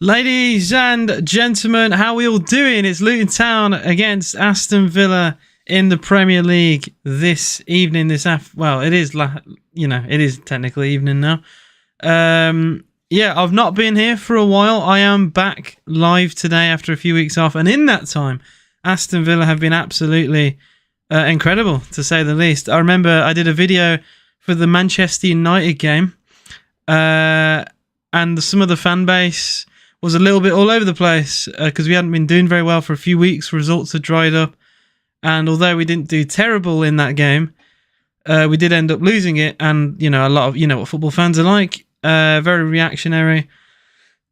Ladies and gentlemen, how are we all doing? It's Luton Town against Aston Villa in the Premier League this evening. Well, it is, it is technically evening now. I've not been here for a while. I am back live today after a few weeks off, and in that time, Aston Villa have been absolutely incredible, to say the least. I remember I did a video for the Manchester United game, and some of the fan base was a little bit all over the place because we hadn't been doing very well for a few weeks. Results had dried up, and although we didn't do terrible in that game, we did end up losing it. And a lot of what football fans are like, very reactionary.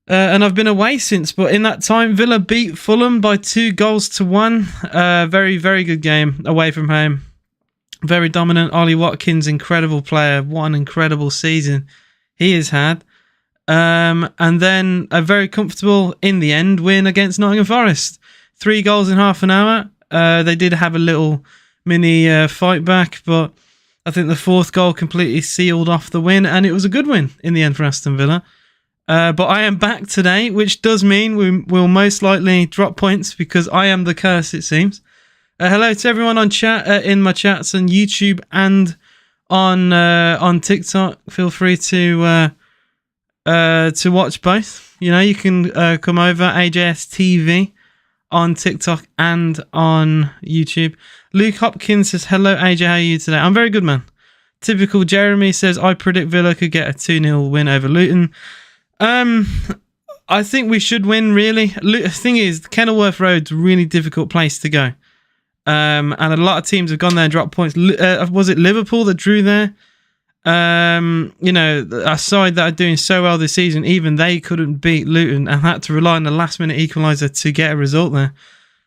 And I've been away since, but in that time, Villa beat Fulham by 2-1. Very, very good game away from home. Very dominant. Ollie Watkins, incredible player. What an incredible season he has had. And then a very comfortable, in the end, win against Nottingham Forest. 3 goals in half an hour. They did have a little mini fight back, but I think the 4th goal completely sealed off the win, and it was a good win in the end for Aston Villa. But I am back today, which does mean we will most likely drop points because I am the curse, it seems. Hello to everyone on chat, in my chats on YouTube and on TikTok. Feel free to watch both. You can come over AJS TV on TikTok and on YouTube. Luke Hopkins says, hello AJ, how are you today? I'm very good, man. Typical Jeremy says, I predict Villa could get a 2-0 win over Luton. I think we should win, really. The thing is, Kenilworth Road's a really difficult place to go. And a lot of teams have gone there and dropped points. Was it Liverpool that drew there? A side that are doing so well this season, even they couldn't beat Luton and had to rely on the last-minute equaliser to get a result there.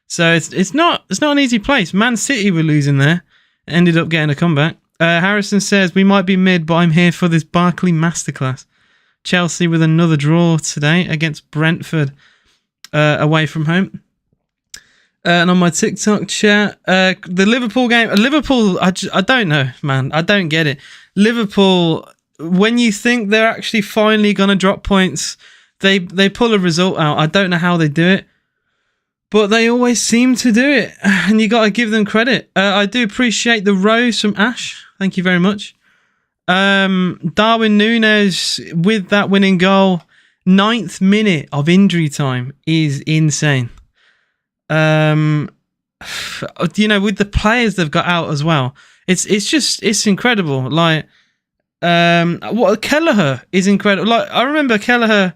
So it's not an easy place. Man City were losing there, ended up getting a comeback. Harrison says, we might be mid, but I'm here for this Barkley masterclass. Chelsea with another draw today against Brentford away from home. And on my TikTok chat, the Liverpool game, I don't know, man. I don't get it. Liverpool, when you think they're actually finally going to drop points, they pull a result out. I don't know how they do it, but they always seem to do it, and you got to give them credit. I do appreciate the rose from Ash. Thank you very much. Darwin Núñez with that winning goal. 9th minute of injury time is insane. With the players they've got out as well, it's incredible. Like, what Kelleher is incredible. Like, I remember Kelleher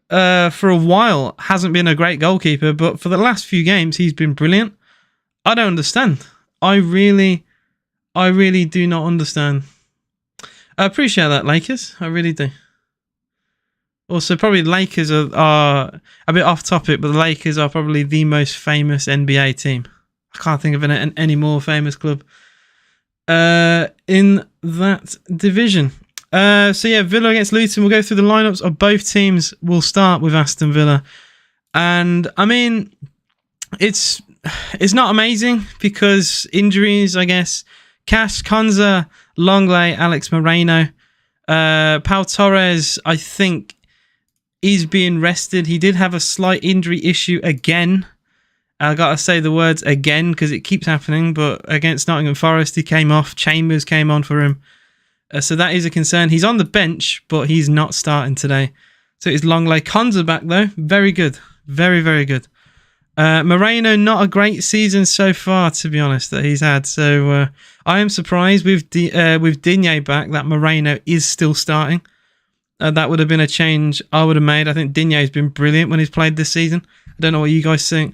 for a while hasn't been a great goalkeeper, but for the last few games he's been brilliant. I don't understand. I really do not understand. I appreciate that, Lakers. I really do. Also, probably Lakers are a bit off topic, but the Lakers are probably the most famous NBA team. I can't think of any more famous club in that division. Villa against Luton. We'll go through the lineups of both teams. We'll start with Aston Villa. And, I mean, it's not amazing because injuries, I guess. Cash, Konza, Longley, Alex Moreno. Pau Torres, I think, is being rested. He did have a slight injury issue again. I got to say the words again because it keeps happening. But against Nottingham Forest, he came off. Chambers came on for him. So that is a concern. He's on the bench, but he's not starting today. So it's Longley. Konza back, though. Very good. Very, very good. Moreno, not a great season so far, to be honest, that he's had. So I am surprised with Digne back that Moreno is still starting. That would have been a change I would have made. I think Digne has been brilliant when he's played this season. I don't know what you guys think.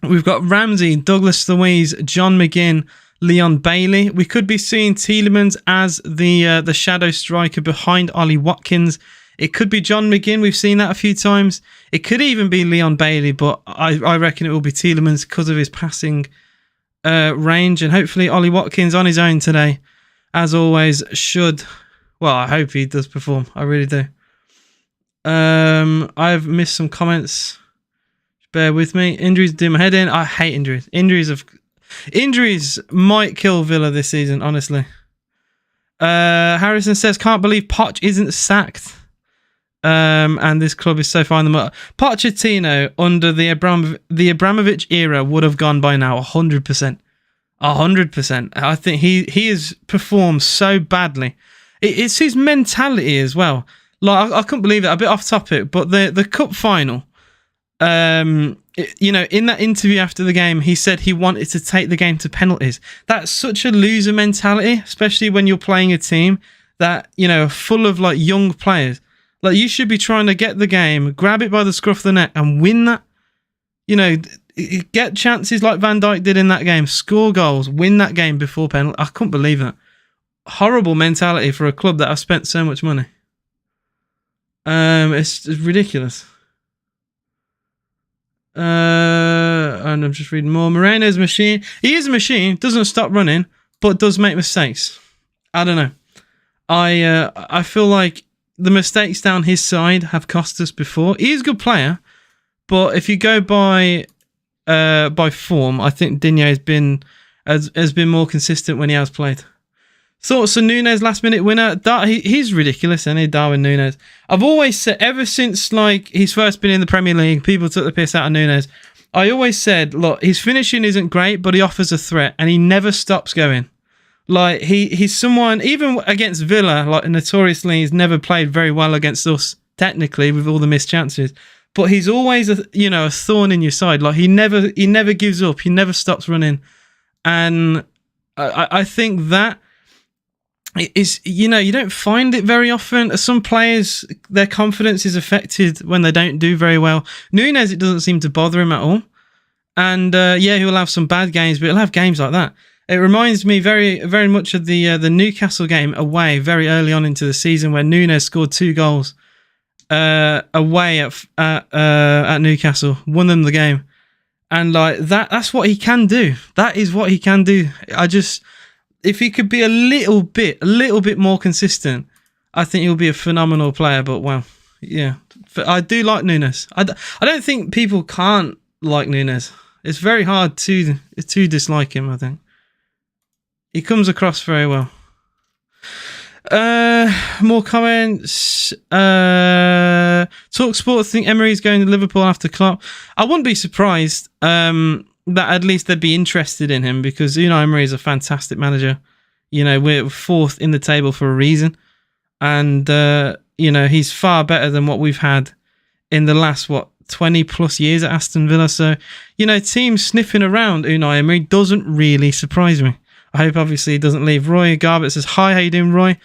We've got Ramsey, Douglas Luiz, John McGinn, Leon Bailey. We could be seeing Tielemans as the shadow striker behind Ollie Watkins. It could be John McGinn. We've seen that a few times. It could even be Leon Bailey, but I reckon it will be Tielemans because of his passing range. And hopefully Ollie Watkins on his own today, as always, should... Well, I hope he does perform. I really do. I've missed some comments. Bear with me. Injuries do my head in. I hate injuries. Injuries might kill Villa this season, honestly. Harrison says, can't believe Poch isn't sacked. and this club is so far in the mud. Pochettino under the Abramovich era would have gone by now 100%. 100%. I think he has performed so badly. It's his mentality as well. Like I couldn't believe it. A bit off topic, but the cup final. In that interview after the game, he said he wanted to take the game to penalties. That's such a loser mentality, especially when you're playing a team that full of like young players. Like you should be trying to get the game, grab it by the scruff of the neck, and win that. Get chances like Van Dijk did in that game, score goals, win that game before penalty. I couldn't believe that. Horrible mentality for a club that has spent so much money. It's ridiculous. And I'm just reading more. Moreno's machine. He is a machine, doesn't stop running, but does make mistakes. I don't know. I feel like the mistakes down his side have cost us before. He is a good player, but if you go by form, I think Digne has been more consistent when he has played. Thoughts on Nunes last minute winner? He's ridiculous, isn't he, Darwin Nunes? I've always said, ever since like he's first been in the Premier League, people took the piss out of Nunes. I always said, look, his finishing isn't great, but he offers a threat, and he never stops going. Like he's someone, even against Villa, like notoriously, he's never played very well against us technically with all the missed chances. But he's always a thorn in your side. Like he never gives up. He never stops running, and I think that is you don't find it very often. Some players, their confidence is affected when they don't do very well. Nunes, it doesn't seem to bother him at all, and he'll have some bad games, but he'll have games like that. It reminds me very, very much of the Newcastle game away very early on into the season where Nunes scored 2 goals away at Newcastle, won them the game, and like that's what he can do. That is what he can do. If he could be a little bit more consistent, I think he'll be a phenomenal player. But well, yeah, I do like Nunes. I don't think people can't like Nunes. It's very hard to dislike him, I think. He comes across very well. More comments. TalkSport think Emery's going to Liverpool after Klopp. I wouldn't be surprised that at least they'd be interested in him because Emery is a fantastic manager. We're 4th in the table for a reason, and he's far better than what we've had in the last 20 plus years at Aston Villa. So teams sniffing around Unai Emery doesn't really surprise me. I hope obviously he doesn't leave. Roy Garbett says, hi, how you doing, Roy?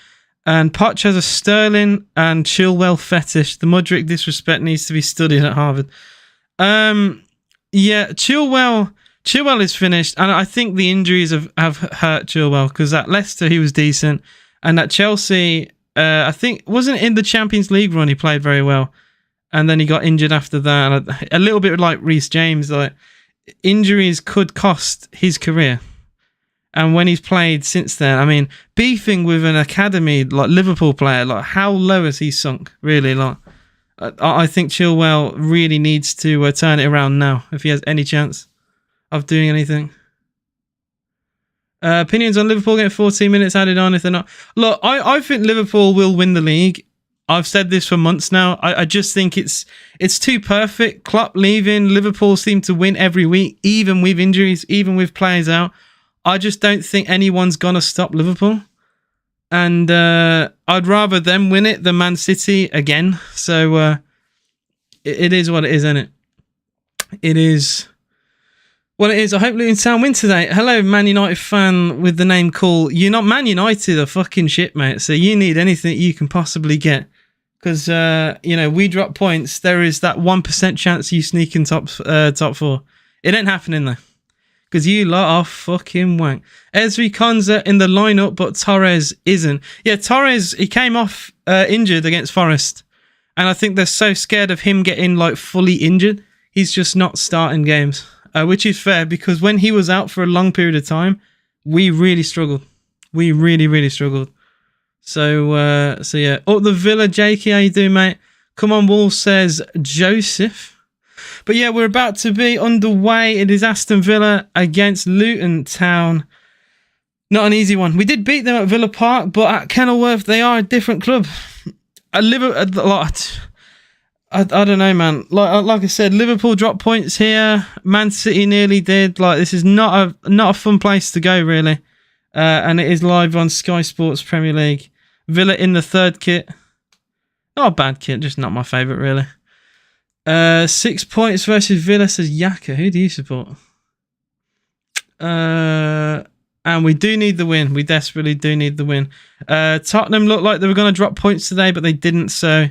And Poch has a Sterling and Chilwell fetish. The Mudryk disrespect needs to be studied at Harvard. Chilwell is finished, and I think the injuries have hurt Chilwell because at Leicester he was decent, and at Chelsea, I think wasn't in the Champions League run he played very well, and then he got injured after that. A little bit like Reece James, like injuries could cost his career. And when he's played since then, I mean, beefing with an academy like Liverpool player, like how low has he sunk? Really, like I think Chilwell really needs to turn it around now if he has any chance of doing anything. Opinions on Liverpool getting 14 minutes added on if they're not. Look, I think Liverpool will win the league. I've said this for months now. I just think it's too perfect. Klopp leaving, Liverpool seem to win every week, even with injuries, even with players out. I just don't think anyone's going to stop Liverpool. And I'd rather them win it than Man City again. So it is what it is, isn't it? It is what it is. I hope Luton Town win today. Hello, Man United fan with the name Cool. You're not Man United, are fucking shit, mate. So you need anything you can possibly get. Because, we drop points. There is that 1% chance you sneak in top 4. It ain't happening, though. Because you lot are fucking wank. Ezri Konza in the lineup, but Torres isn't. Yeah, Torres, he came off injured against Forest. And I think they're so scared of him getting fully injured. He's just not starting games. Which is fair, because when he was out for a long period of time, we really struggled. We really, really struggled. So yeah. Up the Villa, Jakey, how you doing, mate? Come on, Wolves, says Joseph. But yeah, we're about to be underway. It is Aston Villa against Luton Town. Not an easy one. We did beat them at Villa Park, but at Kenilworth, they are a different club. I don't know, man. Like I said, Liverpool dropped points here. Man City nearly did. Like, this is not a fun place to go, really. And it is live on Sky Sports Premier League. Villa in the third kit. Not a bad kit, just not my favourite, really. 6 points versus Villa, says Yaka. Who do you support? And we do need the win. We desperately do need the win. Tottenham looked like they were going to drop points today, but they didn't. So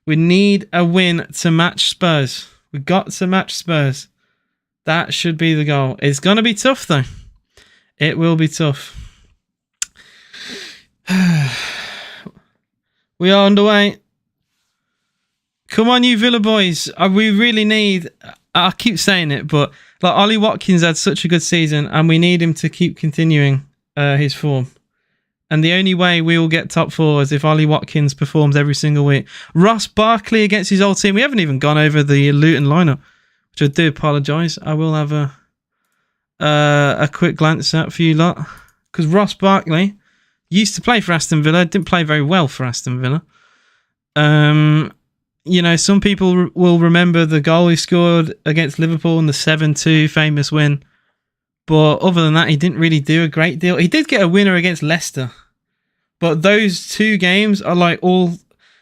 we need a win to match Spurs. We got to match Spurs. That should be the goal. It's going to be tough, though. It will be tough. We are underway. Come on, you Villa boys. We really need... I keep saying it, but like Ollie Watkins had such a good season, and we need him to keep continuing his form. And the only way we will get top four is if Ollie Watkins performs every single week. Ross Barkley against his old team. We haven't even gone over the Luton lineup, which I do apologise. I will have a quick glance at for you lot, because Ross Barkley used to play for Aston Villa. Didn't play very well for Aston Villa. You know, some people will remember the goal he scored against Liverpool in the 7-2 famous win. But other than that, he didn't really do a great deal. He did get a winner against Leicester. But those two games are like all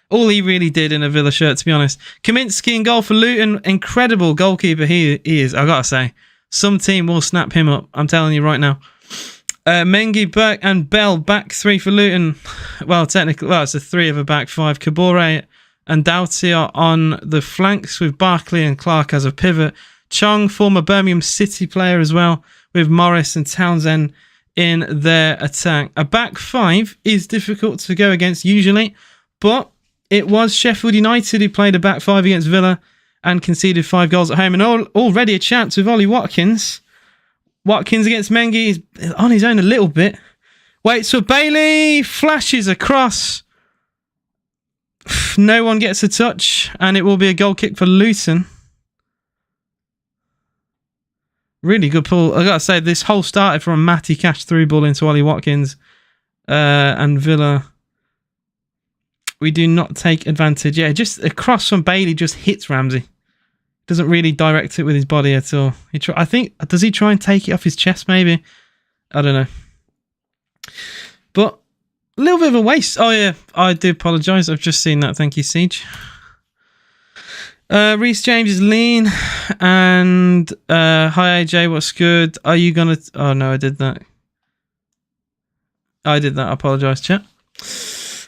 he really did in a Villa shirt, to be honest. Kaminsky in goal for Luton. Incredible goalkeeper he is, I gotta say. Some team will snap him up, I'm telling you right now. Mengi, Burke and Bell back three for Luton. Well, technically, it's a three of a back five. Kabore and Doughty are on the flanks with Barkley and Clark as a pivot. Chong, former Birmingham City player as well, with Morris and Townsend in their attack. A back five is difficult to go against usually, but it was Sheffield United who played a back five against Villa and conceded 5 goals at home. And already a chance with Ollie Watkins. Watkins against Mengi is on his own a little bit. Waits for Bailey, flashes across. No one gets a touch, and it will be a goal kick for Luton. Really good pull. I gotta say, this whole started from a Matty Cash through ball into Ollie Watkins, and Villa. We do not take advantage. Yeah, just a cross from Bailey just hits Ramsey. Doesn't really direct it with his body at all. I think, does he try and take it off his chest? Maybe. I don't know. But a little bit of a waste. Oh yeah, I do apologise. I've just seen that. Thank you, Siege. Reece James is lean. And hi AJ, what's good? Are you gonna... Oh no, I did that. I apologise, chat.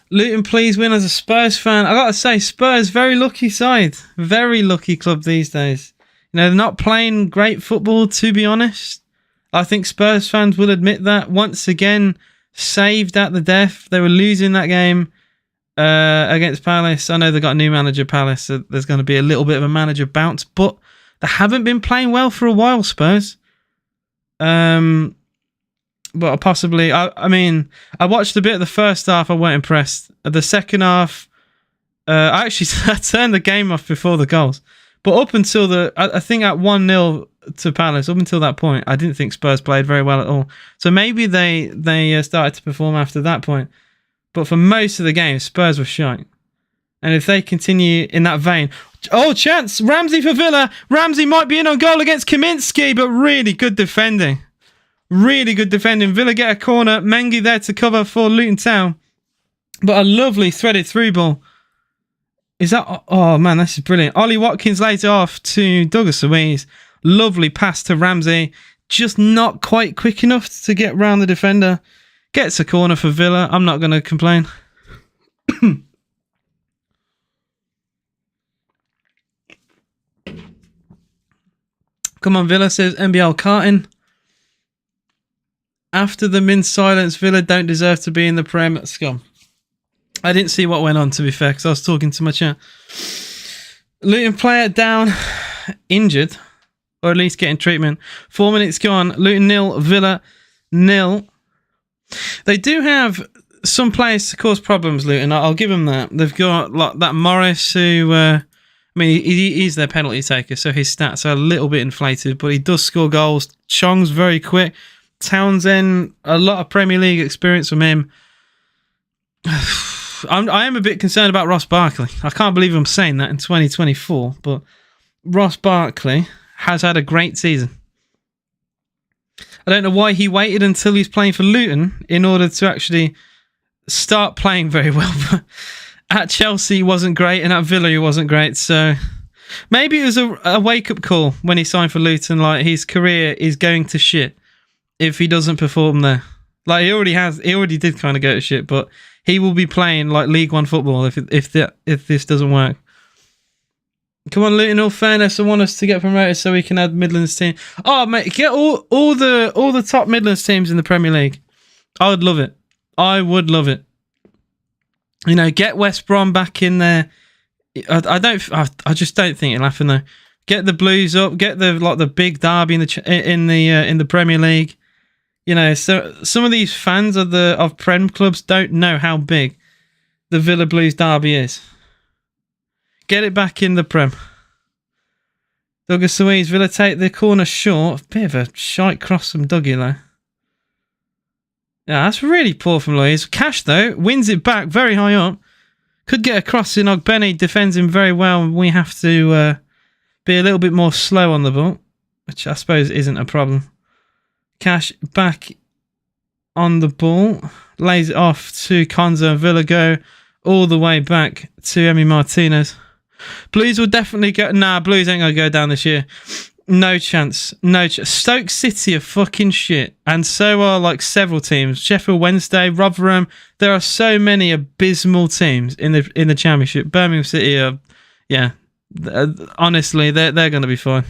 Luton, please win as a Spurs fan. I gotta say, Spurs, very lucky side. Very lucky club these days. You know, they're not playing great football, to be honest. I think Spurs fans will admit that. Once again, saved at the death. They were losing that game against Palace. I know they've got a new manager, Palace, so there's going to be a little bit of a manager bounce, but they haven't been playing well for a while, Spurs. But possibly, I mean, I watched a bit of the first half. I weren't impressed. The second half, I turned the game off before the goals. But up until I think at 1-0 to Palace, up until that point, I didn't think Spurs played very well at all. So maybe they started to perform after that point. But for most of the game, Spurs were shite. And if they continue in that vein... Oh, chance! Ramsey for Villa! Ramsey might be in on goal against Kaminsky, but really good defending. Really good defending. Villa get a corner. Mengi there to cover for Luton Town. But a lovely threaded through ball. Is that... Oh, man, this is brilliant. Ollie Watkins lays it off to Douglas Luiz. Lovely pass to Ramsey. Just not quite quick enough to get round the defender. Gets a corner for Villa. I'm not going to complain. Come on, Villa, says NBL Carton. After the Min silence, Villa don't deserve to be in the Prem. Scum. I didn't see what went on, to be fair, because I was talking to my chat. Luton player down, injured, or at least getting treatment. 4 minutes gone. Luton 0, Villa 0. They do have some players to cause problems, Luton. I'll give them that. They've got like that Morris, who, I mean, he's their penalty taker, so his stats are a little bit inflated, but he does score goals. Chong's very quick. Townsend, a lot of Premier League experience from him. I am a bit concerned about Ross Barkley. I can't believe I'm saying that in 2024, but Ross Barkley has had a great season. I don't know why he waited until he's playing for Luton in order to actually start playing very well. But at Chelsea, he wasn't great, and at Villa, he wasn't great. So maybe it was a wake-up call when he signed for Luton. Like, his career is going to shit if he doesn't perform there. Like, he already did kind of go to shit, but he will be playing like League One football if this doesn't work. Come on, Luton, all fairness, I want us to get promoted so we can add Midlands team. Oh, mate, get all the top Midlands teams in the Premier League. I would love it. I would love it. You know, get West Brom back in there. I just don't think it'll happen though. Get the Blues up. Get the big derby in the Premier League. You know, so some of these fans of Prem clubs don't know how big the Villa Blues derby is. Get it back in the Prem. Douglas Luiz, Villa take the corner short. Bit of a shite cross from Dougie though. Yeah, that's really poor from Luiz. Cash though wins it back very high up. Could get a cross in. Ogbeni defends him very well. We have to be a little bit more slow on the ball, which I suppose isn't a problem. Cash back on the ball. Lays it off to Konza. Villa go all the way back to Emi Martinez. Blues will definitely go. Nah, Blues ain't going to go down this year. No chance. Stoke City are fucking shit. And so are like several teams. Sheffield Wednesday, Rotherham. There are so many abysmal teams in the Championship. Birmingham City are, yeah. Honestly, they're going to be fine.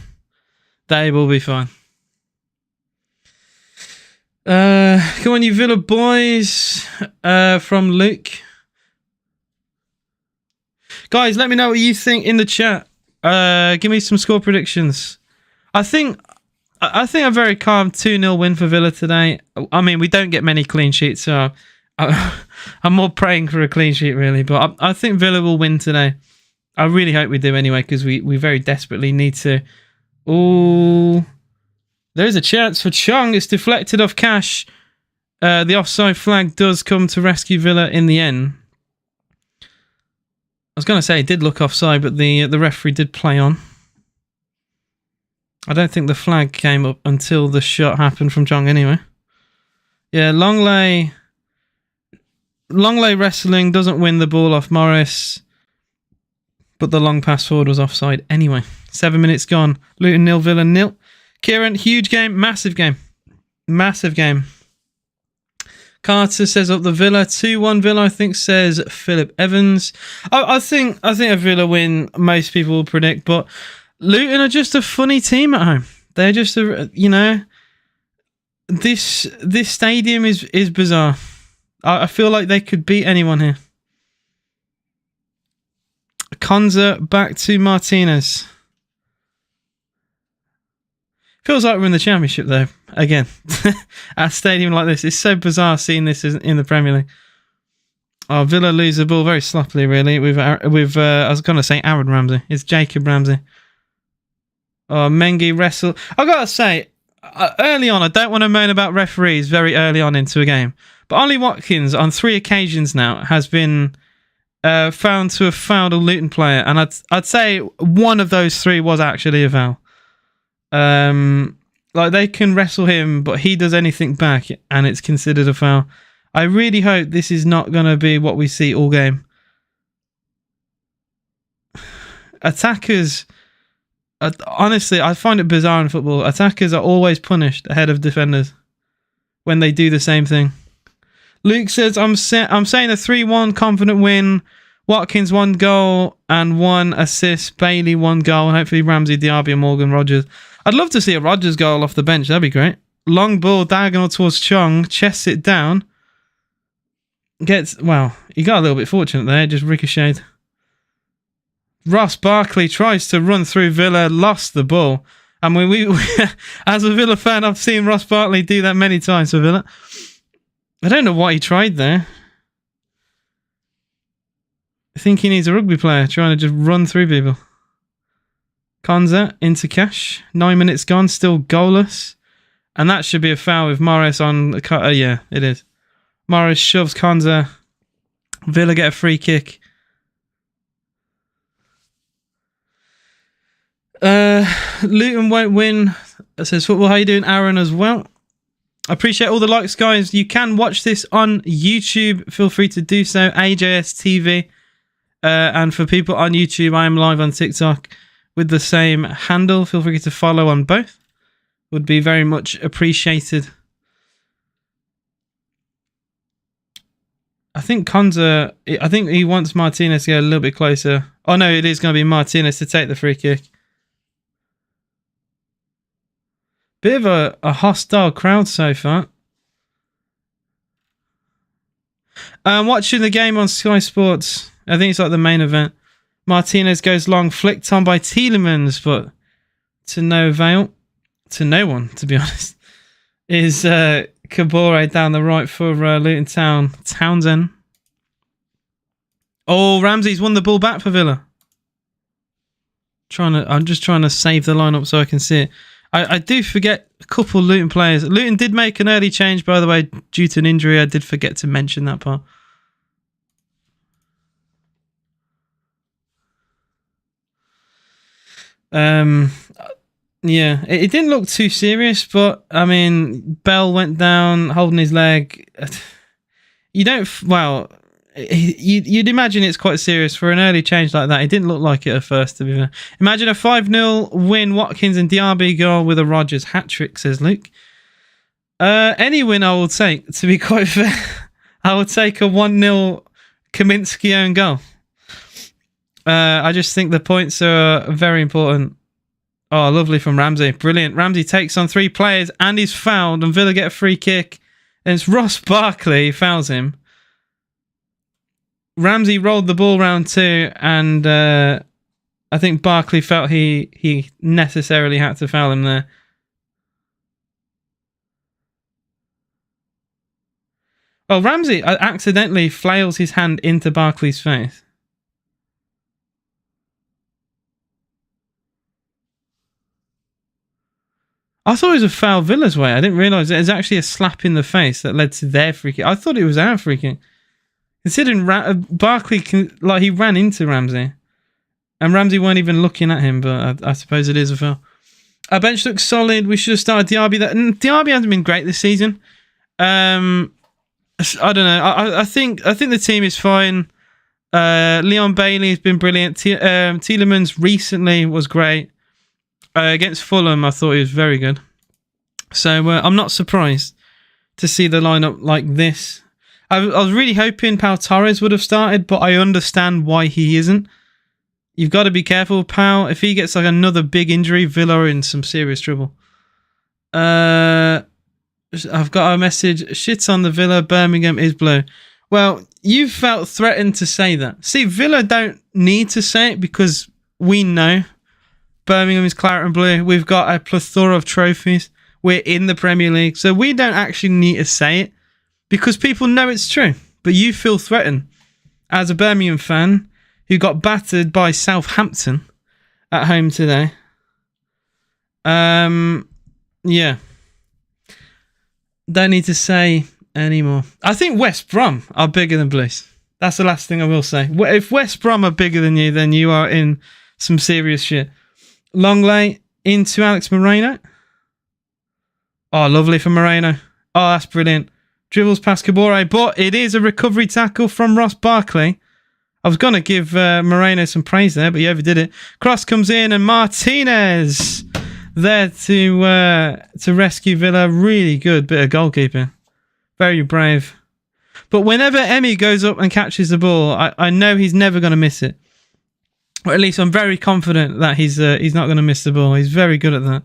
They will be fine. Come on, you Villa boys. From Luke. Guys, let me know what you think in the chat. Give me some score predictions. I think a very calm 2-0 win for Villa today. I mean, we don't get many clean sheets, so I'm more praying for a clean sheet, really. But I think Villa will win today. I really hope we do anyway, because we very desperately need to. Oh, there's a chance for Chung. It's deflected off Cash. The offside flag does come to rescue Villa in the end. I was going to say it did look offside, but the referee did play on. I don't think the flag came up until the shot happened from Jong anyway. Yeah, Longley wrestling doesn't win the ball off Morris, but the long pass forward was offside anyway. 7 minutes gone. Luton 0, Villa 0. Kieran, huge game, massive game. Massive game. Carter says up the Villa. 2-1 Villa, I think, says Philip Evans. I think a Villa win, most people will predict, but Luton are just a funny team at home. They're just this stadium is bizarre. I feel like they could beat anyone here. Konza back to Martinez. Feels like we're in the Championship though. Again, at a stadium like this, it's so bizarre seeing this in the Premier League. Oh, Villa lose the ball very sloppily, really. With I was going to say Aaron Ramsey. It's Jacob Ramsey. Oh, Mengi wrestle. I gotta say, early on, I don't want to moan about referees very early on into a game, but Ollie Watkins on 3 occasions now has been found to have fouled a Luton player, and I'd say one of those 3 was actually a foul. Like, they can wrestle him, but he does anything back, and it's considered a foul. I really hope this is not going to be what we see all game. Attackers, honestly, I find it bizarre in football. Attackers are always punished ahead of defenders when they do the same thing. Luke says, I'm saying a 3-1 confident win. Watkins 1 goal and 1 assist. Bailey 1 goal. And hopefully Ramsey, Diaby and Morgan Rogers. I'd love to see a Rogers goal off the bench. That'd be great. Long ball diagonal towards Chong. Chests it down. Well, he got a little bit fortunate there. Just ricocheted. Ross Barkley tries to run through Villa. Lost the ball. I mean, we as a Villa fan, I've seen Ross Barkley do that many times for Villa. I don't know what he tried there. I think he needs a rugby player trying to just run through people. Konza into Cash. 9 minutes gone, still goalless. And that should be a foul with Morris on the cut. Yeah, it is. Morris shoves Konza Villa get a free kick. Luton won't win. It says football. How you doing, Aaron, as well? I appreciate all the likes, guys. You can watch this on YouTube. Feel free to do so. AJS TV. And for people on YouTube, I am live on TikTok with the same handle. Feel free to follow on both. Would be very much appreciated. I think Konza, I think he wants Martinez to go a little bit closer. Oh no, it is going to be Martinez to take the free kick. Bit of a hostile crowd so far. I'm watching the game on Sky Sports. I think it's like the main event. Martinez goes long, flicked on by Tielemans, but to no avail. To no one, to be honest. Is Kabore down the right for Luton Town. Townsend. Oh, Ramsey's won the ball back for Villa. I'm just trying to save the lineup so I can see it. I do forget a couple Luton players. Luton did make an early change, by the way, due to an injury. I did forget to mention that part. Yeah, it didn't look too serious, but I mean, Bell went down holding his leg. You don't, well, you'd imagine it's quite serious for an early change like that. It didn't look like it at first, to be fair. Imagine a 5-0 win, Watkins and Diaby goal with a Rodgers hat-trick, says Luke. Any win I will take, to be quite fair. I would take a 1-0 Kaminsky own goal. I just think the points are very important. Oh, lovely from Ramsey. Brilliant. Ramsey takes on 3 players and he's fouled, and Villa get a free kick. And it's Ross Barkley who fouls him. Ramsey rolled the ball round too, and I think Barkley felt he necessarily had to foul him there. Oh, Ramsey accidentally flails his hand into Barkley's face. I thought it was a foul Villa's way. I didn't realise it was actually a slap in the face that led to their free kick. I thought it was our free kick. Considering Barkley, he ran into Ramsey. And Ramsey weren't even looking at him, but I suppose it is a foul. Our bench looks solid. We should have started Diaby. Diaby hasn't been great this season. I don't know. I think the team is fine. Leon Bailey has been brilliant. Tielemans recently was great. Against Fulham, I thought he was very good. So I'm not surprised to see the lineup like this. I was really hoping Pau Torres would have started, but I understand why he isn't. You've got to be careful, Pau. If he gets like another big injury, Villa are in some serious trouble. I've got a message. Shits on the Villa. Birmingham is blue. Well, you felt threatened to say that. See, Villa don't need to say it because we know Birmingham is claret and blue. We've got a plethora of trophies. We're in the Premier League. So we don't actually need to say it because people know it's true. But you feel threatened as a Birmingham fan who got battered by Southampton at home today. Yeah. Don't need to say anymore. I think West Brom are bigger than Blues. That's the last thing I will say. If West Brom are bigger than you, then you are in some serious shit. Longley into Alex Moreno. Oh, lovely for Moreno. Oh, that's brilliant. Dribbles past Kabore, but it is a recovery tackle from Ross Barkley. I was going to give Moreno some praise there, but he overdid it. Cross comes in and Martinez there to rescue Villa. Really good bit of goalkeeping. Very brave. But whenever Emi goes up and catches the ball, I know he's never going to miss it. Or at least I'm very confident that he's not going to miss the ball. He's very good at that.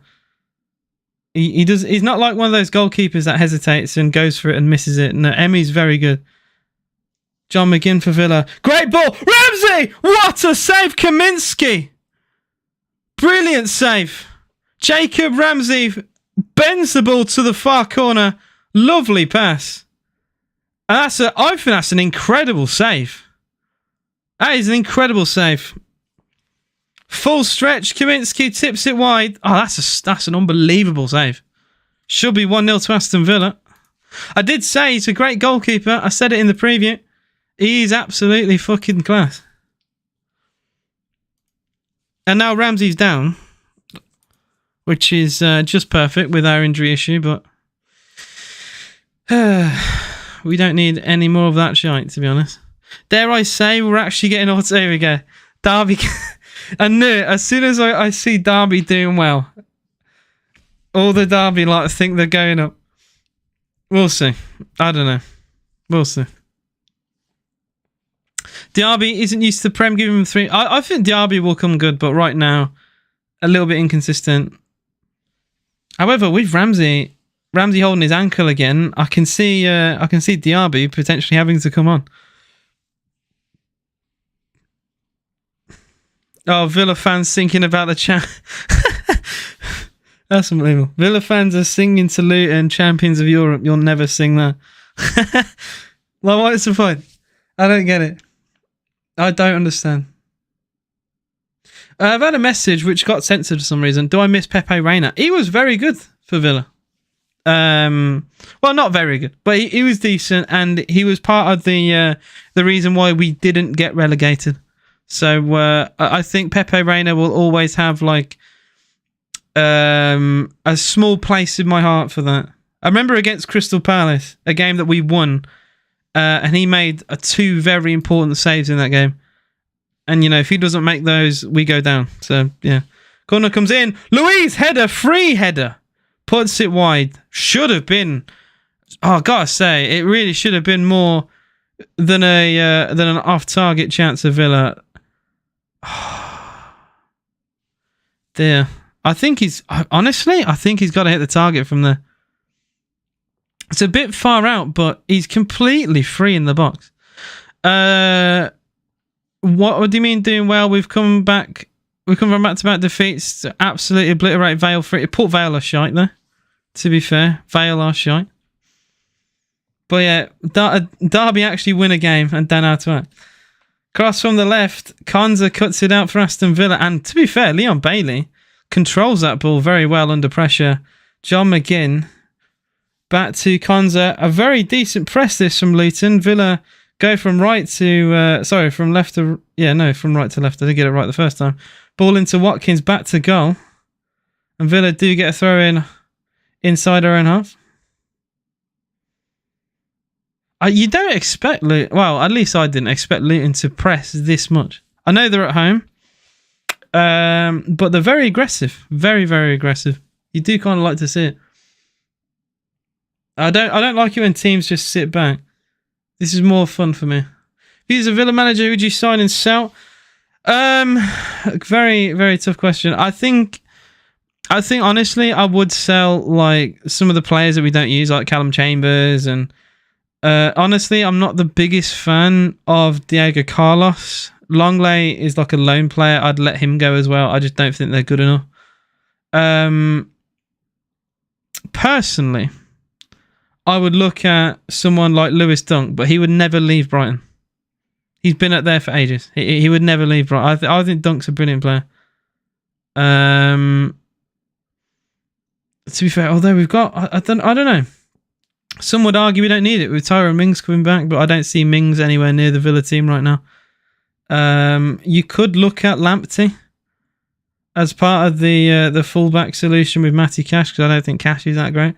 He's not like one of those goalkeepers that hesitates and goes for it and misses it. No, Emi's very good. John McGinn for Villa. Great ball. Ramsey! What a save, Kaminsky! Brilliant save. Jacob Ramsey bends the ball to the far corner. Lovely pass. And I think that's an incredible save. That is an incredible save. Full stretch. Kaminsky tips it wide. Oh, that's an unbelievable save. Should be 1-0 to Aston Villa. I did say he's a great goalkeeper. I said it in the preview. He's absolutely fucking class. And now Ramsey's down, which is just perfect with our injury issue, but we don't need any more of that shite, to be honest. Dare I say we're actually getting all... There we go. Derby... I knew it. As soon as I see Derby doing well, all the Derby think they're going up. We'll see. I don't know. We'll see. Diaby isn't used to Prem giving him 3. I think Diaby will come good, but right now, a little bit inconsistent. However, with Ramsey holding his ankle again, I can see Diaby potentially having to come on. Oh, Villa fans thinking about the chat. That's unbelievable. Villa fans are singing to Luton, champions of Europe. You'll never sing that. Like, what's the point? I don't get it. I don't understand. I've had a message which got censored for some reason. Do I miss Pepe Reina? He was very good for Villa. Well, not very good, but he was decent, and he was part of the reason why we didn't get relegated. So I think Pepe Reina will always have a small place in my heart for that. I remember against Crystal Palace, a game that we won, and he made 2 very important saves in that game. And, if he doesn't make those, we go down. So, yeah. Corner comes in. Luis, header, free header. Puts it wide. Should have been... Oh, I gotta say, it really should have been more than an off-target chance of Villa. There. I think he's got to hit the target from there. It's a bit far out, but he's completely free in the box. What do you mean doing well? We've come from back-to-back defeats to absolutely obliterate Vale free. Put Vale are shite there, to be fair. Vale are shite. But yeah, Derby actually win a game and then out to act. Cross from the left, Konza cuts it out for Aston Villa, and to be fair, Leon Bailey controls that ball very well under pressure. John McGinn back to Konza. A very decent press this from Luton. Villa go from right to from left to from right to left. I did get it right the first time. Ball into Watkins, back to goal, and Villa do get a throw in inside our own half. You don't expect Luton... Well, at least I didn't expect Luton to press this much. I know they're at home, but they're very aggressive. Very, very aggressive. You do kind of like to see it. I don't like it when teams just sit back. This is more fun for me. If he's a Villa manager, who would you sign and sell? Very, very tough question. I think honestly, I would sell some of the players that we don't use, like Callum Chambers and... honestly, I'm not the biggest fan of Diego Carlos. Longley is like a lone player. I'd let him go as well. I just don't think they're good enough. Personally, I would look at someone like Lewis Dunk, but he would never leave Brighton. He's been up there for ages. He would never leave Brighton. I think Dunk's a brilliant player. To be fair, although we've got... I don't know. Some would argue we don't need it with Tyrone Mings coming back, but I don't see Mings anywhere near the Villa team right now. You could look at Lamptey as part of the fullback solution with Matty Cash, because I don't think Cash is that great.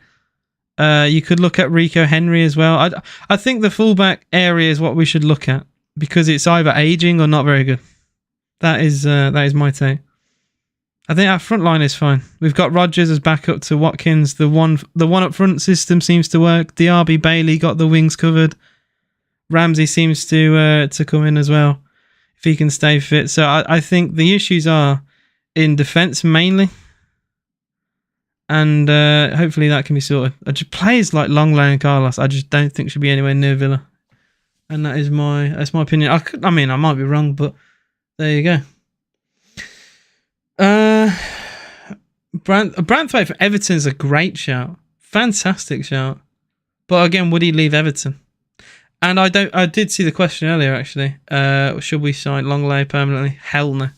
You could look at Rico Henry as well. I think the fullback area is what we should look at, because it's either aging or not very good. That is my take. I think our front line is fine. We've got Rodgers as backup to Watkins. The one up front system seems to work. Diaby, Bailey got the wings covered. Ramsey seems to come in as well if he can stay fit. So I think the issues are in defence mainly, and hopefully that can be sorted. Players like Longley and Carlos, I just don't think should be anywhere near Villa, and that's my opinion. I might be wrong, but there you go. Branthwaite for Everton is a great shout. Fantastic shout. But again, would he leave Everton? And I did see the question earlier, actually. Should we sign Longley permanently? Hell no.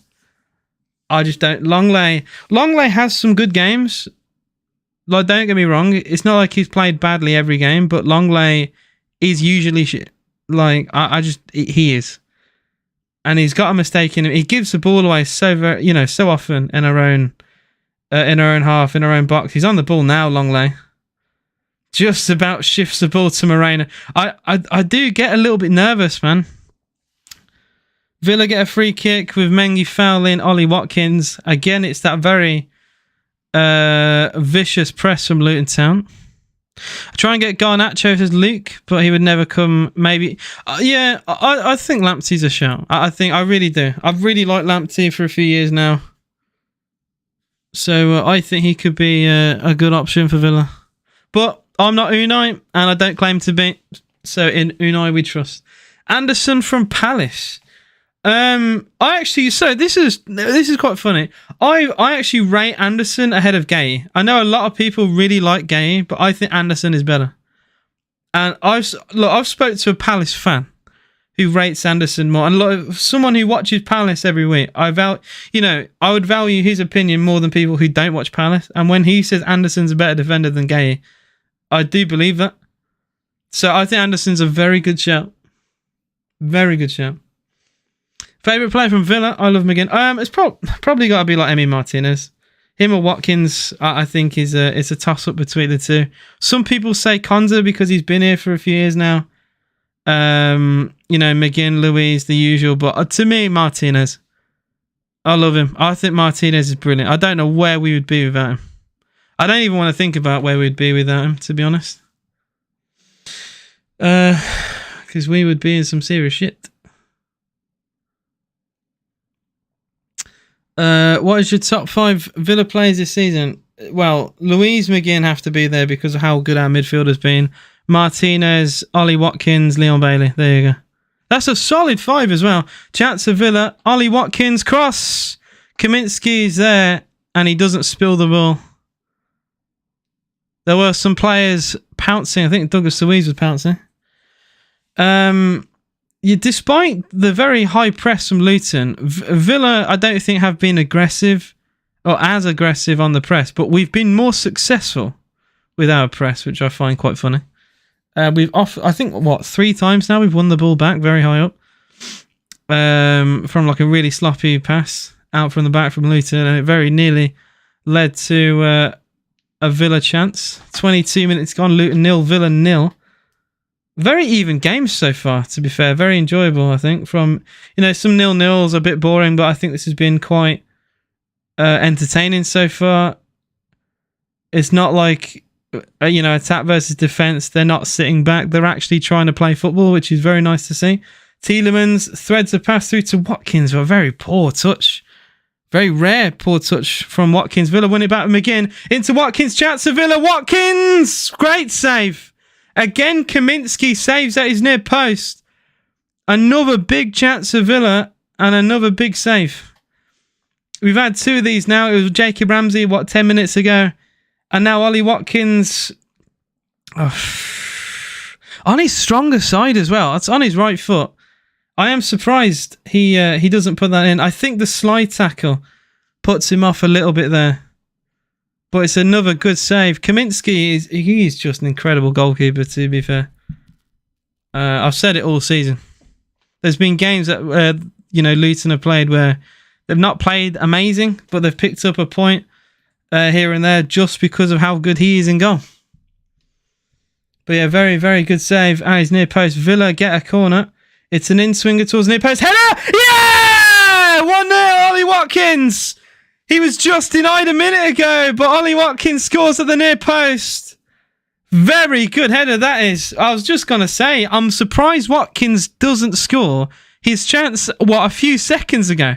I just don't. Longley has some good games. Like, don't get me wrong. It's not like he's played badly every game, but Longley is usually shit. Like, he is. And he's got a mistake in him. He gives the ball away so often in our own half, in our own box. He's on the ball now, Longley. Just about shifts the ball to Moreno. I do get a little bit nervous, man. Villa get a free kick with Mengi fouling Ollie Watkins. Again, it's that very vicious press from Luton Town. I try and get Garnacho as Luke, but he would never come. Maybe, I think Lamptey's a shout. I really do. I've really liked Lamptey for a few years now, so I think he could be a good option for Villa. But I'm not Unai, and I don't claim to be. So in Unai we trust. Anderson from Palace. This is quite funny. I actually rate Anderson ahead of Gay. I know a lot of people really like Gay, but I think Anderson is better. And I've spoke to a Palace fan who rates Anderson more, and someone who watches Palace every week. I would value his opinion more than people who don't watch Palace. And when he says Anderson's a better defender than Gay, I do believe that. So I think Anderson's a very good shout. Very good shout. Favourite player from Villa? I love him again. It's probably got to be like Emi Martinez. Him or Watkins, I think, is a toss-up between the two. Some people say Konza because he's been here for a few years now. McGinn, Louise, the usual. But to me, Martinez. I love him. I think Martinez is brilliant. I don't know where we would be without him. I don't even want to think about where we'd be without him, to be honest. Because we would be in some serious shit. What is your top 5 Villa players this season? Well, Louise, McGinn have to be there because of how good our midfield has been. Martinez, Ollie Watkins, Leon Bailey. There you go. That's a solid 5 as well. Chance of Villa, Ollie Watkins, cross. Kaminsky's there, and he doesn't spill the ball. There were some players pouncing. I think Douglas Luiz was pouncing. Despite the very high press from Luton, Villa, I don't think have been aggressive or as aggressive on the press, but we've been more successful with our press, which I find quite funny. I think 3 times now we've won the ball back very high up from like a really sloppy pass out from the back from Luton, and it very nearly led to a Villa chance. 22 minutes gone, Luton 0, Villa 0. Very even games so far, to be fair. Very enjoyable, I think. From, some 0-0s, a bit boring, but I think this has been quite entertaining so far. It's not like, attack versus defence. They're not sitting back. They're actually trying to play football, which is very nice to see. Tielemans threads a pass through to Watkins, but a very poor touch. Very rare poor touch from Watkins. Villa win it back with McGinn. Into Watkins, chance of Villa. Watkins! Great save. Again, Kaminsky saves at his near post. Another big chance of Villa and another big save. We've had 2 of these now. It was Jacob Ramsey, 10 minutes ago? And now Ollie Watkins. On his stronger side as well. It's on his right foot. I am surprised he doesn't put that in. I think the slide tackle puts him off a little bit there. But it's another good save. Kaminsky is just an incredible goalkeeper, to be fair. I've said it all season. There's been games that Luton have played where they've not played amazing, but they've picked up a point here and there just because of how good he is in goal. But yeah, very, very good save at his near post. Villa get a corner. It's an in-swinger towards near post. Header! Yeah! 1-0, Ollie Watkins! He was just denied a minute ago, but Ollie Watkins scores at the near post. Very good header, that is. I was just going to say, I'm surprised Watkins doesn't score his chance, a few seconds ago.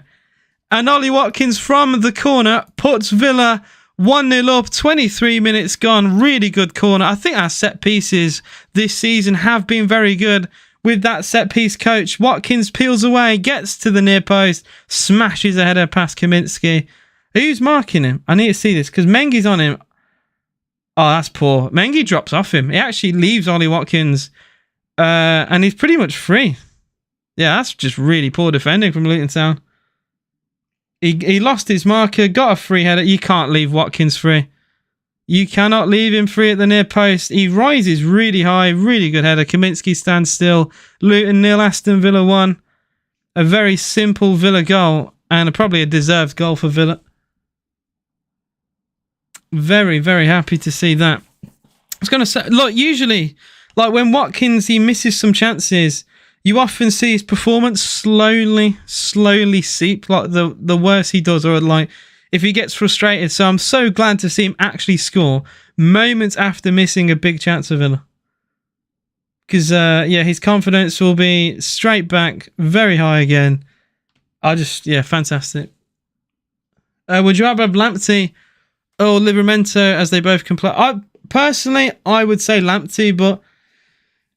And Ollie Watkins from the corner puts Villa 1-0 up, 23 minutes gone. Really good corner. I think our set pieces this season have been very good with that set piece coach. Watkins peels away, gets to the near post, smashes a header past Kaminsky. Who's marking him? I need to see this because Mengi's on him. Oh, that's poor. Mengi drops off him. He actually leaves Ollie Watkins and he's pretty much free. Yeah, that's just really poor defending from Luton Town. He lost his marker, got a free header. You can't leave Watkins free. You cannot leave him free at the near post. He rises really high, really good header. Kaminsky stands still. Luton 0, Aston Villa 1. A very simple Villa goal and probably a deserved goal for Villa. Very, very happy to see that. I was going to say, look, usually, like when Watkins, he misses some chances, you often see his performance slowly seep. Like the worse he does, or like if he gets frustrated. So I'm so glad to see him actually score moments after missing a big chance for Villa. Because, his confidence will be straight back, very high again. Fantastic. Would you rather have Lamptey or Livramento as they both can play? Personally, I would say Lamptey, but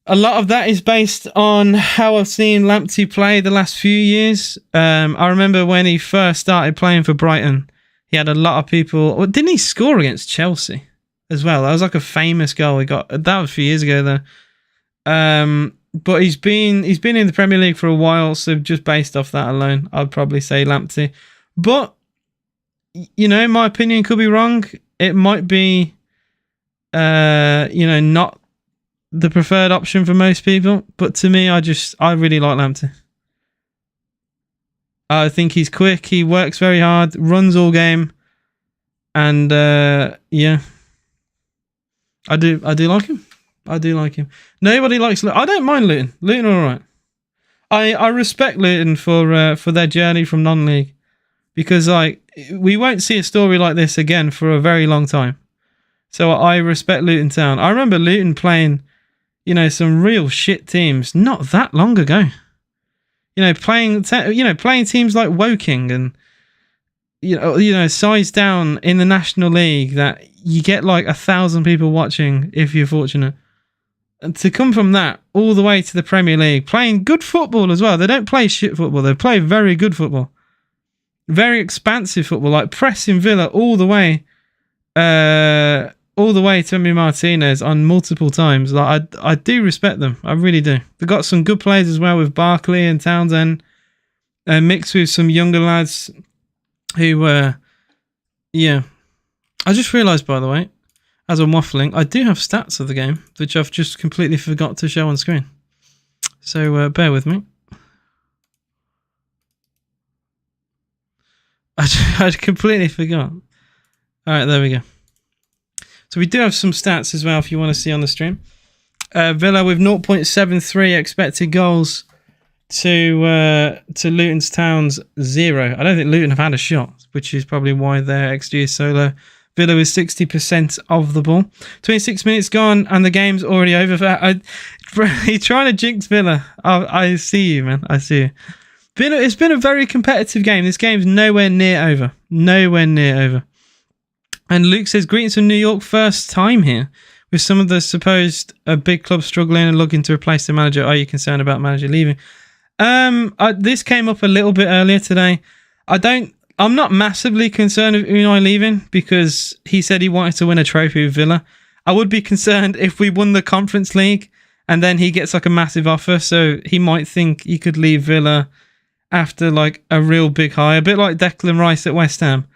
a lot of that is based on how I've seen Lamptey play the last few years. I remember when he first started playing for Brighton, he had a lot of people... Well, didn't he score against Chelsea as well? That was like a famous goal he got. That was a few years ago, though. But he's been in the Premier League for a while, so just based off that alone, I'd probably say Lamptey. But, my opinion could be wrong. It might be, not the preferred option for most people. But to me, I really like Lamptey. I think he's quick, he works very hard, runs all game, and I do like him. I do like him. Nobody likes Luton. I don't mind Luton. Luton are all right. I respect Luton for their journey from non-league, because we won't see a story like this again for a very long time. So I respect Luton Town. I remember Luton playing, some real shit teams not that long ago. Playing teams like Woking and size down in the National League that you get like 1,000 people watching if you're fortunate. And to come from that all the way to the Premier League, playing good football as well. They don't play shit football. They play very good football. Very expansive football, like pressing Villa all the way to Emi Martinez on multiple times. Like I do respect them. I really do. They've got some good players as well with Barkley and Townsend, mixed with some younger lads who, I just realised, by the way, as I'm waffling, I do have stats of the game, which I've just completely forgot to show on screen. So bear with me. I completely forgot. All right, there we go. So we do have some stats as well if you want to see on the stream. Villa with 0.73 expected goals to Luton Town's 0. I don't think Luton have had a shot, which is probably why their XG is so low. Villa with 60% of the ball. 26 minutes gone and the game's already over. You're trying to jinx Villa. I see you, man. I see you. It's been a very competitive game. This game's nowhere near over. Nowhere near over. And Luke says, greetings from New York, first time here. With some of the supposed big clubs struggling and looking to replace the manager, are you concerned about manager leaving? This came up a little bit earlier today. I'm not massively concerned with Unai leaving because he said he wanted to win a trophy with Villa. I would be concerned if we won the Conference League and then he gets like a massive offer, so he might think he could leave Villa after like a real big high, a bit like Declan Rice at West Ham.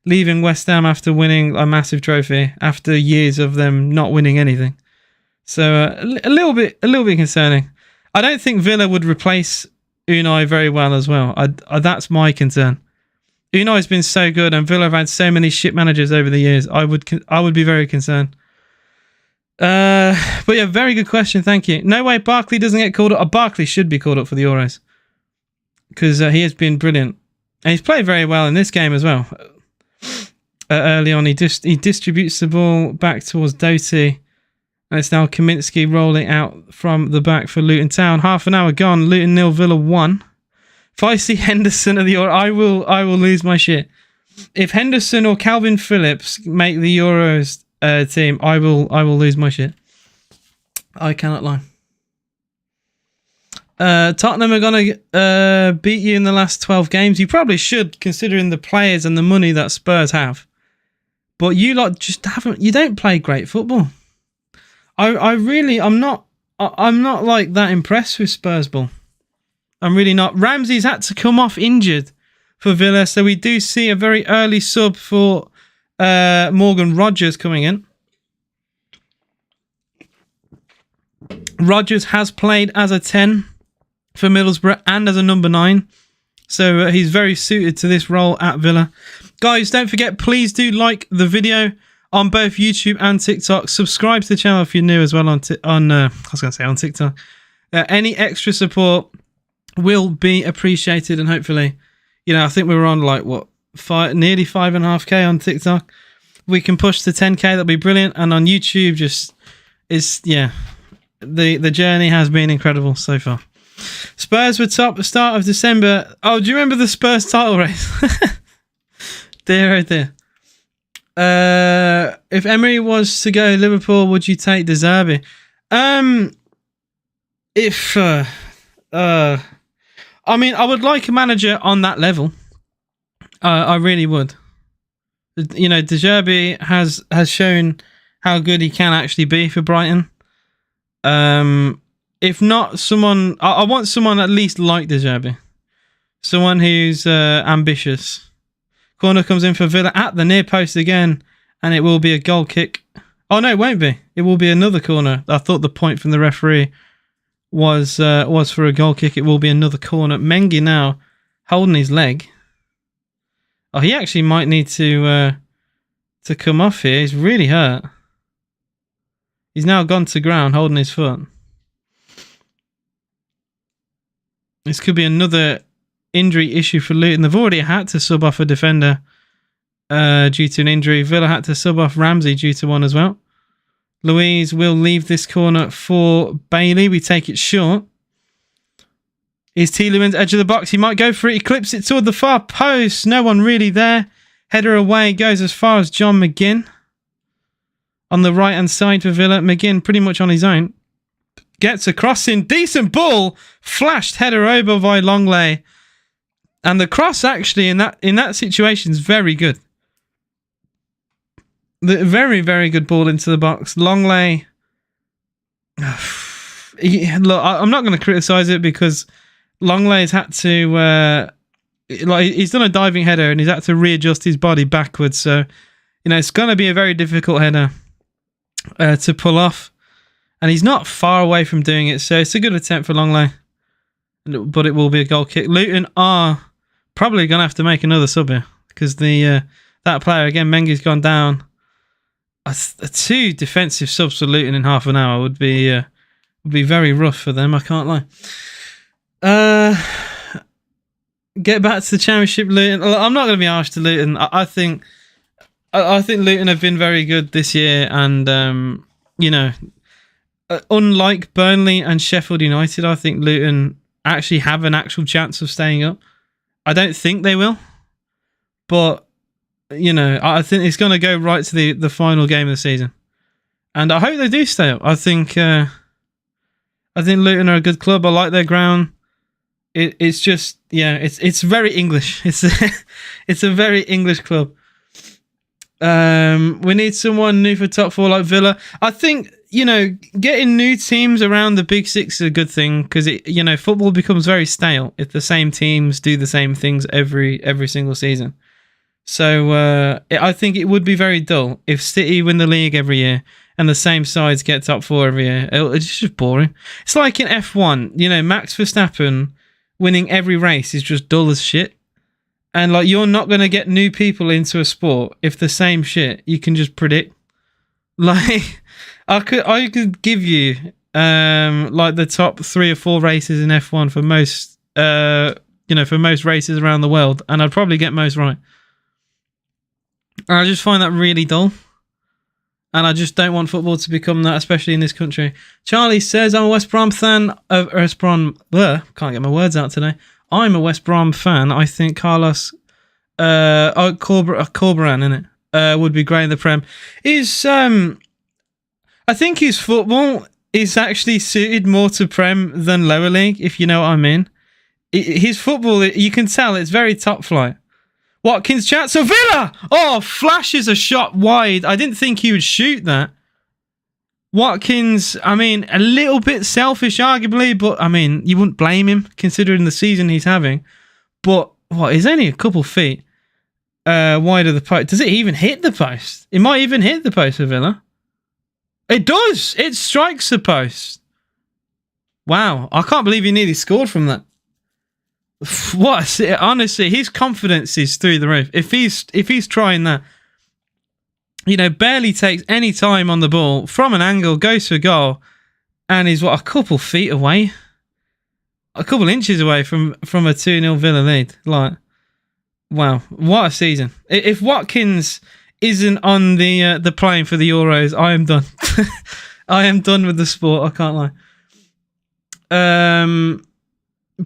Leaving West Ham after winning a massive trophy after years of them not winning anything. So a little bit concerning. I don't think Villa would replace Unai very well as well. That's my concern. Unai's been so good and Villa have had so many shit managers over the years. I would be very concerned. But yeah, very good question. Thank you. No way Barkley doesn't get called up. Barkley should be called up for the Euros because he has been brilliant. And he's played very well in this game as well. Early on, he distributes the ball back towards Doty, and it's now Kaminsky rolling out from the back for Luton Town. Half an hour gone. Luton 0, Villa 1. If I see Henderson at the Euro, I will lose my shit. If Henderson or Calvin Phillips make the Euros team, I will lose my shit. I cannot lie. Tottenham are going to beat you in the last 12 games. You probably should, considering the players and the money that Spurs have. But you lot just haven't. You don't play great football. I'm not like that impressed with Spurs ball. I'm really not. Ramsey's had to come off injured for Villa, so we do see a very early sub for Morgan Rogers coming in. Rodgers has played as a 10 for Middlesbrough and as a number 9. So he's very suited to this role at Villa. Guys, don't forget, please do like the video on both YouTube and TikTok. Subscribe to the channel if you're new as well on TikTok. Any extra support will be appreciated, and hopefully, I think we were on like nearly 5.5k on TikTok. We can push to 10k, that'll be brilliant. And on YouTube, the journey has been incredible so far. Spurs were top at the start of December. Oh, do you remember the Spurs title race? Dear, oh dear. If Emery was to go Liverpool, would you take De Zerbi? I would like a manager on that level. I really would. De Zerbi has shown how good he can actually be for Brighton. If not someone, I want someone at least like De Zerbi. Someone who's ambitious. Corner comes in for Villa at the near post again, and it will be a goal kick. Oh no, it won't be. It will be another corner. I thought the point from the referee was for a goal kick. It will be another corner. Mengi now holding his leg. Oh, he actually might need to come off here. He's really hurt. He's now gone to ground holding his foot. This could be another injury issue for Luton. They've already had to sub off a defender due to an injury. Villa had to sub off Ramsey due to one as well. Louise will leave this corner for Bailey. We take it short. Is Tielemans edge of the box? He might go for it. He clips it toward the far post. No one really there. Header away. Goes as far as John McGinn. On the right-hand side for Villa. McGinn pretty much on his own. Gets a crossing. Decent ball. Flashed header over by Longley. And the cross actually in that situation is very good. The very, very good ball into the box. Longley. Look, I'm not going to criticise it because Longley's had to he's done a diving header and he's had to readjust his body backwards. So, it's going to be a very difficult header to pull off. And he's not far away from doing it. So it's a good attempt for Longley. But it will be a goal kick. Luton are probably going to have to make another sub here. Because that player, again, Mengi's gone down. Two defensive subs for Luton in half an hour would be very rough for them. I can't lie. Get back to the Championship, Luton. I'm not going to be harsh to Luton. I think Luton have been very good this year, and unlike Burnley and Sheffield United, I think Luton actually have an actual chance of staying up. I don't think they will, but I think it's going to go right to the final game of the season, and I hope they do stay up. I think Luton are a good club. I like their ground. It's just it's very English. It's a very English club. We need someone new for top 4 like Villa. I think getting new teams around the Big Six is a good thing because football becomes very stale if the same teams do the same things every single season. So I think it would be very dull if City win the league every year and the same sides get top 4 every year. It's just boring. It's like in F1, Max Verstappen winning every race is just dull as shit. And you're not going to get new people into a sport if the same shit you can just predict. I could give you the top 3 or 4 races in F1 for most for most races around the world, and I'd probably get most right. And I just find that really dull. And I just don't want football to become that, especially in this country. Charlie says, I'm a West Brom fan. Can't get my words out today. I'm a West Brom fan. I think Carlos Corberan, innit? Would be great in the Prem. I think his football is actually suited more to Prem than lower league, if you know what I mean. His football, you can tell, it's very top flight. Watkins chance of Villa! Oh, flashes a shot wide. I didn't think he would shoot that. Watkins, a little bit selfish, arguably, but, you wouldn't blame him, considering the season he's having. But, he's only a couple feet wide of the post. Does it even hit the post? It might even hit the post for Villa. It does! It strikes the post. Wow, I can't believe he nearly scored from that. What? Honestly, his confidence is through the roof. If he's trying that, barely takes any time on the ball from an angle, goes for a goal, and is a couple feet away, a couple inches away from a 2-0 Villa lead. Like, wow, what a season! If Watkins isn't on the plane for the Euros, I am done. I am done with the sport. I can't lie.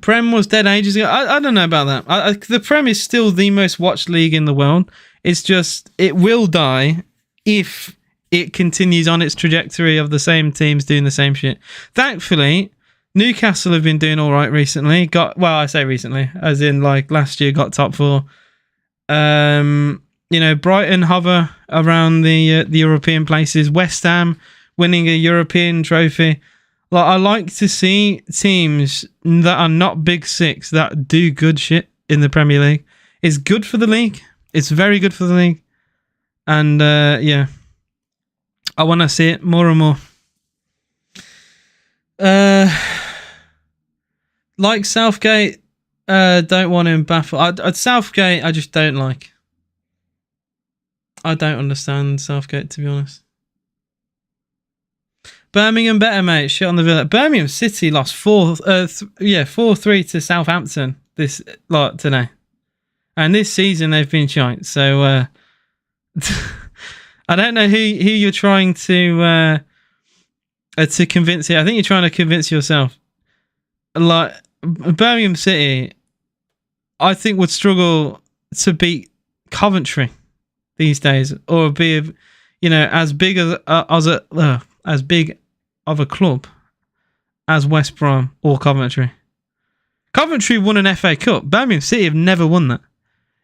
Prem was dead ages ago. I don't know about that. The Prem is still the most watched league in the world. It's just, it will die if it continues on its trajectory of the same teams doing the same shit. Thankfully, Newcastle have been doing all right recently. I say recently, as in like last year, got top 4. Brighton hover around the European places. West Ham winning a European trophy. Like, I like to see teams that are not Big Six that do good shit in the Premier League. It's good for the league. It's very good for the league. And, I want to see it more and more. Like Southgate, don't want him baffled. Southgate, I just don't like. I don't understand Southgate, to be honest. Birmingham better, mate. Shit on the Villa. Birmingham City lost 4-3 to Southampton today. And this season they've been shite. So I don't know who you're trying to convince here. I think you're trying to convince yourself. Like, Birmingham City, I think would struggle to beat Coventry these days, or be, as big as big of a club as West Brom or Coventry. Coventry won an FA Cup. Birmingham City have never won that.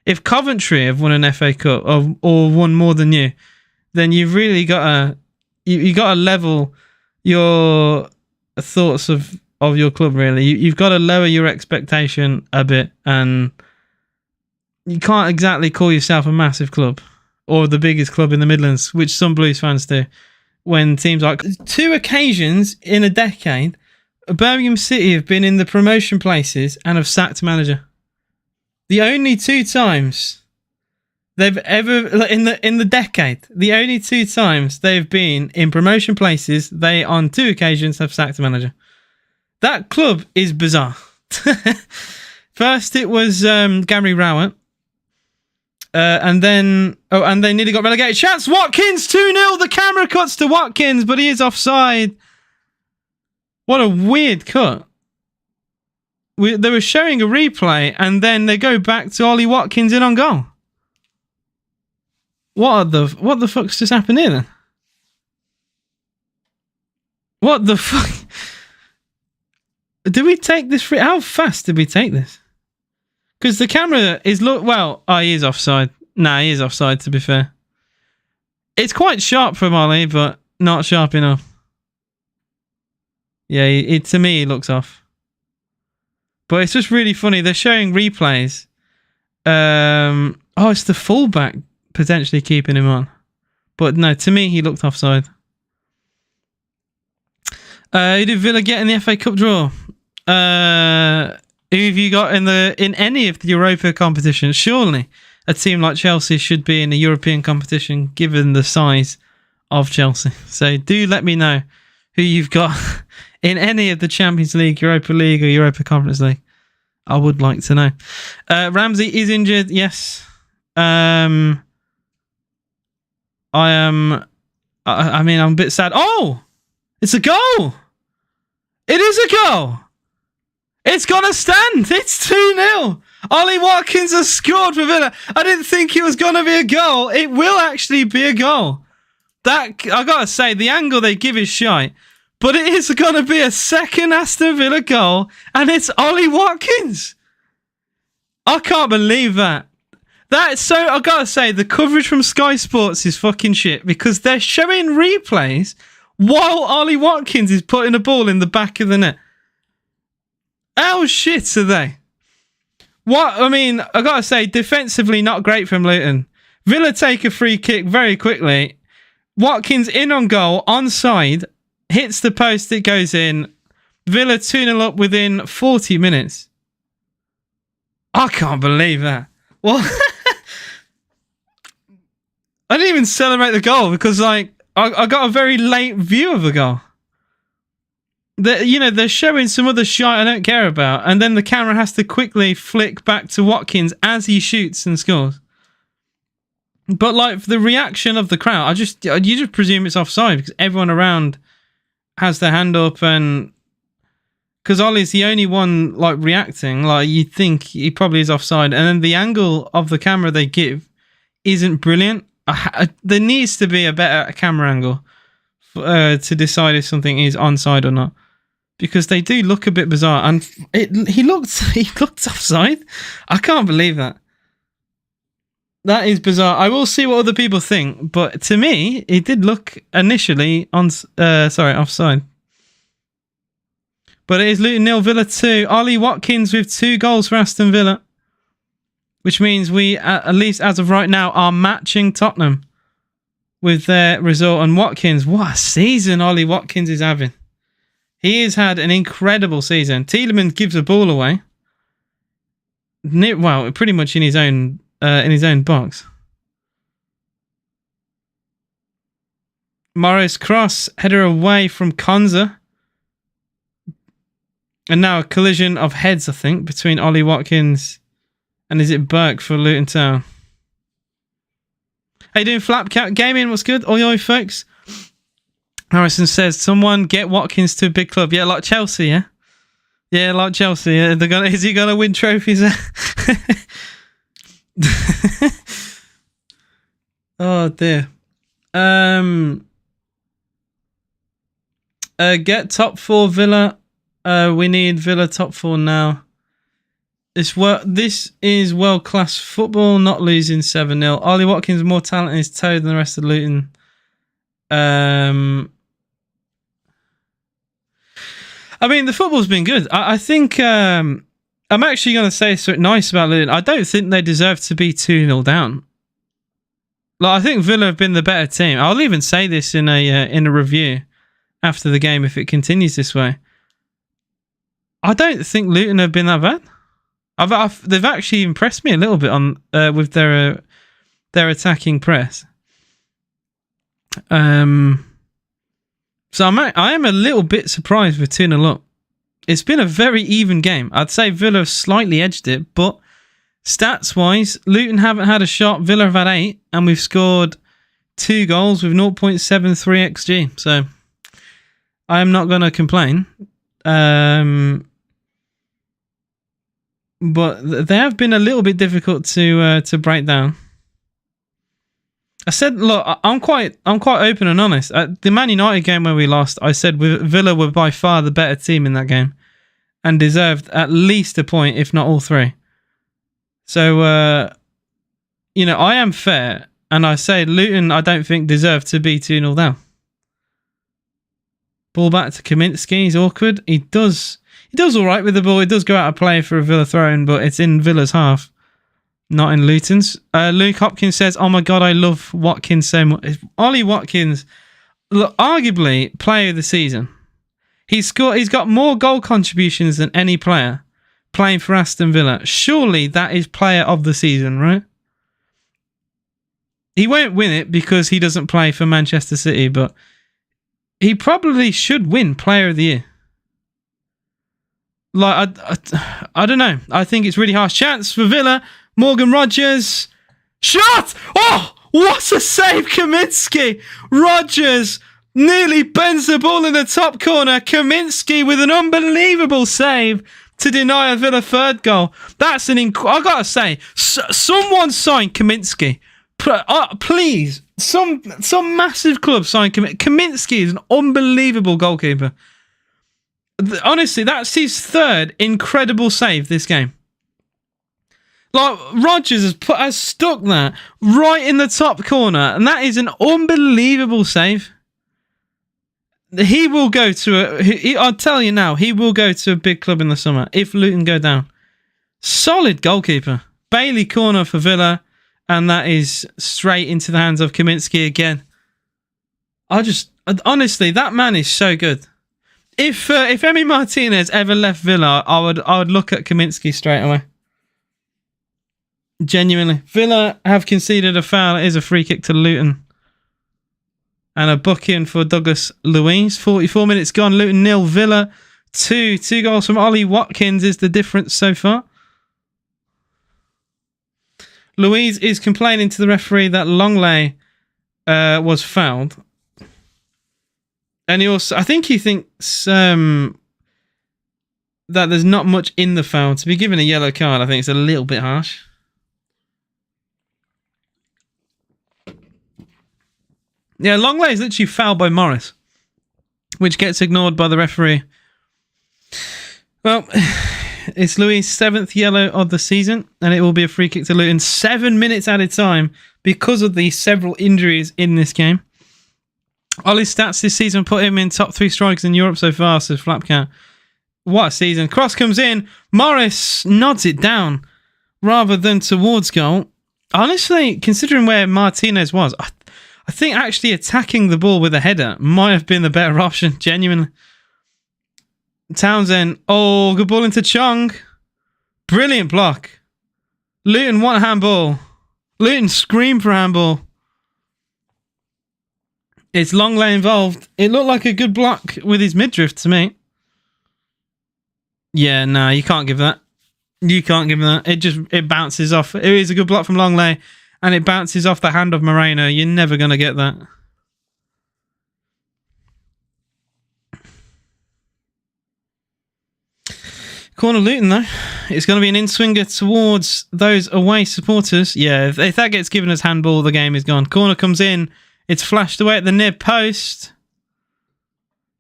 If Coventry have won an FA Cup or won more than you, then you've really got to level your thoughts of your club. Really, you've got to lower your expectation a bit, and you can't exactly call yourself a massive club or the biggest club in the Midlands, which some Blues fans do. When teams like 2 occasions in a decade, Birmingham City have been in the promotion places and have sacked manager. The only 2 times they've ever in the decade, the only 2 times they've been in promotion places, they on 2 occasions have sacked a manager. That club is bizarre. First, it was Gary Rowett. And they nearly got relegated. Chance Watkins 2-0. The camera cuts to Watkins, but he is offside. What a weird cut. They were showing a replay, and then they go back to Ollie Watkins in on goal. What the fuck's just happened here then? What the fuck? Did we take this free? How fast did we take this? Because the camera is he is offside. Nah, he is offside, to be fair. It's quite sharp from Ollie, but not sharp enough. Yeah, to me, he looks off. But it's just really funny. They're showing replays. It's the fullback potentially keeping him on. But no, to me, he looked offside. Who did Villa get in the FA Cup draw? Who have you got in any of the Europa competitions? Surely a team like Chelsea should be in a European competition, given the size of Chelsea. So do let me know who you've got in any of the Champions League, Europa League, or Europa Conference League. I would like to know. Ramsey is injured. Yes. I'm a bit sad. Oh, it's a goal. It is a goal. It's gonna stand. It's 2-0. Ollie Watkins has scored for Villa. I didn't think it was gonna be a goal. It will actually be a goal. That, I gotta say, the angle they give is shite. But it is gonna be a second Aston Villa goal, and it's Ollie Watkins. I can't believe that. I gotta say, the coverage from Sky Sports is fucking shit, because they're showing replays while Ollie Watkins is putting a ball in the back of the net. How shit are they? I gotta say, defensively not great from Luton. Villa take a free kick very quickly. Watkins in on goal, onside, hits the post, it goes in. Villa 2-0 up within 40 minutes. I can't believe that. Well, I didn't even celebrate the goal because, like, I got a very late view of the goal. They're showing some other shot I don't care about, and then the camera has to quickly flick back to Watkins as he shoots and scores. But like the reaction of the crowd, you just presume it's offside because everyone around has their hand up, and because Ollie's the only one like reacting, like you'd think he probably is offside, and then the angle of the camera they give isn't brilliant. There needs to be a better camera angle to decide if something is onside or not, because they do look a bit bizarre. And he looked offside. I can't believe that. That is bizarre. I will see what other people think, but to me, it did look initially offside. But it is Luton 0, Villa 2. Ollie Watkins with 2 goals for Aston Villa, which means we, at least as of right now, are matching Tottenham with their result. And Watkins, what a season Ollie Watkins is having. He has had an incredible season. Tielemans gives the ball away. Well, pretty much in his own box. Morris cross, header away from Konza. And now a collision of heads, I think, between Ollie Watkins and is it Burke for Luton Town? How you doing, Flapcat Gaming? What's good? Oi, oi, folks. Harrison says, someone get Watkins to a big club. Yeah, like Chelsea, yeah? Yeah, like Chelsea. Yeah. Is he going to win trophies? Oh, dear. Get top 4 Villa. We need Villa top 4 now. This is world-class football, not losing 7-0. Ollie Watkins more talent in his toe than the rest of Luton. I mean, the football's been good. I think I'm actually going to say something nice about Luton. I don't think they deserve to be 2-0 down. Like, I think Villa have been the better team. I'll even say this in a review after the game if it continues this way. I don't think Luton have been that bad. They've actually impressed me a little bit on with their attacking press. So I am a little bit surprised with 2-0 up. It's been a very even game. I'd say Villa have slightly edged it, but stats-wise, Luton haven't had a shot. Villa have had 8, and we've scored 2 goals with 0.73 XG. So I am not going to complain. But they have been a little bit difficult to break down. I said, look, I'm quite open and honest. At the Man United game where we lost, I said Villa were by far the better team in that game and deserved at least a point, if not all 3. So, I am fair, and I say Luton, I don't think deserve to be 2-0 down. Ball back to Kaminsky. He's awkward. He does all right with the ball. He does go out of play for a Villa throw-in, but it's in Villa's half, not in Luton's. Luke Hopkins says, oh my God, I love Watkins so much. Ollie Watkins, look, arguably player of the season. He's got more goal contributions than any player playing for Aston Villa. Surely that is player of the season, right? He won't win it because he doesn't play for Manchester City, but he probably should win player of the year. Like, I don't know. I think it's really harsh. Chance for Villa. Morgan Rogers. Shot! Oh, what a save, Kaminsky. Rogers nearly bends the ball in the top corner. Kaminsky with an unbelievable save to deny a Villa 3rd goal. That's I gotta say, someone sign Kaminsky. Please. Some massive club sign Kaminsky. Kaminsky is an unbelievable goalkeeper. Honestly, that's his 3rd incredible save this game. Like, Rogers has stuck that right in the top corner, and that is an unbelievable save. He will go to I'll tell you now, he will go to a big club in the summer if Luton go down. Solid goalkeeper. Bailey corner for Villa, and that is straight into the hands of Kaminsky again. Honestly, that man is so good. If Emi Martinez ever left Villa, I would look at Kaminsky straight away. Genuinely. Villa have conceded a foul. It is a free kick to Luton. And a booking for Douglas Luiz. 44 minutes gone. Luton 0, Villa 2. 2 goals from Ollie Watkins is the difference so far. Luiz is complaining to the referee that Longley was fouled. And he also, I think he thinks that there's not much in the foul. To be given a yellow card, I think it's a little bit harsh. Yeah, Longley is literally fouled by Morris, which gets ignored by the referee. Well, it's Louis' 7th yellow of the season, and it will be a free kick to Luton. 7 minutes added time because of the several injuries in this game. Ollie's stats this season put him in top 3 strikers in Europe so far, says Flapcat. What a season. Cross comes in. Morris nods it down rather than towards goal. Honestly, considering where Martinez was, I think actually attacking the ball with a header might have been the better option, genuinely. Townsend. Oh, good ball into Chong. Brilliant block. Luton want handball. Luton scream for handball. It's Longley involved. It looked like a good block with his midriff to me. Yeah, no, you can't give that. You can't give that. It bounces off. It is a good block from Longley, and it bounces off the hand of Moreno. You're never going to get that. Corner Luton, though. It's going to be an in-swinger towards those away supporters. Yeah, if that gets given as handball, the game is gone. Corner comes in. It's flashed away at the near post.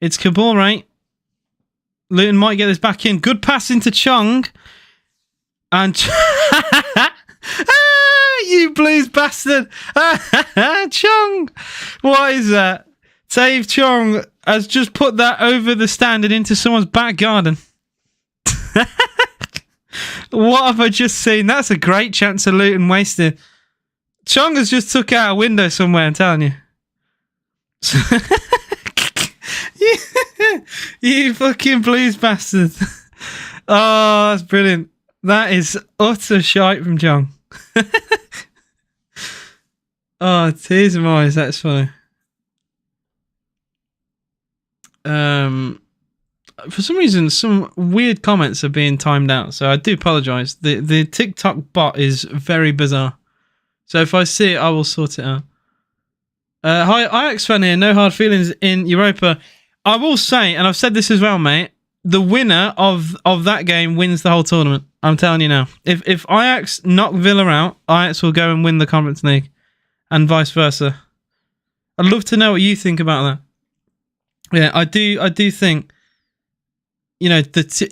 It's Kabore. Luton might get this back in. Good pass into Chong. And... you blues bastard. Chong. What is that? Dave Chong has just put that over the stand and into someone's back garden. What have I just seen? That's a great chance of Luton wasted. Chong has just took out a window somewhere, I'm telling you. You fucking blues bastard. Oh, that's brilliant. That is utter shite from Chong. Oh, tears in my eyes. That's funny. For some reason, some weird comments are being timed out, so I do apologise. The TikTok bot is very bizarre. So if I see it, I will sort it out. Hi, Ajax fan here. No hard feelings in Europa. I will say, and I've said this as well, mate, the winner of that game wins the whole tournament. I'm telling you now. If Ajax knock Villa out, Ajax will go and win the Conference League, and vice versa. I'd love to know what you think about that. Yeah, I do think, you know,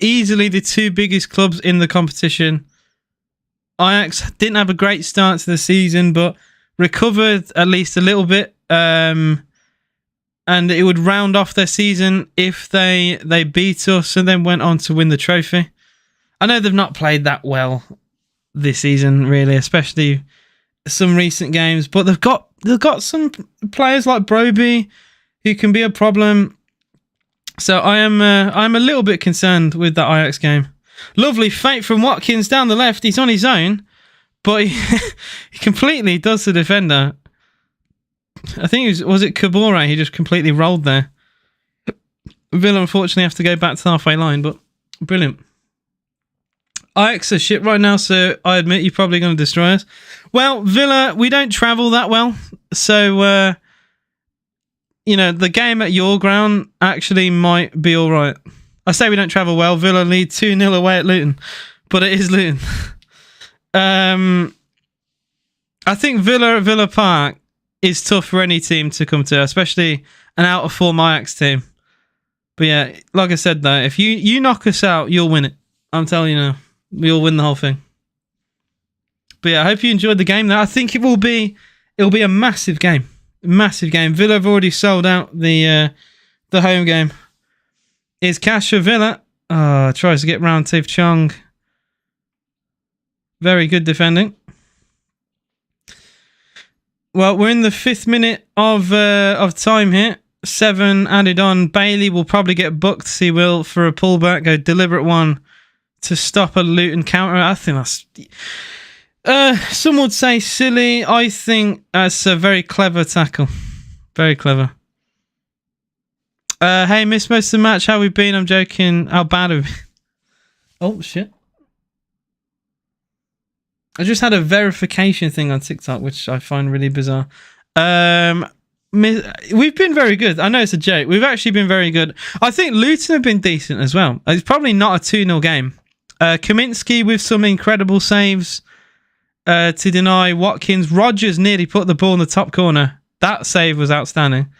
easily the 2 biggest clubs in the competition. Ajax didn't have a great start to the season, but recovered at least a little bit. And it would round off their season if they beat us and then went on to win the trophy. I know they've not played that well this season, really, especially some recent games, but they've got some players like Broby who can be a problem. So I'm a little bit concerned with that Ajax game. Lovely fake from Watkins down the left. He's on his own, but he completely does the defender. I think was it Kabore? He just completely rolled there. Villa unfortunately have to go back to the halfway line, but brilliant. Ajax are shit right now, so I admit you're probably going to destroy us. Well, Villa, we don't travel that well, so you know, the game at your ground actually might be all right. I say we don't travel well. Villa lead 2-0 away at Luton, but it is Luton. I think Villa at Villa Park is tough for any team to come to, especially an out-of-form Ajax team. But yeah, like I said though, if you knock us out, you'll win it. I'm telling you now. We'll win the whole thing. But yeah, I hope you enjoyed the game. Now, I think it'll be a massive game. Massive game. Villa have already sold out the home game. Is cash for Villa. Tries to get round Tiv Chong. Very good defending. Well, we're in the 5th minute of time here. 7 added on. Bailey will probably get booked. He will for a pullback, a deliberate one to stop a Luton counter. I think that's... some would say silly. I think that's a very clever tackle. Very clever. Hey, missed most of the match. How we been? I'm joking. How bad have we been? Oh, shit. I just had a verification thing on TikTok, which I find really bizarre. We've been very good. I know it's a joke. We've actually been very good. I think Luton have been decent as well. It's probably not a 2-0 game. Kaminsky with some incredible saves to deny Watkins. Rodgers nearly put the ball in the top corner. That save was outstanding.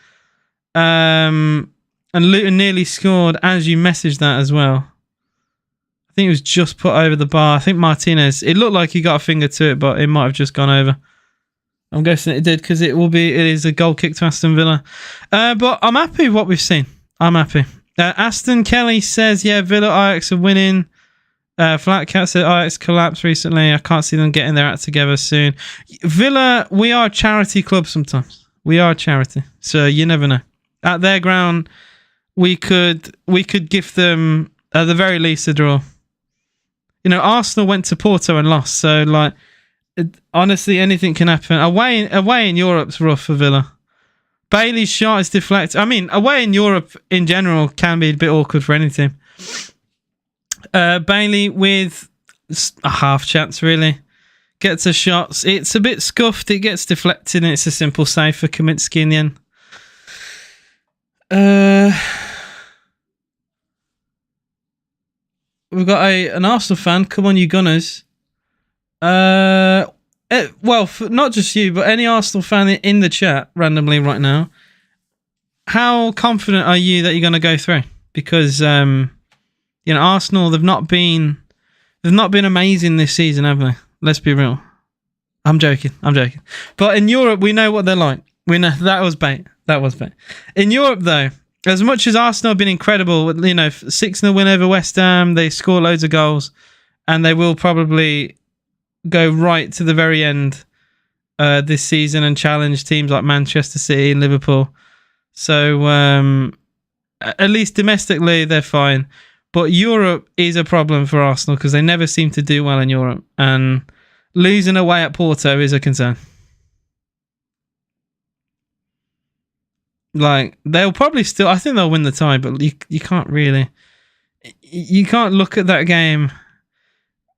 And Luton nearly scored as you messaged that as well. I think it was just put over the bar. I think Martinez, it looked like he got a finger to it, but it might have just gone over. I'm guessing it did because it is a goal kick to Aston Villa. But I'm happy with what we've seen. I'm happy. Aston Kelly says, yeah, Villa Ajax are winning. Flat Cat said Ajax collapsed recently. I can't see them getting their act together soon. Villa, we are a charity club sometimes. We are a charity. So you never know. At their ground, we could give them, at the very least, a draw. You know, Arsenal went to Porto and lost. So, like, honestly, anything can happen. Away in Europe's rough for Villa. Bailey's shot is deflected. I mean, away in Europe in general can be a bit awkward for any team. Bailey with a half chance, really. Gets a shot. It's a bit scuffed. It gets deflected, and it's a simple save for Kaminsky in the end. We've got an Arsenal fan. Come on, you Gunners. Well, not just you, but any Arsenal fan in the chat randomly right now. How confident are you that you're going to go through? Because you know, Arsenal, they've not been amazing this season, have they? Let's be real. I'm joking. But in Europe, we know what they're like. We know that was bait. In Europe, though, as much as Arsenal have been incredible, you know, 6-0 win over West Ham, they score loads of goals, and they will probably go right to the very end this season and challenge teams like Manchester City and Liverpool. So at least domestically, they're fine. But Europe is a problem for Arsenal because they never seem to do well in Europe, and losing away at Porto is a concern. Like, they'll probably still... I think they'll win the tie, but you can't really... You can't look at that game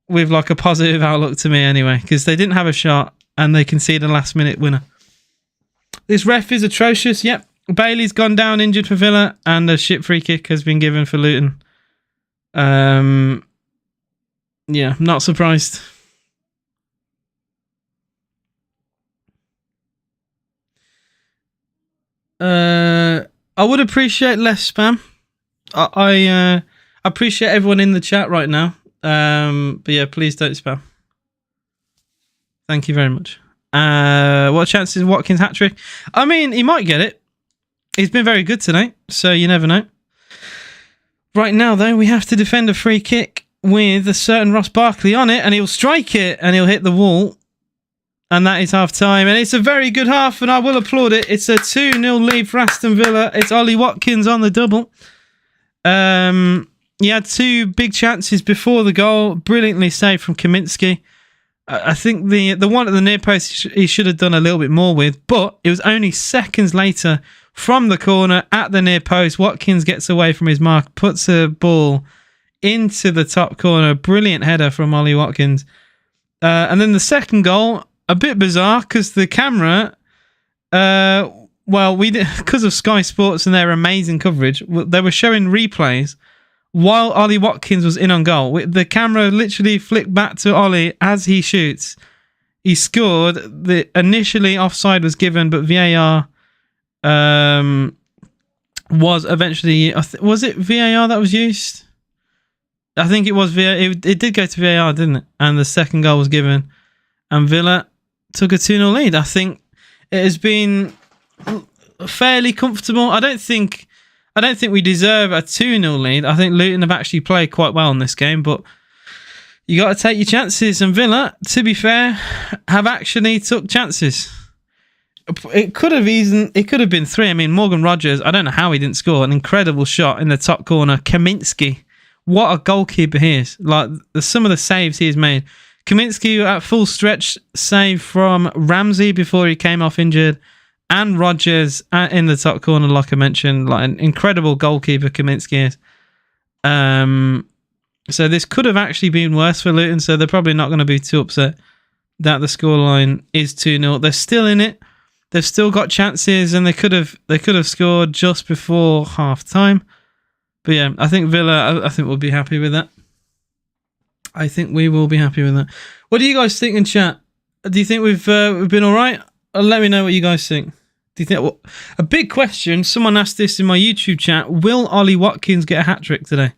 with, like, a positive outlook to me anyway, because they didn't have a shot, and they conceded a last-minute winner. This ref is atrocious. Yep. Bailey's gone down injured for Villa, and a shit free kick has been given for Luton. Yeah, not surprised. I would appreciate less spam. I appreciate everyone in the chat right now. But yeah, please don't spam. Thank you very much. What chances is Watkins hat-trick? I mean, he might get it. He's been very good tonight, so you never know. Right now, though, we have to defend a free kick with a certain Ross Barkley on it, and he'll strike it, and he'll hit the wall. And that is half-time. And it's a very good half, and I will applaud it. It's a 2-0 lead for Aston Villa. It's Ollie Watkins on the double. He had two big chances before the goal. Brilliantly saved from Kaminsky. I think the one at the near post he should have done a little bit more with, but it was only seconds later from the corner at the near post. Watkins gets away from his mark, puts a ball into the top corner. Brilliant header from Ollie Watkins. And then the second goal... A bit bizarre because the camera, because of Sky Sports and their amazing coverage, they were showing replays while Ollie Watkins was in on goal. The camera literally flicked back to Ollie as he shoots. He scored. The initially offside was given, but VAR was eventually. Was it VAR that was used? I think it was VAR. It did go to VAR, didn't it? And the second goal was given, and Villa took a 2-0 lead. I think it has been fairly comfortable. I don't think we deserve a 2-0 lead. I think Luton have actually played quite well in this game, but you got to take your chances. And Villa, to be fair, have actually took chances. It could have been 3. I mean, Morgan Rogers, I don't know how he didn't score. An incredible shot in the top corner. Kaminsky, what a goalkeeper he is. Like, some of the saves he has made. Kaminsky at full stretch save from Ramsey before he came off injured. And Rogers in the top corner, like I mentioned. Like, an incredible goalkeeper Kaminsky is. So this could have actually been worse for Luton, so they're probably not going to be too upset that the scoreline is 2-0. They're still in it. They've still got chances, and they could have scored just before half time. But yeah, I think Villa, I think we'll be happy with that. I think we will be happy with that. What do you guys think in chat? Do you think we've been all right? Let me know what you guys think. Do you think a big question? Someone asked this in my YouTube chat. Will Ollie Watkins get a hat trick today?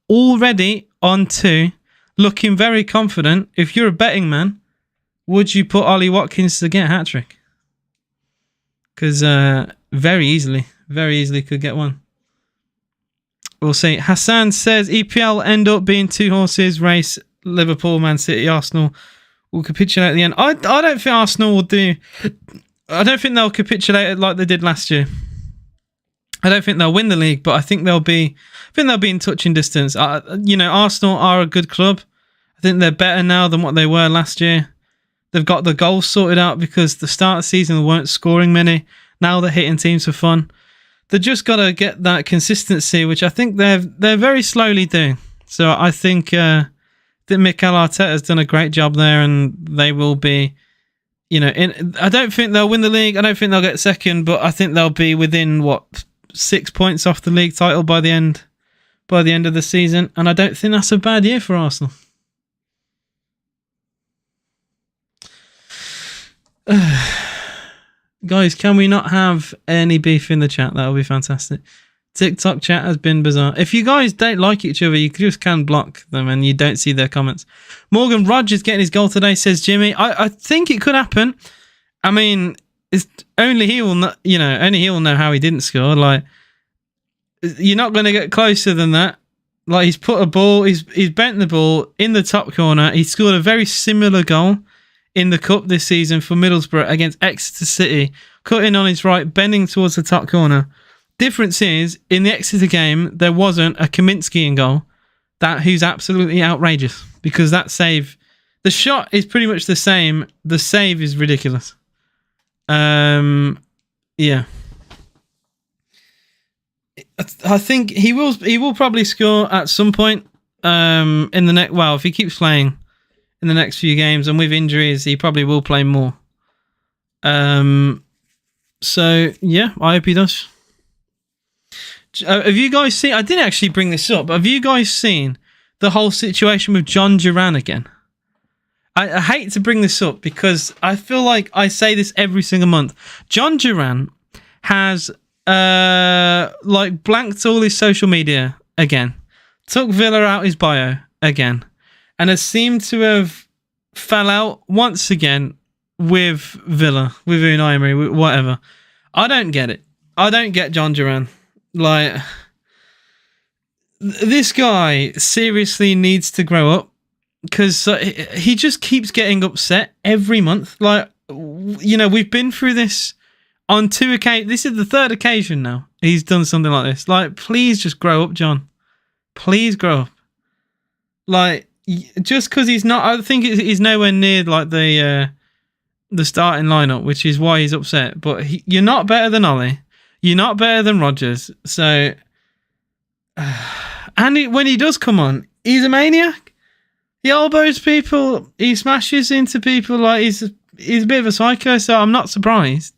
Already on 2, looking very confident. If you're a betting man, would you put Ollie Watkins to get a hat trick? Because very easily could get one. We'll see. Hassan says EPL end up being 2 horses race. Liverpool, Man City, Arsenal will capitulate at the end. I don't think Arsenal will do. I don't think they'll capitulate like they did last year. I don't think they'll win the league, but I think they'll be in touching distance. Arsenal are a good club. I think they're better now than what they were last year. They've got the goals sorted out because the start of the season they weren't scoring many. Now they're hitting teams for fun. They've just got to get that consistency, which I think they're very slowly doing. So I think that Mikel Arteta has done a great job there, and they will be. I don't think they'll win the league. I don't think they'll get second, but I think they'll be within 6 points off the league title by the end of the season, and I don't think that's a bad year for Arsenal. Guys, can we not have any beef in the chat? That would be fantastic. TikTok chat has been bizarre. If you guys don't like each other, you just can block them and you don't see their comments. Morgan Rogers getting his goal today, says Jimmy. I think it could happen. I mean, it's only he will know, only he will know how he didn't score. Like, you're not going to get closer than that. Like, he's put a ball, he's bent the ball in the top corner. He scored a very similar goal in the cup this season for Middlesbrough against Exeter City, cutting on his right, bending towards the top corner. Difference is, in the Exeter game, there wasn't a Kaminsky in goal who's absolutely outrageous, because that save, the shot is pretty much the same. The save is ridiculous. Yeah. I think he will probably score at some point in the next. Well, if he keeps playing in the next few games, and with injuries, he probably will play more. So yeah, I hope he does. Have you guys seen? I didn't actually bring this up, but have you guys seen the whole situation with John Duran again? I hate to bring this up because I feel like I say this every single month. John Duran has blanked all his social media again, took Villa out his bio again, and has seemed to have fell out once again with Villa, with Unai Emery, with whatever. I don't get it. I don't get John Duran. Like, this guy seriously needs to grow up, because he just keeps getting upset every month. Like, we've been through this on 2 occasions. This is the 3rd occasion now he's done something like this. Like, please just grow up, John. Please grow up. Like, just because he's not, I think he's nowhere near like the starting lineup, which is why he's upset. But you're not better than Ollie. You're not better than Rogers. So, and when he does come on, he's a maniac. He elbows people. He smashes into people. Like, he's a bit of a psycho. So I'm not surprised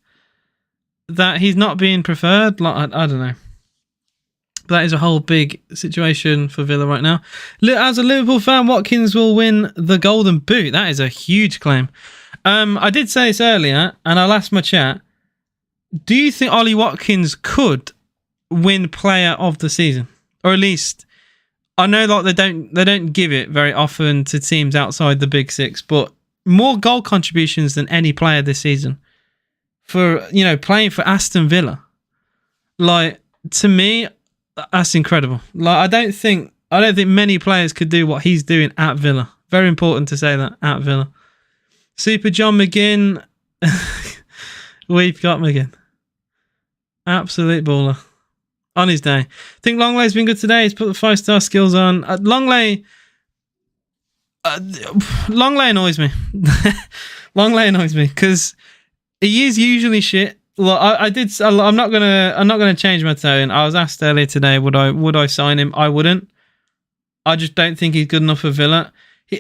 that he's not being preferred. Like, I don't know. But that is a whole big situation for Villa right now. As a Liverpool fan, Watkins will win the Golden Boot. That is a huge claim. I did say this earlier, and I'll ask my chat. Do you think Ollie Watkins could win Player of the Season, or at least, I know like they don't give it very often to teams outside the Big Six, but more goal contributions than any player this season for playing for Aston Villa. Like, to me, that's incredible. Like, I don't think many players could do what he's doing at Villa. Very important to say that, at Villa. Super John McGinn. We've got McGinn. Absolute baller. On his day. I think Longley's been good today. He's put the 5-star skills on. Longley annoys me. Longley annoys me because he is usually shit. Look, I'm not gonna change my tone. I was asked earlier today, would I sign him? I wouldn't. I just don't think he's good enough for Villa.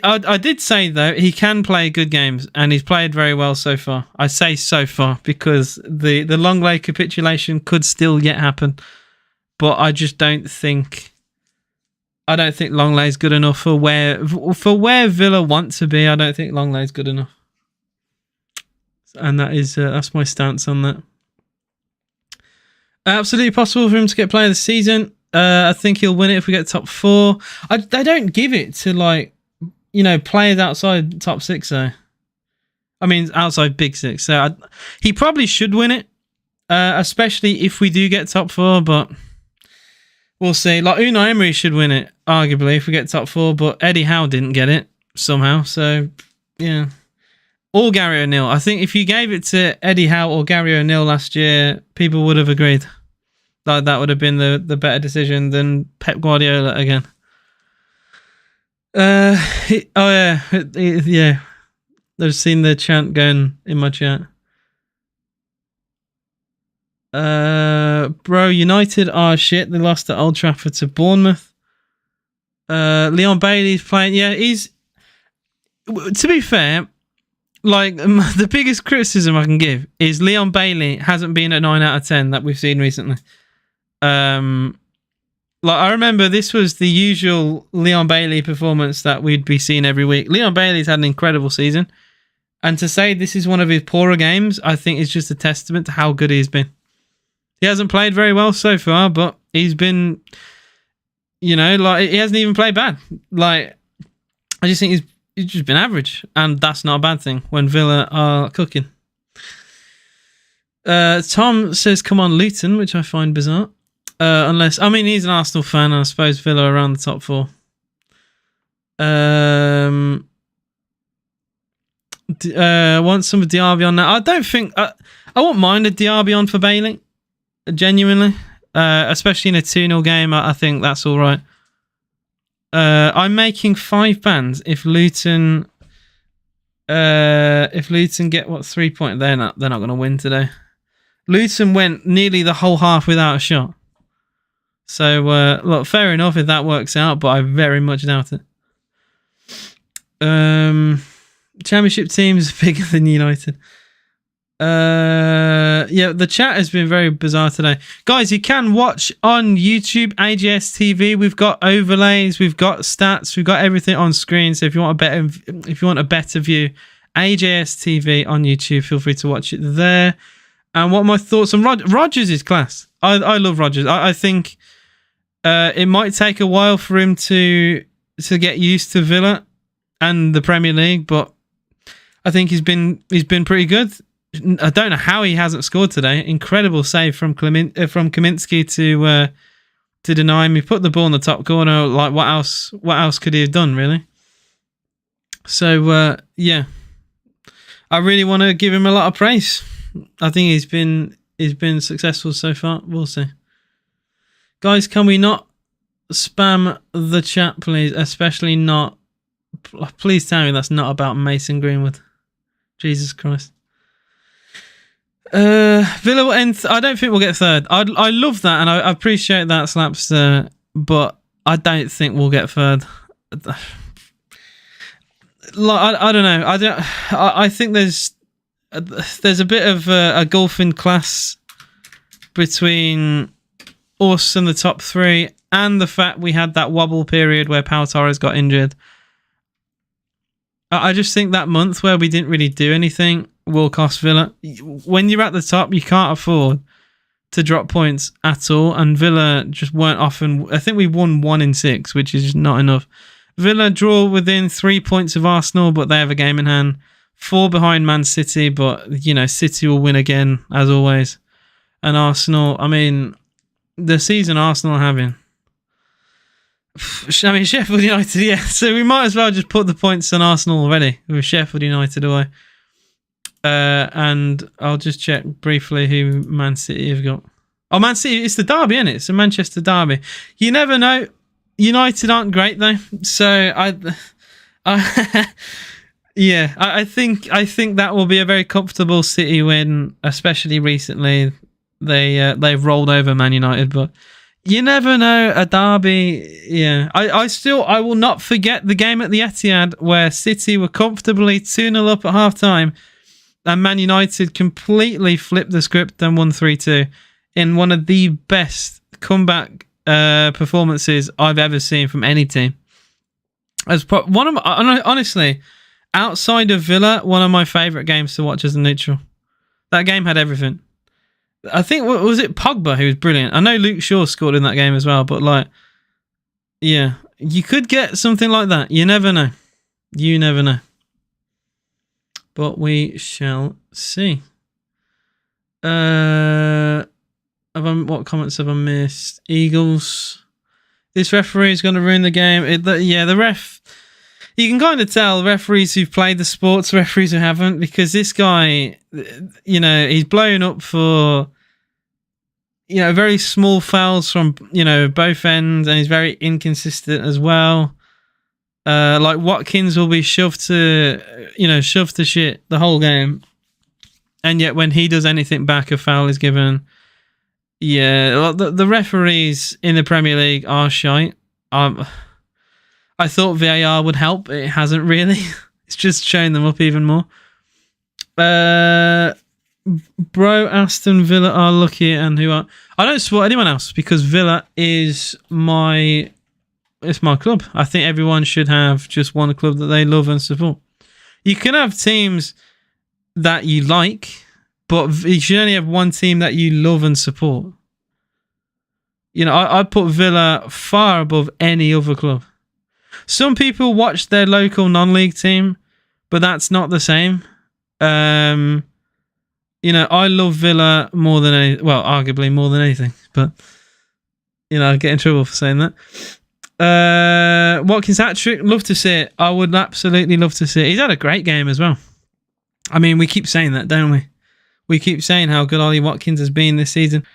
I did say though he can play good games and he's played very well so far. I say so far because the Longley capitulation could still yet happen, but I just don't think. I don't think Longley's good enough for where Villa want to be. I don't think Longley's good enough. And that's my stance on that. Absolutely possible for him to get player of the season. I think he'll win it if we get top 4. They don't give it to players outside top 6 though. I mean outside big 6. So he probably should win it, especially if we do get top 4. But we'll see. Like Unai Emery should win it arguably if we get top 4, but Eddie Howe didn't get it somehow. So yeah. Or Gary O'Neill. I think if you gave it to Eddie Howe or Gary O'Neill last year, people would have agreed. Like that would have been the better decision than Pep Guardiola again. Yeah. I've seen the chant going in my chat. Bro, United are shit. They lost at Old Trafford to Bournemouth. Leon Bailey's playing. Yeah, he's. To be fair. Like, the biggest criticism I can give is Leon Bailey hasn't been a 9 out of 10 that we've seen recently. I remember this was the usual Leon Bailey performance that we'd be seeing every week. Leon Bailey's had an incredible season. And to say this is one of his poorer games, I think is just a testament to how good he's been. He hasn't played very well so far, but he's been, he hasn't even played bad. Like, I just think he's just been average, and that's not a bad thing when Villa are cooking. Tom says, come on, Luton, which I find bizarre. He's an Arsenal fan, and I suppose Villa are around the top 4. Want some of Diaby on now. I don't think... I won't mind a Diaby on for Bailey, genuinely. Especially in a 2-0 game, I think that's all right. I'm making 5 bands if Luton get 3 points. They're not going to win today. Luton went nearly the whole half without a shot. So look, fair enough if that works out, but I very much doubt it. Championship teams bigger than United. The chat has been very bizarre today, guys. You can watch on YouTube AJS TV. We've got overlays, we've got stats, we've got everything on screen. So if you want a better view, AJS TV on YouTube. Feel free to watch it there. And what are my thoughts on Rodgers is class. I love Rodgers. I think it might take a while for him to get used to Villa and the Premier League, but I think he's been pretty good. I don't know how he hasn't scored today. Incredible save from Kaminsky to deny him. He put the ball in the top corner. Like, what else could he have done, really? So I really want to give him a lot of praise. I think he's been successful so far. We'll see. Guys, can we not spam the chat, please? Especially not. Please tell me that's not about Mason Greenwood. Jesus Christ. Villa will end. I don't think we'll get 3rd. I love that and I appreciate that, Slapster, but I don't think we'll get 3rd. I don't know. I think there's a bit of a gulf in class between us and the top 3, and the fact we had that wobble period where Pau Torres got injured. I just think that month where we didn't really do anything will cost Villa. When you're at the top, you can't afford to drop points at all, and Villa just weren't often. I think we won 1 in 6, which is just not enough. Villa draw within 3 points of Arsenal, but they have a game in hand. 4 behind Man City, but City will win again as always. And Arsenal, the season Arsenal are having. Sheffield United, yeah. So we might as well just put the points on Arsenal already with Sheffield United away. And I'll just check briefly who Man City have got. Oh, Man City, it's the derby, isn't it? It's a Manchester derby. You never know. United aren't great though, so yeah, I think that will be a very comfortable City win, especially recently. They've rolled over Man United, but you never know. A derby, yeah. I will not forget the game at the Etihad where City were comfortably 2-0 up at half time, and Man United completely flipped the script and won 3-2 in one of the best comeback performances I've ever seen from any team. As one of honestly, outside of Villa, one of my favourite games to watch as a neutral. That game had everything. I think, was it Pogba who was brilliant? I know Luke Shaw scored in that game as well, but like, yeah, you could get something like that. You never know. You never know. But we shall see. What comments have I missed? Eagles. This referee is going to ruin the game. The ref. You can kind of tell referees who've played the sports, referees who haven't, because this guy, he's blowing up for, very small fouls from, both ends, and he's very inconsistent as well. Like Watkins will be shoved to shit the whole game, and yet when he does anything back, a foul is given. Yeah, the referees in the Premier League are shite. I thought VAR would help. It hasn't really. It's just showing them up even more. Bro, Aston Villa are lucky, and I don't support anyone else because Villa is my club. I think everyone should have just one club that they love and support. You can have teams that you like, but you should only have one team that you love and support. I put Villa far above any other club. Some people watch their local non-league team, but that's not the same. I love Villa more than arguably more than anything. But I get in trouble for saying that. Watkins hat-trick, love to see it. I would absolutely love to see it. He's had a great game as well. I mean, we keep saying that, don't we? We keep saying how good Ollie Watkins has been this season.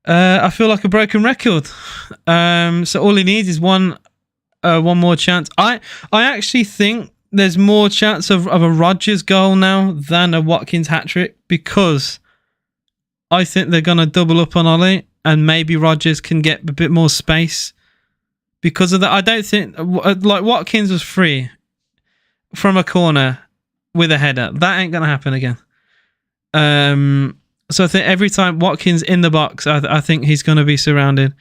I feel like a broken record. So all he needs is one more chance. I actually think there's more chance of a Rodgers goal now than a Watkins hat-trick, because I think they're going to double up on Ollie, and maybe Rodgers can get a bit more space because of that. I don't think, like, Watkins was free from a corner with a header. That ain't going to happen again. So I think every time Watkins in the box, I think he's going to be surrounded,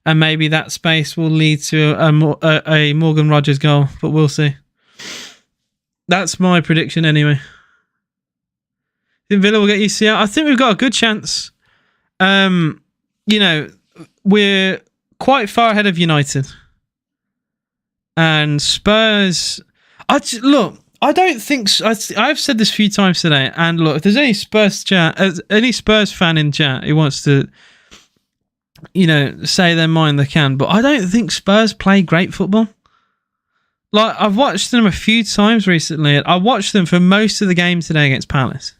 and maybe that space will lead to a Morgan Rodgers goal, but we'll see. That's my prediction anyway. Think Villa will get UCL? I think we've got a good chance. We're quite far ahead of United. And Spurs... I don't think... I've said this a few times today, and look, if there's any Spurs fan in chat who wants to, say their mind, they can, but I don't think Spurs play great football. Like, I've watched them a few times recently. I watched them for most of the game today against Palace.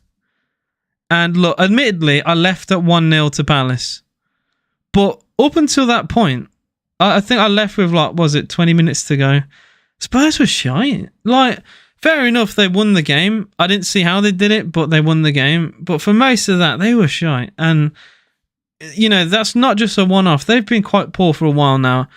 And look, admittedly, I left at 1-0 to Palace. But up until that point, I think I left with, 20 minutes to go. Spurs were shy. Fair enough, they won the game. I didn't see how they did it, but they won the game. But for most of that, they were shy. And, that's not just a one-off. They've been quite poor for a while now.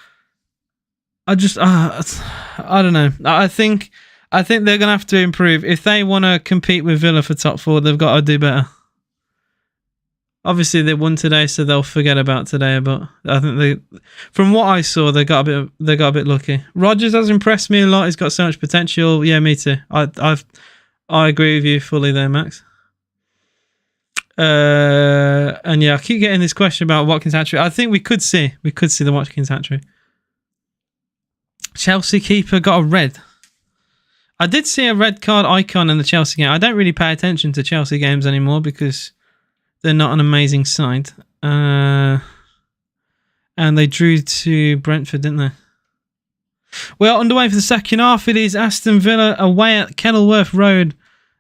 I don't know. I think they're going to have to improve. If they want to compete with Villa for top 4, they've got to do better. Obviously, they won today, so they'll forget about today. But I think from what I saw, they got a bit lucky. Rodgers has impressed me a lot. He's got so much potential. Yeah, me too. I agree with you fully there, Max. And yeah, I keep getting this question about Watkins hat-trick. I think we could see the Watkins hat-trick. Chelsea keeper got a red. I did see a red card icon in the Chelsea game. I don't really pay attention to Chelsea games anymore because they're not an amazing side. And they drew to Brentford, didn't they? Well, underway for the second half. It is Aston Villa away at Kenilworth Road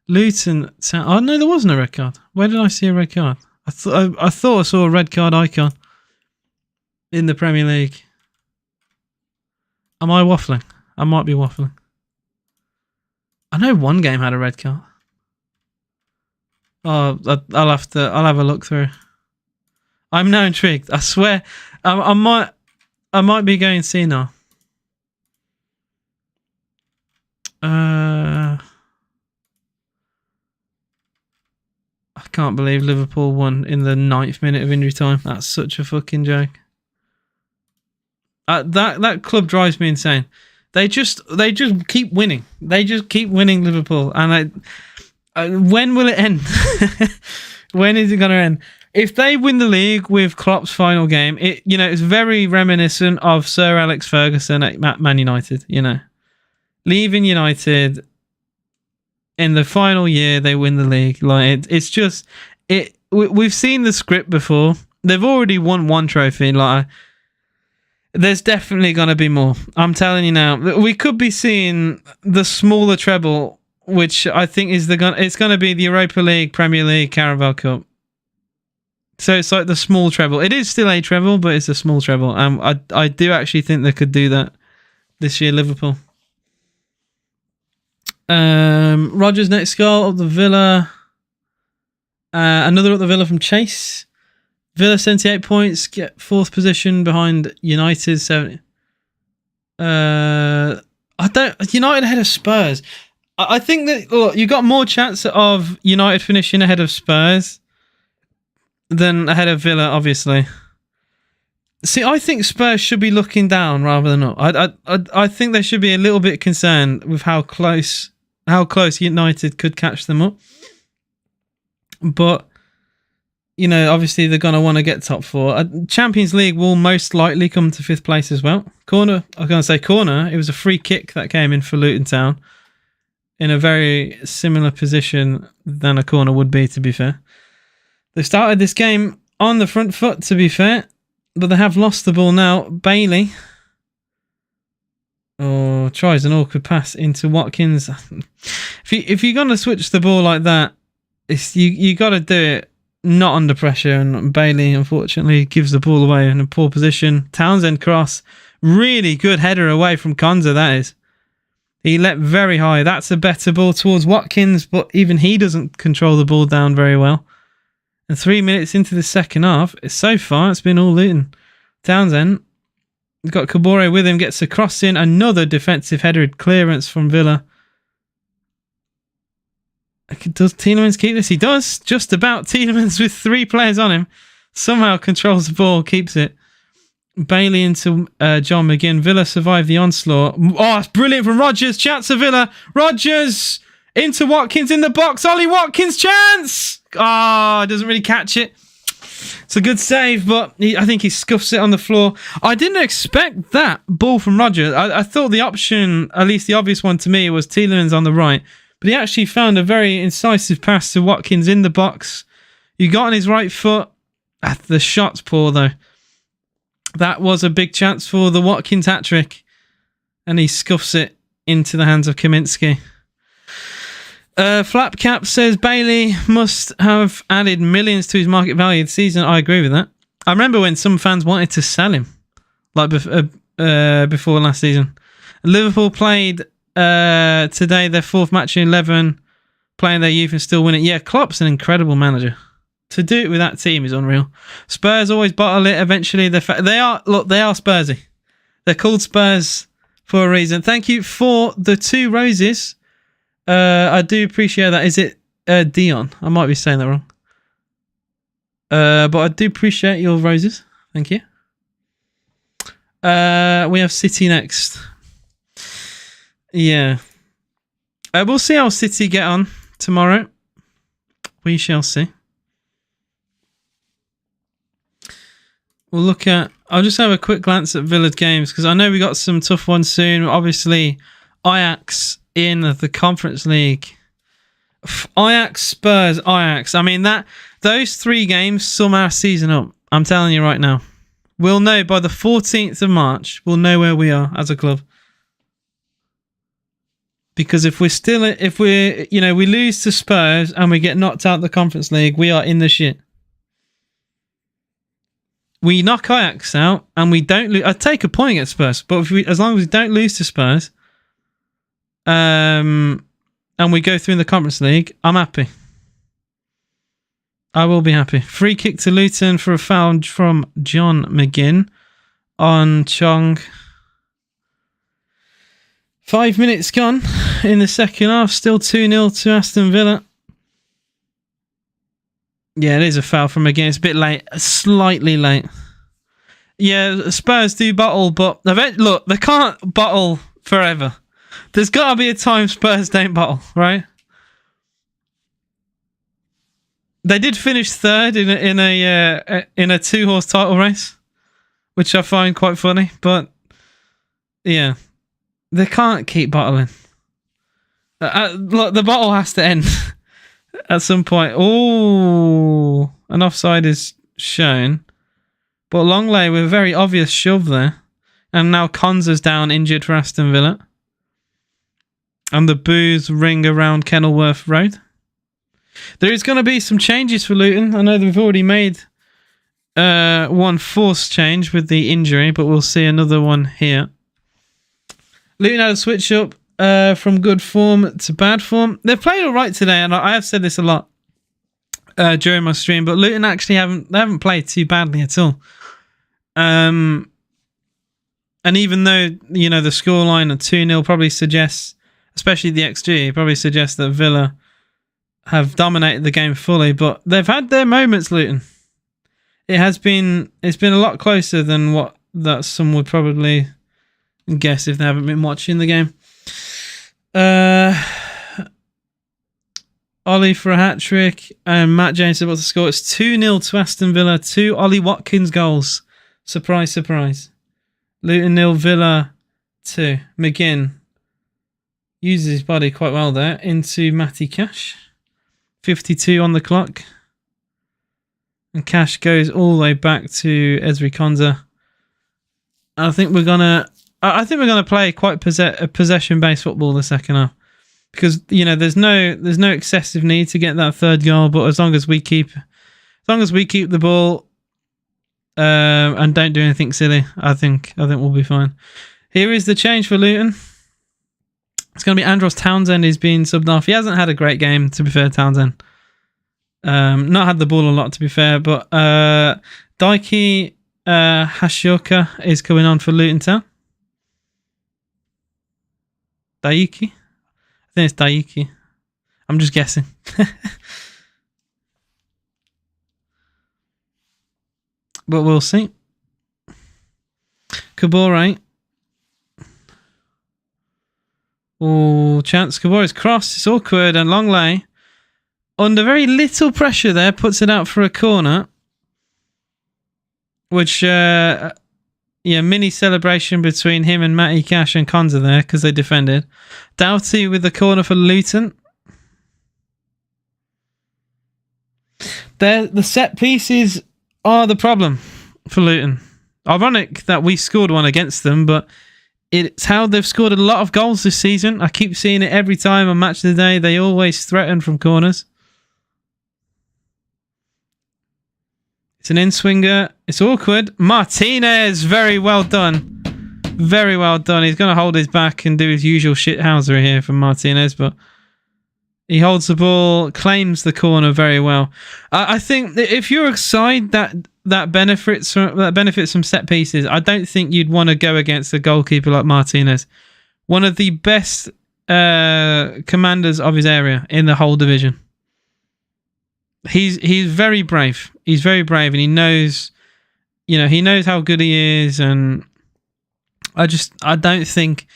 Luton. Oh no, there wasn't a red card. Where did I see a red card? I thought I saw a red card icon in the Premier League. Am I waffling? I might be waffling. I know one game had a red card. Oh, I'll have a look through. I'm now intrigued. I swear, I might be going senile. I can't believe Liverpool won in the 9th minute of injury time. That's such a fucking joke. That club drives me insane. They just keep winning. They just keep winning, Liverpool. And when will it end? When is it going to end? If they win the league with Klopp's final game, it's very reminiscent of Sir Alex Ferguson at Man United. Leaving United in the final year, they win the league. Like it's just it. We've seen the script before. They've already won one trophy. Like there's definitely going to be more. I'm telling you now. We could be seeing the smaller treble, which I think is it's going to be the Europa League, Premier League, Carabao Cup. So it's like the small treble. It is still a treble, but it's a small treble. I do actually think they could do that this year, Liverpool. Rodgers' next goal of the Villa. Another at the Villa from Chase. Villa 78 points, get 4th position behind United 70. United ahead of Spurs. I think that you got more chance of United finishing ahead of Spurs than ahead of Villa, obviously. See, I think Spurs should be looking down rather than up. I think they should be a little bit concerned with how close United could catch them up. But obviously they're going to want to get top 4. Champions League will most likely come to 5th place as well. Corner. It was a free kick that came in for Luton Town in a very similar position than a corner would be, to be fair. They started this game on the front foot, to be fair, but they have lost the ball now. Bailey tries an awkward pass into Watkins. If you're going to switch the ball like that, you got to do it not under pressure, and Bailey unfortunately gives the ball away in a poor position. Townsend cross, really good header away from Konza, that is. He leapt very high. That's a better ball towards Watkins, but even he doesn't control the ball down very well. And 3 minutes into the second half, so far it's been all Luton. Townsend, he's got Kabore with him, gets a cross in, another defensive header clearance from Villa. Does Tielemans keep this? He does, just about. Tielemans with 3 players on him, somehow controls the ball, keeps it. Bailey into John McGinn. Villa survive the onslaught. Oh, it's brilliant from Rodgers. Chance of Villa. Rodgers into Watkins in the box. Ollie Watkins, chance! Doesn't really catch it. It's a good save, but I think he scuffs it on the floor. I didn't expect that ball from Rodgers. I thought the option, at least the obvious one to me, was Tielemans on the right. But he actually found a very incisive pass to Watkins in the box. He got on his right foot. The shot's poor, though. That was a big chance for the Watkins hat-trick. And he scuffs it into the hands of Kaminsky. Flapcap says Bailey must have added millions to his market value this season. I agree with that. I remember when some fans wanted to sell him, like before last season. Liverpool played today their 4th match in 11, playing their youth and still winning. Yeah, Klopp's an incredible manager. To do it with that team is unreal. Spurs always bottle it. Eventually, they are Spursy. They're called Spurs for a reason. Thank you for the 2 roses. I do appreciate that. Is it Dion? I might be saying that wrong. But I do appreciate your roses. Thank you. We have City next. Yeah. We'll see how City get on tomorrow. We shall see. I'll just have a quick glance at Villa's games because I know we got some tough ones soon. Obviously, Ajax in the Conference League. Ajax, Spurs, Ajax. I mean, those 3 games sum our season up. I'm telling you right now. We'll know by the 14th of March. We'll know where we are as a club. Because if we lose to Spurs and we get knocked out of the Conference League, we are in the shit. We knock Ajax out and we don't lose. I'd take a point against Spurs, but as long as we don't lose to Spurs, and we go through in the Conference League, I'm happy. I will be happy. Free kick to Luton for a foul from John McGinn on Chong. 5 minutes gone in the second half. Still 2-0 to Aston Villa. Yeah, it is a foul from McGinn. It's a bit late. Slightly late. Yeah, Spurs do bottle, but look, they can't bottle forever. There's got to be a time Spurs don't bottle, right? They did finish third in a 2-horse title race, which I find quite funny. But yeah, they can't keep bottling. Look, the bottle has to end at some point. Oh, an offside is shown, but Longley with a very obvious shove there, and now Konza's down injured for Aston Villa, and the boos ring around Kenilworth Road. There is going to be some changes for Luton. I know they've already made one forced change with the injury, but we'll see another one here. Luton had a switch up from good form to bad form. They've played all right today, and I have said this a lot during my stream, but Luton actually haven't played too badly at all. And even though the scoreline of 2-0 probably suggests, especially the XG, probably suggests that Villa have dominated the game fully, but they've had their moments, Luton. It's been a lot closer than what that some would probably guess if they haven't been watching the game. Ollie for a hat-trick, and Matt James about to score. It's 2-0 to Aston Villa. 2 Ollie Watkins goals. Surprise, surprise. Luton 0, Villa 2. McGinn uses his body quite well there into Matty Cash. 52 on the clock. And Cash goes all the way back to Ezri Konza. I think we're gonna play quite possession-based football the second half, because there's no excessive need to get that third goal. But as long as we keep the ball and don't do anything silly, I think we'll be fine. Here is the change for Luton. It's going to be Andros Townsend who's been subbed off. He hasn't had a great game, to be fair, Townsend. Not had the ball a lot, to be fair, but Daiki Hashioka is coming on for Luton Town. Daiki? I think it's Daiki. I'm just guessing. But we'll see. Kabore. Oh, chance. Kabore's cross. It's awkward, and Longley, under very little pressure there, puts it out for a corner. Which, mini celebration between him and Matty Cash and Konza there, because they defended. Doughty with the corner for Luton. The set pieces are the problem for Luton. Ironic that we scored one against them, but it's how they've scored a lot of goals this season. I keep seeing it every time on Match of the Day. They always threaten from corners. It's an in-swinger. It's awkward. Martinez, very well done. Very well done. He's going to hold his back and do his usual shithousery here from Martinez, but he holds the ball, claims the corner very well. I think that if you're a side that benefits from set pieces, I don't think you'd want to go against a goalkeeper like Martinez, one of the best commanders of his area in the whole division. He's very brave. He's very brave, and he knows how good he is. And I don't think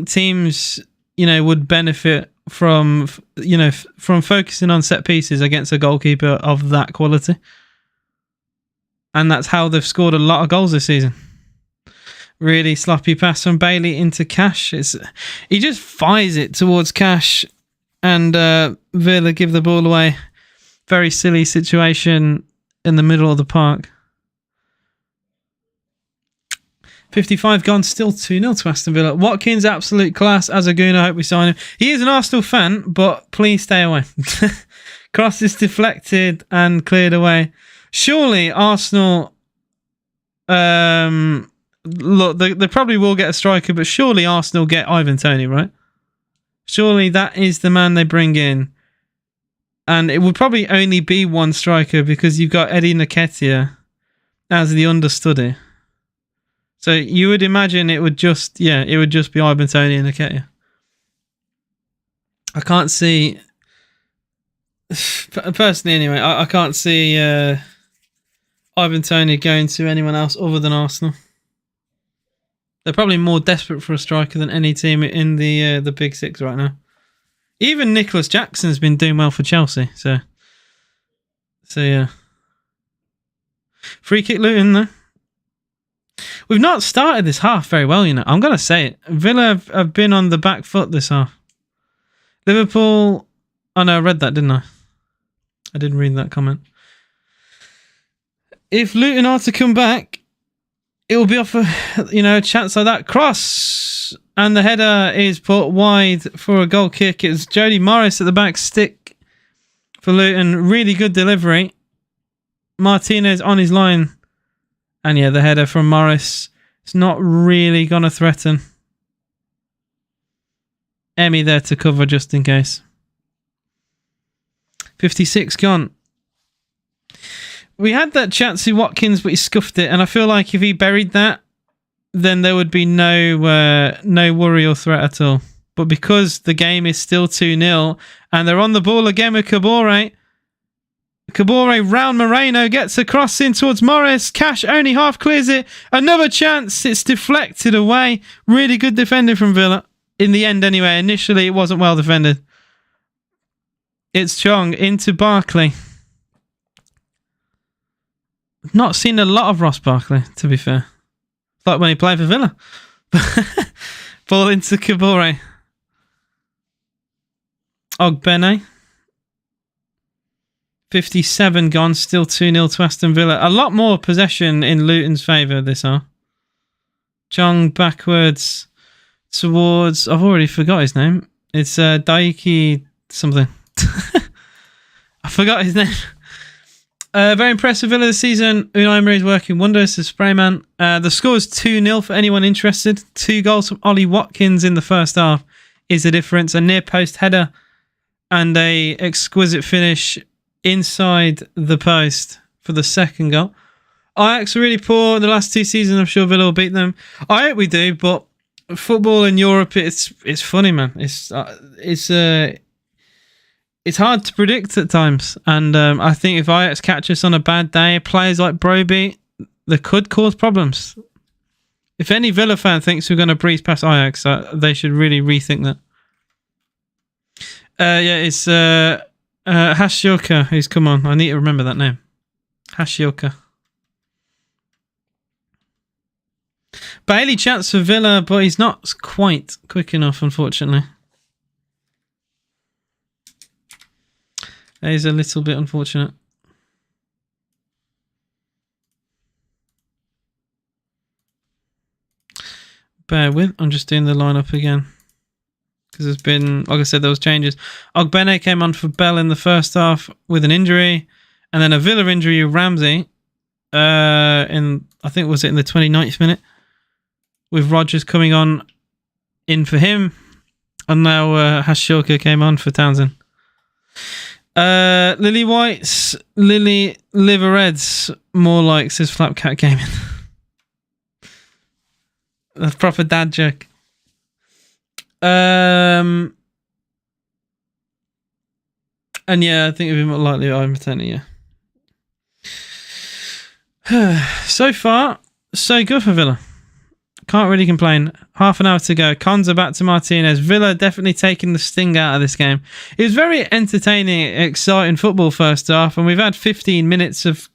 teams would benefit from focusing on set pieces against a goalkeeper of that quality. And that's how they've scored a lot of goals this season. Really sloppy pass from Bailey into Cash. He just fires it towards Cash, and Villa give the ball away. Very silly situation in the middle of the park. 55 gone, still 2-0 to Aston Villa. Watkins, absolute class. As a goon, I hope we sign him. He is an Arsenal fan, but please stay away. Cross is deflected and cleared away. Surely Arsenal... look, they probably will get a striker, but surely Arsenal get Ivan Toney, right? Surely that is the man they bring in. And it would probably only be one striker because you've got Eddie Nketiah as the understudy. So you would imagine it would just be Ivan Toney and Nketiah. I can't see, personally anyway, I can't see Ivan Toney going to anyone else other than Arsenal. They're probably more desperate for a striker than any team in the Big Six right now. Even Nicholas Jackson's been doing well for Chelsea. So yeah. Free kick Luton though. We've not started this half very well, you know. I'm going to say it. Villa have been on the back foot this half. Liverpool... Oh no, I read that, didn't I? I didn't read that comment. If Luton are to come back, it will be off a chance like that. Cross, and the header is put wide for a goal kick. It's Jody Morris at the back stick for Luton. Really good delivery. Martinez on his line. And yeah, the header from Morris. It's not really going to threaten. Emmy there to cover just in case. 56 gone. We had that chance to Watkins, but he scuffed it. And I feel like if he buried that, then there would be no worry or threat at all. But because the game is still 2-0, and they're on the ball again with Kabore. Kabore round Moreno, gets a cross in towards Morris. Cash only half clears it. Another chance. It's deflected away. Really good defending from Villa. In the end anyway. Initially it wasn't well defended. It's Chong into Barkley. Not seen a lot of Ross Barkley, to be fair. Like when he played for Villa. Ball into Kabore. Ogbene. 57 gone, still 2-0 to Aston Villa. A lot more possession in Luton's favour this hour. Chong backwards towards... I've already forgot his name. It's Daiki something. I forgot his name. Very impressive Villa this season. Unai Emery is working wonders to Sprayman. The score is 2-0 for anyone interested. 2 goals from Ollie Watkins in the first half is the difference. A near post header and a exquisite finish inside the post for the second goal. Ajax are really poor the last 2 seasons. I'm sure Villa will beat them. I hope we do, but football in Europe, it's funny, man. It's hard to predict at times, and I think if Ajax catch us on a bad day, players like Broby, they could cause problems. If any Villa fan thinks we're going to breeze past Ajax, they should really rethink that. It's Hashioka who's come on. I need to remember that name. Hashioka. Bailey chance for Villa, but he's not quite quick enough, unfortunately. That is a little bit unfortunate. Bear with, I'm just doing the lineup again. Because there's been, like I said, there was changes. Ogbene came on for Bell in the first half with an injury. And then a Villa injury with Ramsey. I think was it in the 29th minute? With Rodgers coming on in for him. And now Hashioka came on for Townsend. Lily White's Lily Livereds more like says Flapcat Gaming. That's proper dad joke. And yeah, I think it'd be more likely I'm maternity, yeah. So far, so good for Villa. Can't really complain. Half an hour to go. Konza back to Martinez. Villa definitely taking the sting out of this game. It was very entertaining, exciting football first half, and we've had 15 minutes of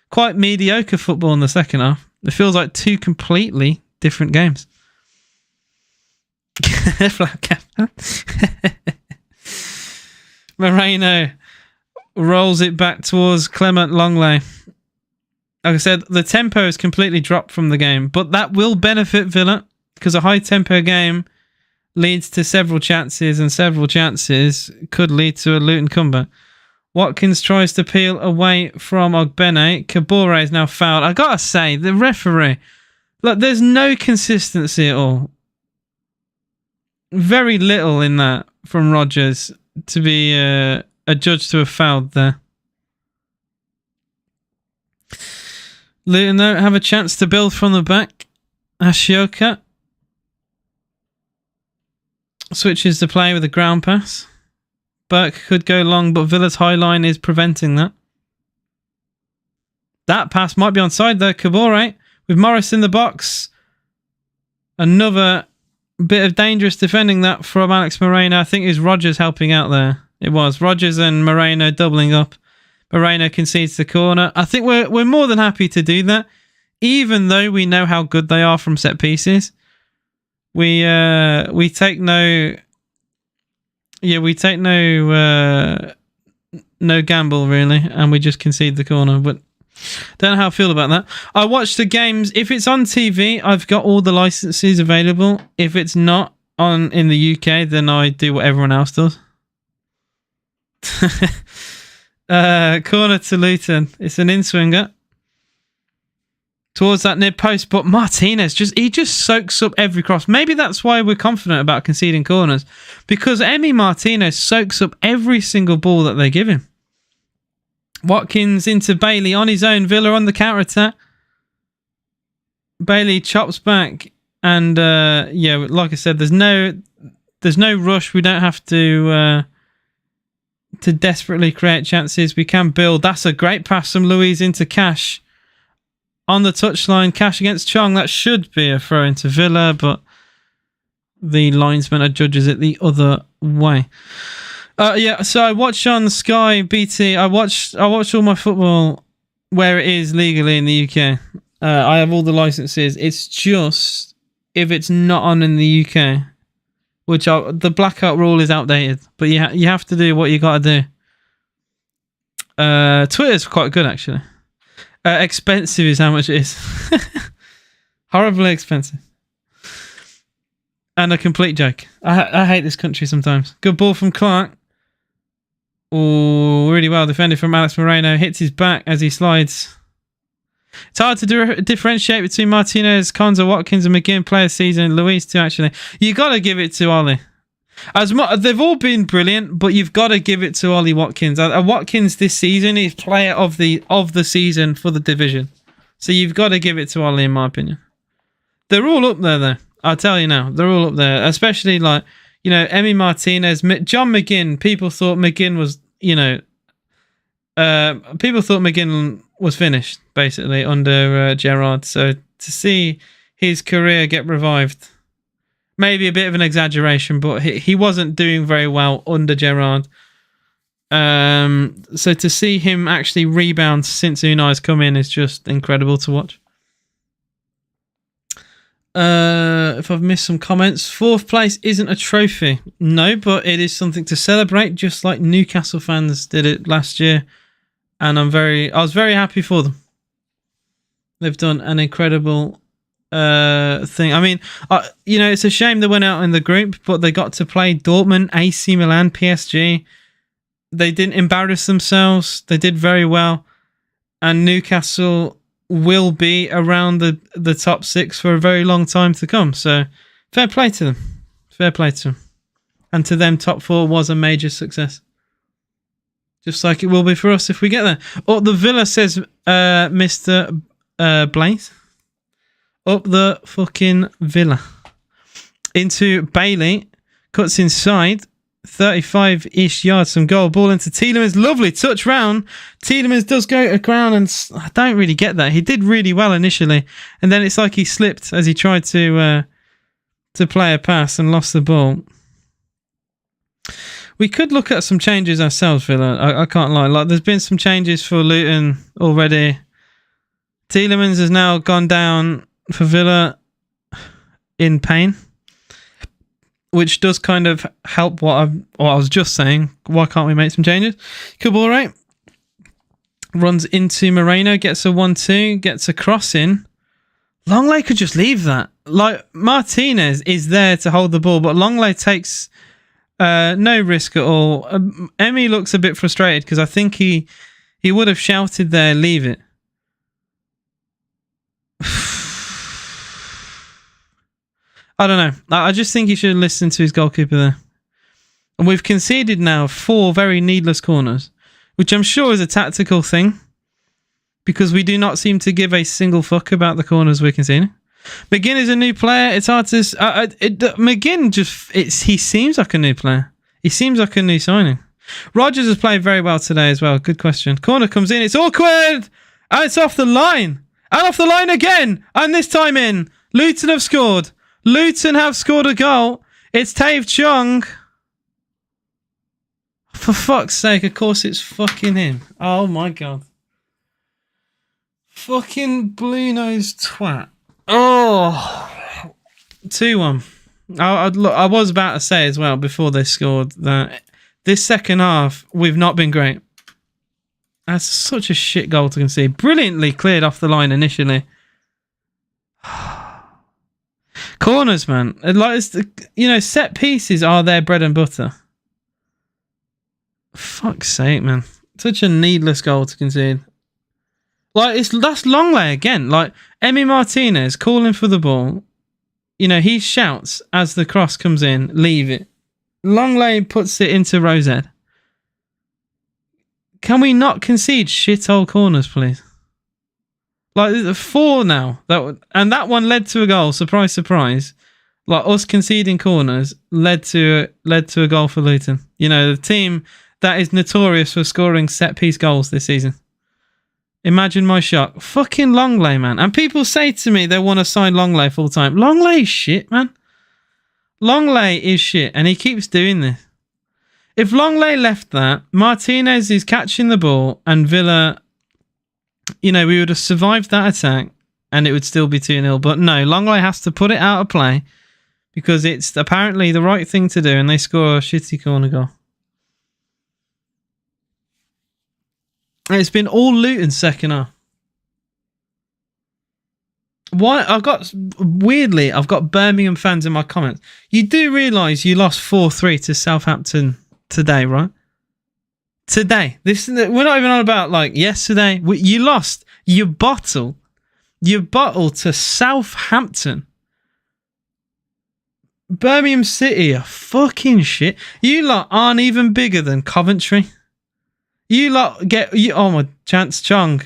quite mediocre football in the second half. It feels like 2 completely different games. Moreno rolls it back towards Clement Longley. Like I said, the tempo has completely dropped from the game, but that will benefit Villa because a high tempo game leads to several chances, and several chances could lead to a Luton comeback. Watkins tries to peel away from Ogbene. Kabore is now fouled. I gotta say, the referee, look, there's no consistency at all. Very little in that from Rodgers to be adjudged to have fouled there. Luton, though, have a chance to build from the back. Ashioka switches the play with a ground pass. Burke could go long, but Villa's high line is preventing that. That pass might be onside though. Kabore with Morris in the box. Another bit of dangerous defending that from Alex Moreno. I think it was Rodgers helping out there. It was Rodgers and Moreno doubling up. Moreno concedes the corner. I think we're more than happy to do that, even though we know how good they are from set pieces. We take no gamble really, and we just concede the corner. But don't know how I feel about that. I watch the games. If it's on TV, I've got all the licenses available. If it's not on in the UK, then I do what everyone else does. Corner to Luton. It's an in-swinger towards that near post, but Martinez just soaks up every cross. Maybe that's why we're confident about conceding corners, because Emi Martinez soaks up every single ball that they give him. Watkins into Bailey on his own. Villa on the counter-attack. Bailey chops back, and like I said, there's no rush. We don't have to desperately create chances. We can build. That's a great pass from Louise into Cash. On the touchline, Cash against Chong. That should be a throw into Villa, but the linesman adjudges it the other way. So I watch on Sky BT. I watch all my football where it is legally in the UK. I have all the licenses. It's just if it's not on in the UK, which the blackout rule is outdated, but you have to do what you got to do. Twitter's quite good actually. Expensive is how much it is. Horribly expensive. And a complete joke. I hate this country sometimes. Good ball from Clark. Oh, really well defended from Alex Moreno. Hits his back as he slides. It's hard to differentiate between Martinez, Konza, Watkins and McGinn player season. Luis too, actually. You got to give it to Ollie. They've all been brilliant, but you've got to give it to Ollie Watkins. Watkins this season is player of the season for the division. So you've got to give it to Ollie, in my opinion. They're all up there, though. I'll tell you now. They're all up there. Especially, Emi Martinez. John McGinn. People thought McGinn was finished, basically, under Gerrard. So to see his career get revived, maybe a bit of an exaggeration, but he wasn't doing very well under Gerrard. So to see him actually rebound since Unai's come in is just incredible to watch. If I've missed some comments, 4th place isn't a trophy. No, but it is something to celebrate, just like Newcastle fans did it last year. And I was very happy for them. They've done an incredible thing. I mean, it's a shame they went out in the group, but they got to play Dortmund, AC Milan, PSG. They didn't embarrass themselves. They did very well. And Newcastle will be around the top 6 for a very long time to come. So fair play to them. Fair play to them. And to them, top 4 was a major success. Just like it will be for us if we get there. Oh, the Villa says Mr. Blaze. Up the fucking Villa. Into Bailey. Cuts inside. 35-ish yards from goal. Ball into Tielemans. Lovely touch round. Tielemans does go to ground, and I don't really get that. He did really well initially, and then it's like he slipped as he tried to play a pass and lost the ball. We could look at some changes ourselves, Villa. I can't lie. Like, there's been some changes for Luton already. Tielemans has now gone down for Villa in pain, which does kind of help what I was just saying. Why can't we make some changes? Kabore runs into Moreno, gets a 1-2, gets a cross in. Longley could just leave that. Like, Martinez is there to hold the ball, but Longley takes no risk at all. Emmy looks a bit frustrated because I think he would have shouted there, leave it. I don't know. I just think he should have listened to his goalkeeper there. And we've conceded now 4 very needless corners, which I'm sure is a tactical thing because we do not seem to give a single fuck about the corners we're conceding. McGinn is a new player. It's hard to... McGinn he seems like a new player. He seems like a new signing. Rogers has played very well today as well. Good question. Corner comes in. It's awkward. And it's off the line. And off the line again. And this time in. Luton have scored. Luton have scored a goal. It's Tave Chung. For fuck's sake, of course it's fucking him. Oh my god. Fucking blue-nosed twat. Oh. 2-1. I was about to say as well before they scored that this second half, we've not been great. That's such a shit goal to concede. Brilliantly cleared off the line initially. Corners, man. Like, set pieces are their bread and butter. Fuck's sake, man. Such a needless goal to concede. Like, that's Longley again. Like, Emi Martinez calling for the ball. He shouts as the cross comes in, leave it. Longley puts it into Rosette. Can we not concede shit-hole corners, please? Like, 4 now. That one led to a goal. Surprise, surprise. Like, us conceding corners led to a goal for Luton. The team that is notorious for scoring set-piece goals this season. Imagine my shock. Fucking Longley, man. And people say to me they want to sign Longley full-time. Longley is shit, man. Longley is shit, and he keeps doing this. If Longley left that, Martinez is catching the ball, and Villa, we would have survived that attack, and it would still be 2-0. But no, Longley has to put it out of play, because it's apparently the right thing to do, and they score a shitty corner goal. It's been all Luton second half. Why? I've got Birmingham fans in my comments. You do realise you lost 4-3 to Southampton today, right? Today. We're not even on about like yesterday. You lost your bottle to Southampton. Birmingham City are fucking shit. You lot aren't even bigger than Coventry. You lot oh my chance, Chung.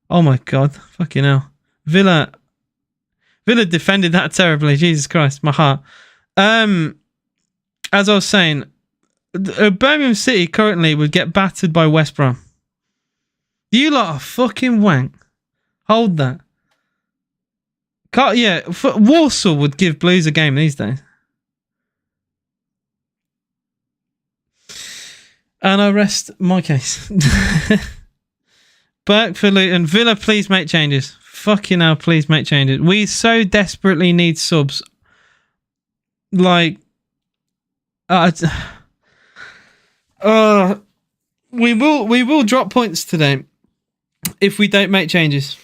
Oh my god, fucking hell. Villa defended that terribly. Jesus Christ, my heart. As I was saying, Birmingham City currently would get battered by West Brom. You lot are fucking wank. Hold that. Walsall would give Blues a game these days. And I rest my case. Burke for Luton. Villa, please make changes. Fucking hell, please make changes. We so desperately need subs. Like, we will drop points today if we don't make changes.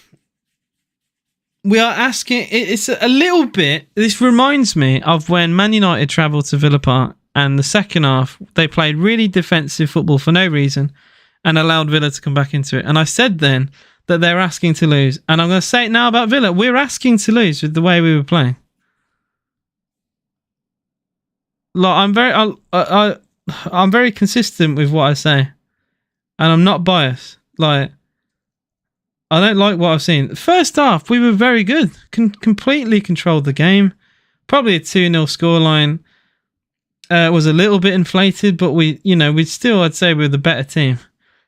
We are asking. It's a little bit. This reminds me of when Man United travelled to Villa Park. And the second half, they played really defensive football for no reason and allowed Villa to come back into it. And I said then that they're asking to lose. And I'm going to say it now about Villa. We're asking to lose with the way we were playing. Like, I'm very consistent with what I say. And I'm not biased. Like, I don't like what I've seen. First half, we were very good. Completely controlled the game. Probably a 2-0 scoreline. Was a little bit inflated, but we'd still, I'd say we're the better team.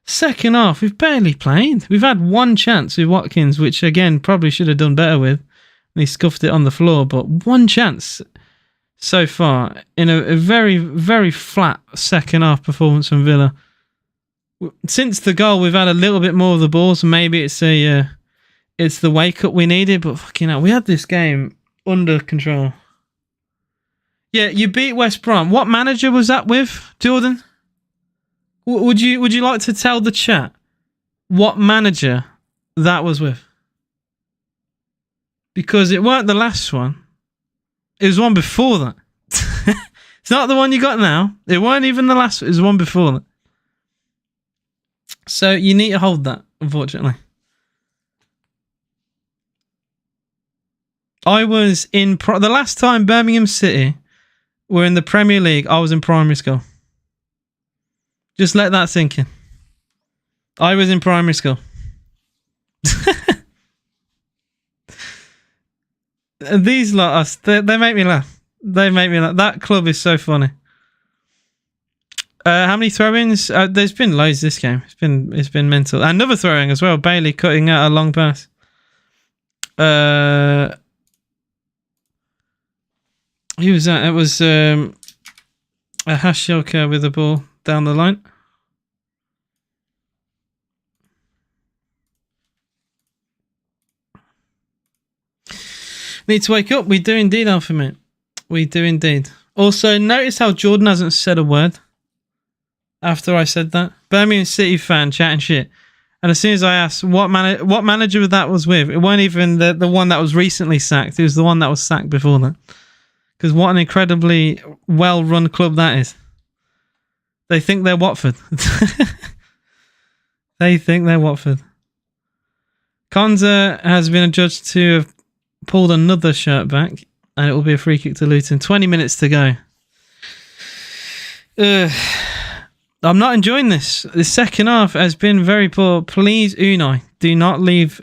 Second half, we've barely played. We've had one chance with Watkins, which again, probably should have done better with. And he scuffed it on the floor, but one chance so far in a very, very flat second half performance from Villa. Since the goal, we've had a little bit more of the balls. Maybe it's the wake up we needed, but fucking hell, we had this game under control. Yeah, you beat West Brom. What manager was that with, Jordan? Would you like to tell the chat what manager that was with. Because it weren't the last one. It was one before that. It's not the one you got now. It weren't even the last one. It was one before that. So you need to hold that, unfortunately. I was in... the last time Birmingham City were in the Premier League, I was in primary school. Just let that sink in. I was in primary school. These lot, they make me laugh. They make me laugh. That club is so funny. How many throw-ins? There's been loads this game. It's been mental. Another throwing as well. Bailey cutting out a long pass. Who was that? It was a Hashoka with the ball down the line. Need to wake up. We do indeed, Alpha Mate. We do indeed. Also, notice how Jordan hasn't said a word after I said that. Birmingham City fan chatting shit. And as soon as I asked what manager that was with, it weren't even the one that was recently sacked. It was the one that was sacked before that. Because what an incredibly well-run club that is. They think they're Watford. They think they're Watford. Konza has been adjudged to have pulled another shirt back, and it will be a free kick to Luton. 20 minutes to go. I'm not enjoying this. The second half has been very poor. Please, Unai, do not leave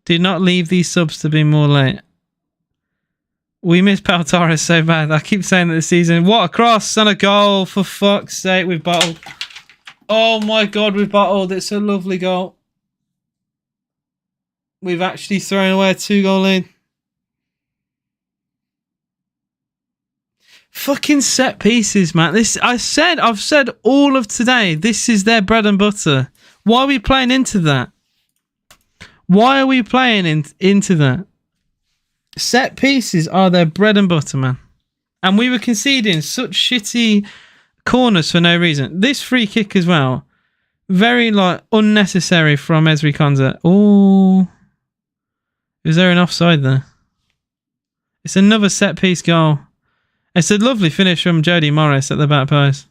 these subs to be more late. We miss Pau Torres so bad. I keep saying that this season. What a cross and a goal. For fuck's sake, we've bottled. Oh my God, we've bottled. It's a lovely goal. We've actually thrown away a 2-goal lead. Fucking set pieces, man. I've said all of today, this is their bread and butter. Why are we playing into that? Why are we playing into that? Set pieces are their bread and butter, man. And we were conceding such shitty corners for no reason. This free kick as well. Very unnecessary from Ezri Konza. Oh. Is there an offside there? It's another set piece goal. It's a lovely finish from Jody Morris at the back post.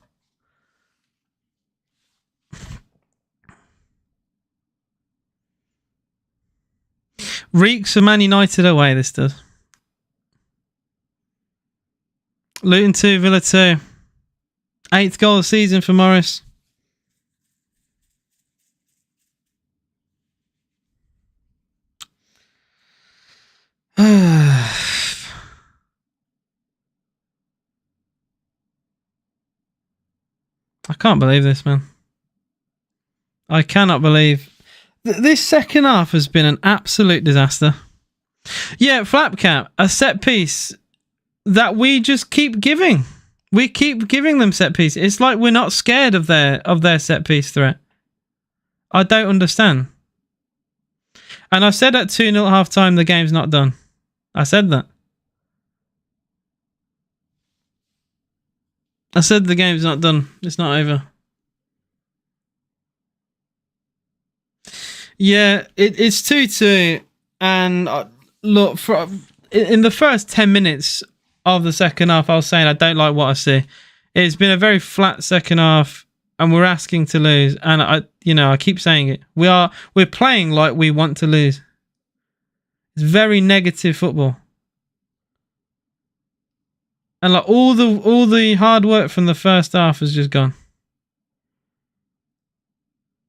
Reeks of Man United away, this does. Luton 2, Villa 2. 8th goal of the season for Morris. I can't believe this, man. I cannot believe... This second half has been an absolute disaster. Yeah, Flapcap, a set piece that we just keep giving. We keep giving them set pieces. It's like we're not scared of their set piece threat. I don't understand. And I said at 2-0 at half time, the game's not done. I said that. I said the game's not done. It's not over. Yeah, it's 2-2. And look, in the first 10 minutes of the second half, I was saying I don't like what I see. It's been a very flat second half, and we're asking to lose. And I keep saying it. We're playing like we want to lose. It's very negative football. And all the hard work from the first half has just gone.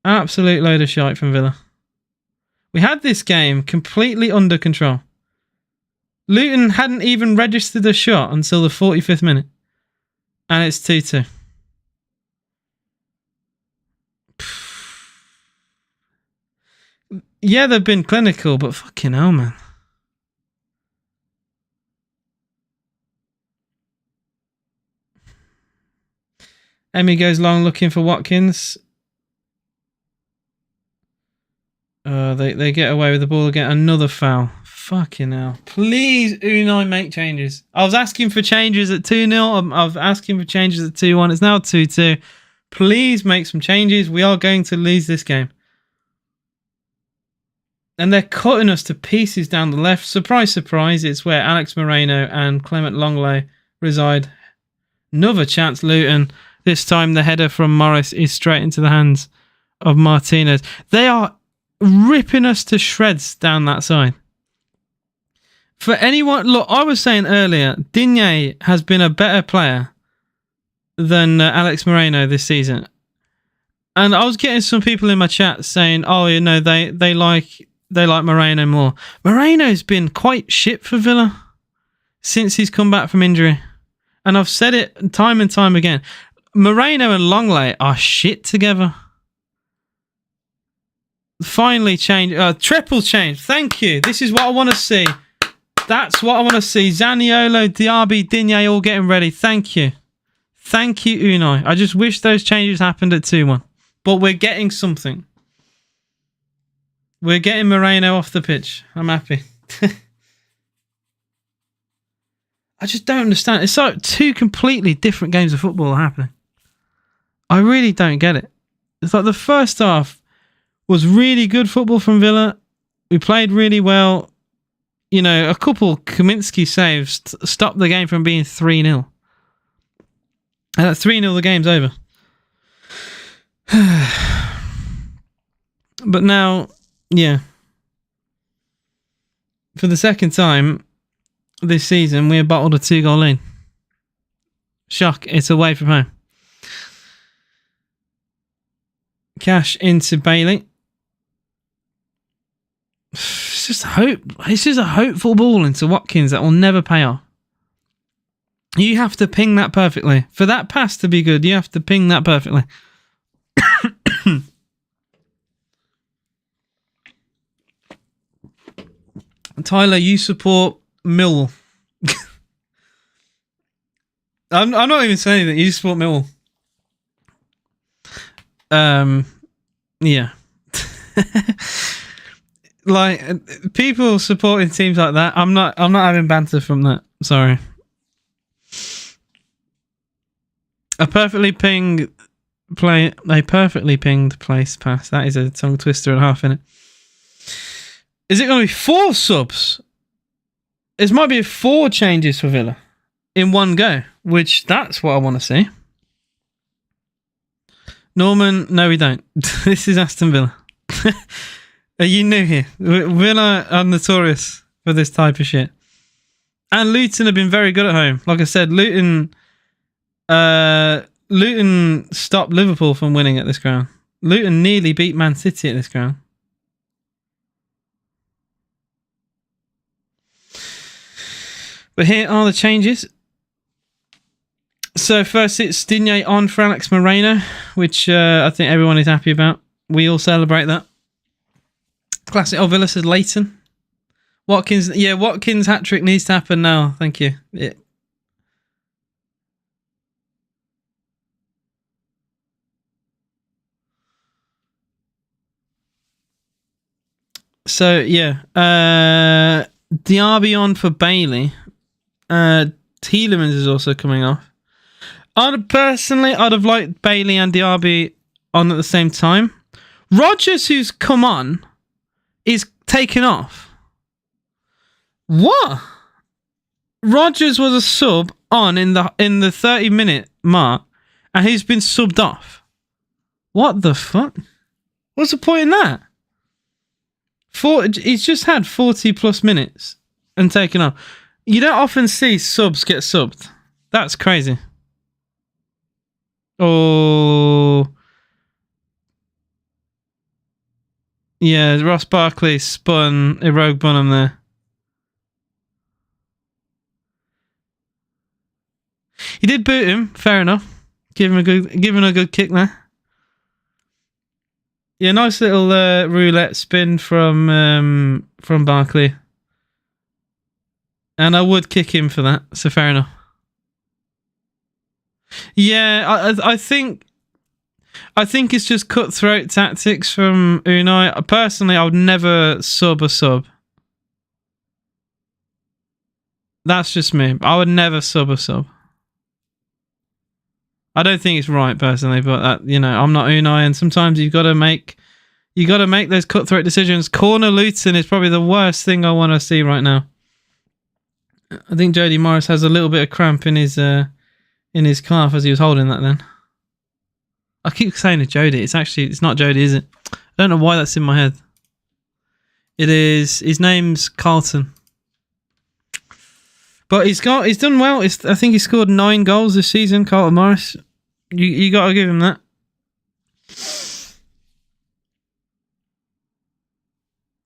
Absolute load of shite from Villa. We had this game completely under control. Luton hadn't even registered a shot until the 45th minute. And it's 2-2. Yeah, they've been clinical, but fucking hell, man. Emmy goes long looking for Watkins. They get away with the ball again. Another foul. Fucking hell. Please, Unai, make changes. I was asking for changes at 2-0. I was asking for changes at 2-1. It's now 2-2. Please make some changes. We are going to lose this game. And they're cutting us to pieces down the left. Surprise, surprise, it's where Alex Moreno and Clement Longley reside. Another chance, Luton. This time the header from Morris is straight into the hands of Martinez. They are ripping us to shreds down that side. For anyone... Look, I was saying earlier, Digne has been a better player than Alex Moreno this season. And I was getting some people in my chat saying, oh, you know, they like Moreno more. Moreno's been quite shit for Villa since he's come back from injury. And I've said it time and time again. Moreno and Longley are shit together. Finally change. Triple change. Thank you. This is what I want to see. That's what I want to see. Zaniolo, Diaby, Digne all getting ready. Thank you. Thank you, Unai. I just wish those changes happened at 2-1. But we're getting something. We're getting Moreno off the pitch. I'm happy. I just don't understand. It's like two completely different games of football are happening. I really don't get it. It's like the first half was really good football from Villa. We played really well. You know, a couple Kaminsky saves stopped the game from being 3-0. And at 3-0, the game's over. But now, yeah. For the second time this season, we're bottled a 2-goal lead. Shock, it's away from home. Cash into Bailey. It's just hope. It's just a hopeful ball into Watkins that will never pay off. You have to ping that perfectly. For that pass to be good, you have to ping that perfectly. Tyler, you support Millwall. I'm not even saying that. You support Millwall. Yeah. Like, people supporting teams like that, I'm not having banter from that. Sorry. A perfectly pinged place pass. That is a tongue twister and a half, innit? Is it going to be 4 subs? It might be 4 changes for Villa in one go, which that's what I want to see. Norman, no, we don't. This is Aston Villa. Are you new here? Villa are notorious for this type of shit. And Luton have been very good at home. Like I said, Luton stopped Liverpool from winning at this ground. Luton nearly beat Man City at this ground. But here are the changes. So first it's Digne on for Alex Moreno, which I think everyone is happy about. We all celebrate that. Classic. Oh, Villa says Leighton. Watkins. Yeah, Watkins' hat-trick needs to happen now. Thank you. Yeah. So, yeah. Diaby on for Bailey. Tielemans is also coming off. I'd have liked Bailey and Diaby on at the same time. Rodgers, who's come on, is taken off. What? Rodgers was a sub on in the 30-minute mark, and he's been subbed off. What the fuck? What's the point in that? He's just had 40 plus minutes and taken off. You don't often see subs get subbed. That's crazy. Oh. Yeah, Ross Barkley spun a Rogue Bunham there. He did boot him, fair enough. Give him a good kick there. Yeah, nice little roulette spin from Barkley. And I would kick him for that, so fair enough. Yeah, I think it's just cutthroat tactics from Unai. Personally, I would never sub a sub. That's just me. I would never sub a sub. I don't think it's right personally, but I'm not Unai, and sometimes you've got to make You got to make those cutthroat decisions. Corner Luton is probably the worst thing I want to see right now. I think Jody Morris has a little bit of cramp in his calf as he was holding that then. I keep saying it's Jody. It's not Jody, is it? I don't know why that's in my head. It is. His name's Carlton. But he's done well. I think he scored 9 goals this season, Carlton Morris. You got to give him that.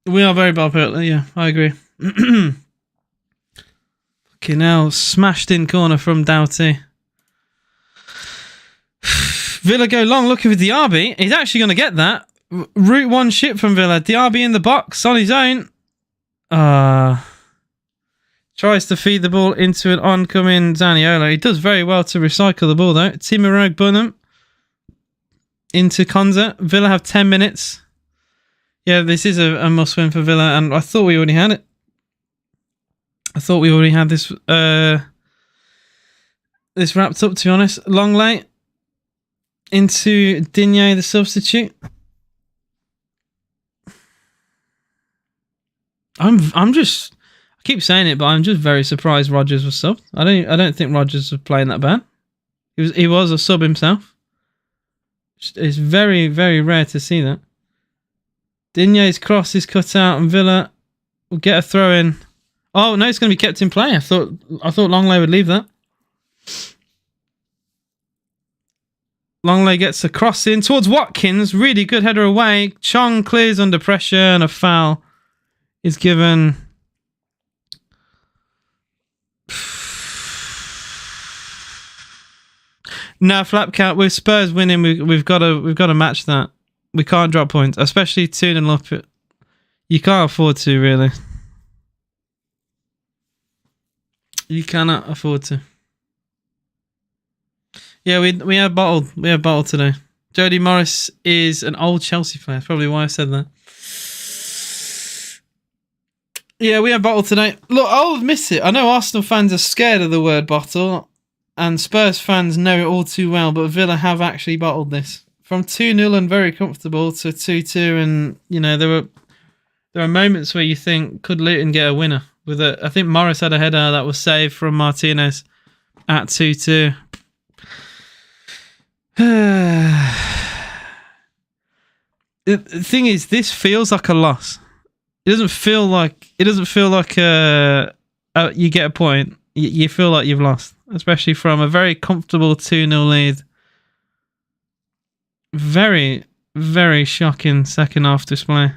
We are very bad people. Yeah, I agree. Okay, now smashed in corner from Doughty. Villa go long looking for Diaby. He's actually going to get that. Route 1 ship from Villa. Diaby in the box on his own. Tries to feed the ball into an oncoming Zaniolo. He does very well to recycle the ball though. Timurag Bunham into Konza. Villa have 10 minutes. Yeah, this is a must-win for Villa, and I thought we already had it. I thought we already had this this wrapped up, to be honest. Longley into Digne, the substitute. I keep saying it, but I'm just very surprised Rodgers was subbed. I don't think Rodgers was playing that bad. He was a sub himself. It's very, very rare to see that. Digne's cross is cut out, and Villa will get a throw in. Oh no, it's going to be kept in play. I thought Longley would leave that. Longley gets a cross in towards Watkins. Really good header away. Chong clears under pressure, and a foul is given. No, flap count. With Spurs winning, we've got to match that. We can't drop points, especially 2-0 up. You can't afford to, really. You cannot afford to. Yeah, we have bottled. We have bottled today. Jody Morris is an old Chelsea player. That's probably why I said that. Yeah, we have bottled today. Look, I'll admit it. I know Arsenal fans are scared of the word bottle, and Spurs fans know it all too well, but Villa have actually bottled this. From 2-0 and very comfortable to 2-2, and you know there are moments where you think, could Luton get a winner? I think Morris had a header that was saved from Martinez at 2-2. The thing is, this feels like a loss. It doesn't feel like you get a point. You feel like you've lost, especially from a very comfortable 2-0 lead. Very, very shocking second half display.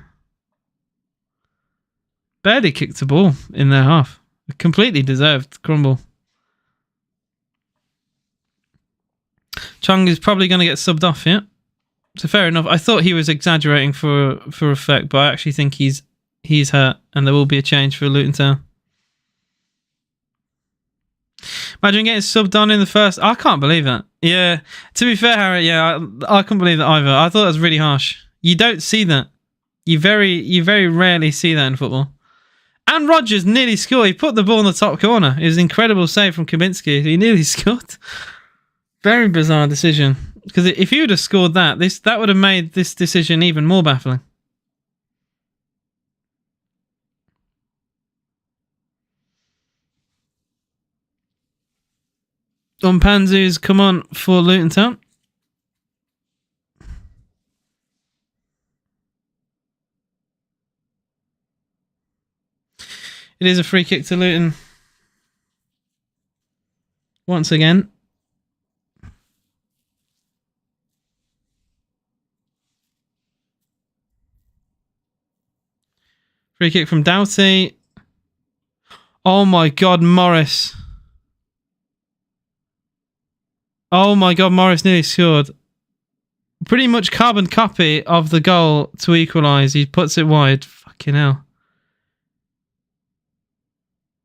Barely kicked the ball in their half. Completely deserved crumble. Chung is probably going to get subbed off, yeah? So fair enough. I thought he was exaggerating for effect, but I actually think he's hurt, and there will be a change for Luton Town. Imagine getting subbed on in the first. I can't believe that. Yeah. To be fair, Harry, yeah, I couldn't believe that either. I thought that was really harsh. You don't see that. You very rarely see that in football. And Rodgers nearly scored. He put the ball in the top corner. It was an incredible save from Kaminsky. He nearly scored. Very bizarre decision. Because if he would have scored that would have made this decision even more baffling. Panzu's come on for Luton Town. It is a free kick to Luton. Once again. Free kick from Doughty. Oh my God, Morris. Oh my God, Morris nearly scored. Pretty much carbon copy of the goal to equalise. He puts it wide. Fucking hell.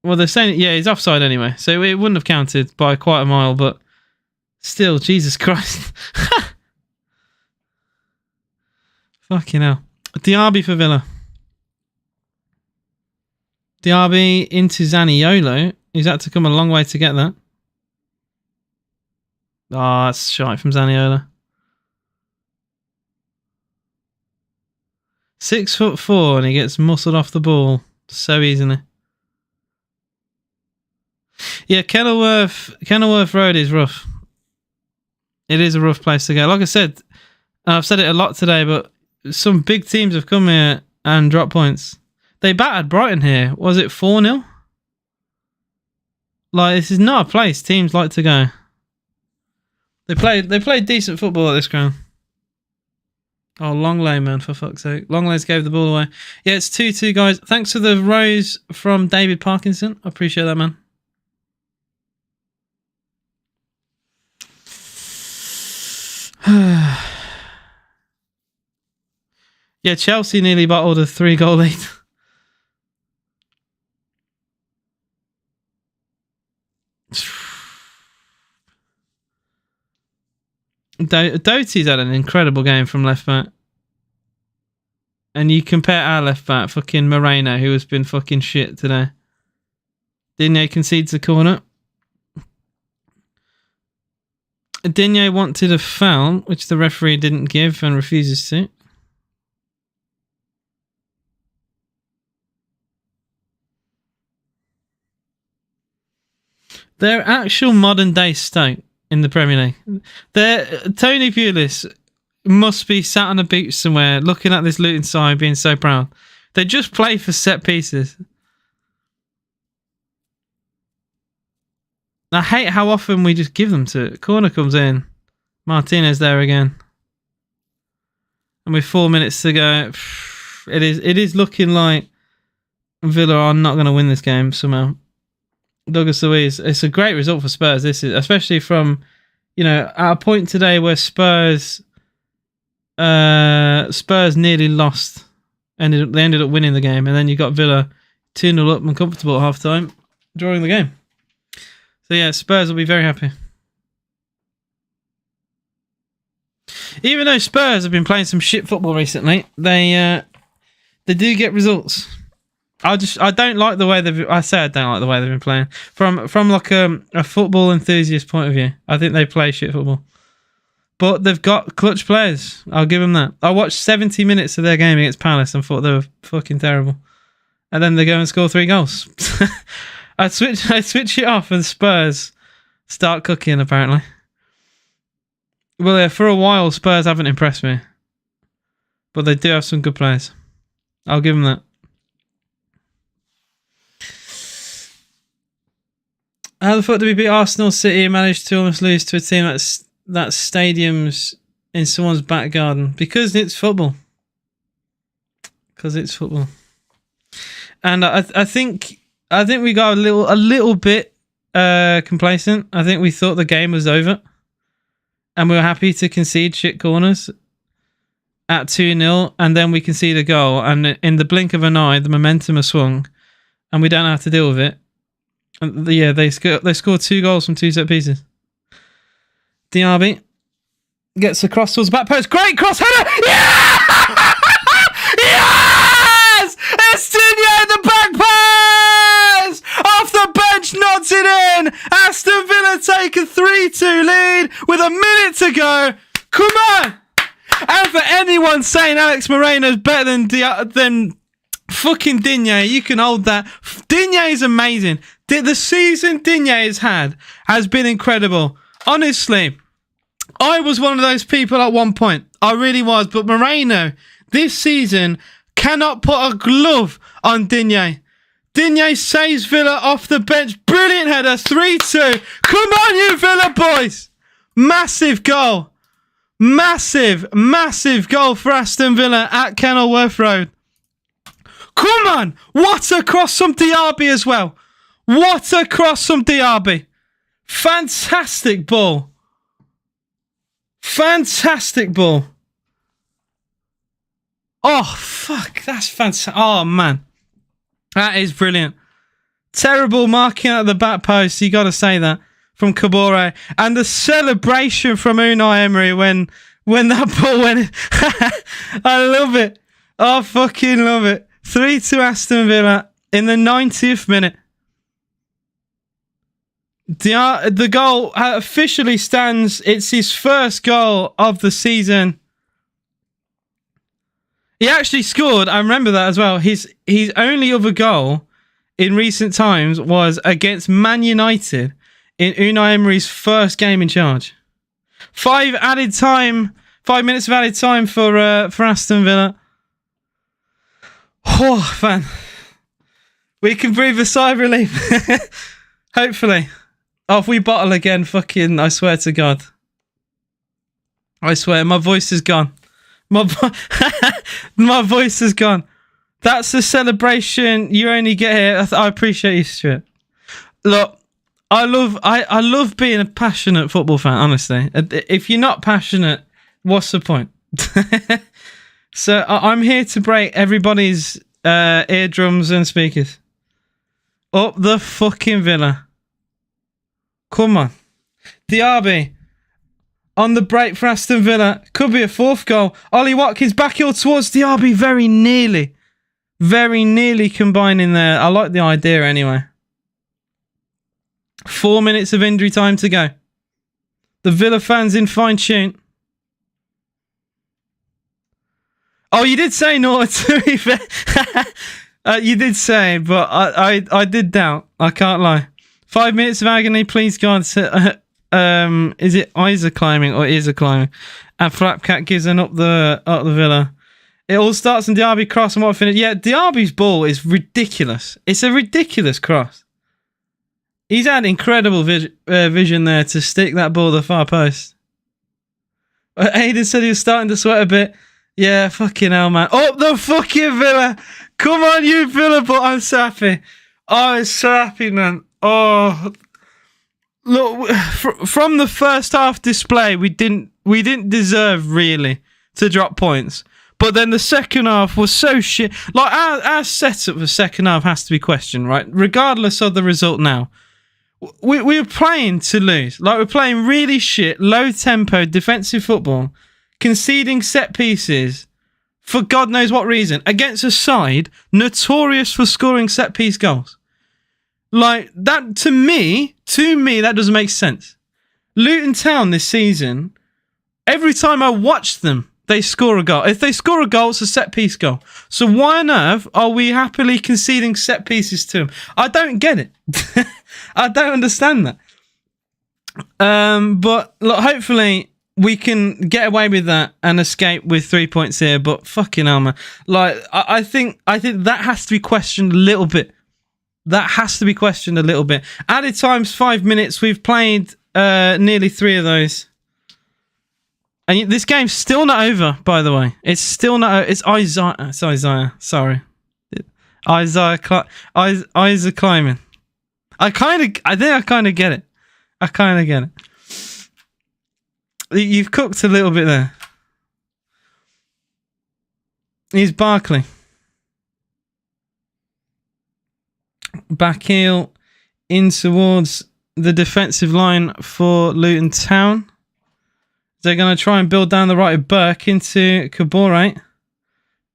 Well, they're saying, yeah, he's offside anyway. So it wouldn't have counted by quite a mile, but still, Jesus Christ. Fucking hell. Diaby for Villa. Diaby into Zaniolo. He's had to come a long way to get that. Oh, that's shite from Zaniolo. 6'4" and he gets muscled off the ball so easily. Yeah, Kenilworth Road is rough. It is a rough place to go. Like I said, I've said it a lot today, but some big teams have come here and dropped points. They battered Brighton here. Was it 4-0? Like, this is not a place teams like to go. They played decent football at this ground. Oh, Longley, man, for fuck's sake. Longley's gave the ball away. Yeah, it's 2-2, guys. Thanks for the rose from David Parkinson. I appreciate that, man. Yeah, Chelsea nearly bottled a 3-goal lead. Doty's had an incredible game from left back. And you compare our left back, fucking Moreno, who has been fucking shit today. Digne concedes a corner. Digne wanted a foul, which the referee didn't give and refuses to. They're actual modern day Stoke in the Premier League. Tony Pulis must be sat on a beach somewhere looking at this Luton side being so proud. They just play for set pieces. I hate how often we just give them to it. Corner comes in. Martinez there again. And with 4 minutes to go, it is looking like Villa are not going to win this game somehow. Douglas Luiz, it's a great result for Spurs. This is especially from, at a point today where Spurs nearly lost. They ended up winning the game, and then you got Villa 2-0 up and comfortable at half time, drawing the game. So yeah, Spurs will be very happy. Even though Spurs have been playing some shit football recently, they do get results. I don't like the way I don't like the way they've been playing. From like a football enthusiast point of view, I think they play shit football. But they've got clutch players. I'll give them that. I watched 70 minutes of their game against Palace and thought they were fucking terrible. And then they go and score 3 goals. I switch it off and Spurs start cooking, apparently. Well, yeah, for a while, Spurs haven't impressed me. But they do have some good players. I'll give them that. How the fuck did we beat Arsenal City and manage to almost lose to a team that stadium's in someone's back garden? Because it's football. And I think we got a little bit complacent. I think we thought the game was over, and we were happy to concede shit corners at 2-0, and then we concede a goal, and in the blink of an eye, the momentum has swung, and we don't know how to deal with it. And yeah, they scored 2 goals from 2 set pieces. Diaby gets across towards the back post. Great cross header! Yeah! Yes! Estinio, the back pass! Off the bench, nods it in! Aston Villa take a 3-2 lead with a minute to go. Come on! And for anyone saying Alex Moreno's better than fucking Digne, you can hold that. Digne is amazing. The season Digne has had has been incredible. Honestly, I was one of those people at one point. I really was. But Moreno, this season, cannot put a glove on Digne. Digne saves Villa off the bench. Brilliant header. 3-2. Come on, you Villa boys. Massive goal. Massive goal for Aston Villa at Kenilworth Road. Come on. What a cross from Diaby as well. What a cross from Diaby. Fantastic ball. Fantastic ball. Oh, fuck. That's fantastic. Oh, man. That is brilliant. Terrible marking at the back post. You got to say that. From Kabore. And the celebration from Unai Emery when that ball went in. I love it. I fucking love it. 3-2 Aston Villa in the 90th minute. The goal officially stands. It's his first goal of the season. He actually scored. I remember that as well. His only other goal in recent times was against Man United in Unai Emery's first game in charge. 5 minutes of added time for Aston Villa. Oh, man. We can breathe a sigh of relief. Hopefully. Oh, if we bottle again, fucking, I swear to God. I swear, my voice is gone. My voice is gone. That's a celebration you only get here. I appreciate you, Stuart. Look, I love being a passionate football fan, honestly. If you're not passionate, what's the point? So I'm here to break everybody's eardrums and speakers. Up the fucking Villa. Come on. Diaby. On the break for Aston Villa. Could be a 4th goal. Ollie Watkins backheel towards Diaby. Very nearly combining there. I like the idea anyway. 4 minutes of injury time to go. The Villa fans in fine tune. Oh, you did say no, to be fair. You did say, but I did doubt. I can't lie. 5 minutes of agony, please God. Is it Isa climbing or is it climbing? And Flapcat gives an up the Villa. It all starts on Diaby cross and what finish. Yeah, Diaby's ball is ridiculous. It's a ridiculous cross. He's had incredible vision there to stick that ball to the far post. Aiden said he was starting to sweat a bit. Yeah, fucking hell, man. Up the fucking Villa. Come on, you Villa, but I'm so happy. I'm so happy, man. Oh, look, from the first half display, we didn't deserve really to drop points. But then the second half was so shit. Like our setup for second half has to be questioned, right? Regardless of the result now. We were playing to lose. Like we're playing really shit, low tempo defensive football, conceding set pieces for God knows what reason against a side notorious for scoring set piece goals. Like that to me, that doesn't make sense. Luton Town this season, every time I watch them, they score a goal. If they score a goal, it's a set piece goal. So why on earth are we happily conceding set pieces to them? I don't get it. I don't understand that. But look, hopefully we can get away with that and escape with 3 points here. But fucking hell, man. Like I think that has to be questioned a little bit. That has to be questioned a little bit. Added times 5 minutes. We've played nearly 3 of those. And this game's still not over, by the way. It's still not. It's Isaiah. It's Isaiah. Sorry, Isaiah climbing. I think I kind of get it. I kind of get it. You've cooked a little bit there. Here's Barkley. Back heel in towards the defensive line for Luton Town. They're going to try and build down the right of Burke into Kabore.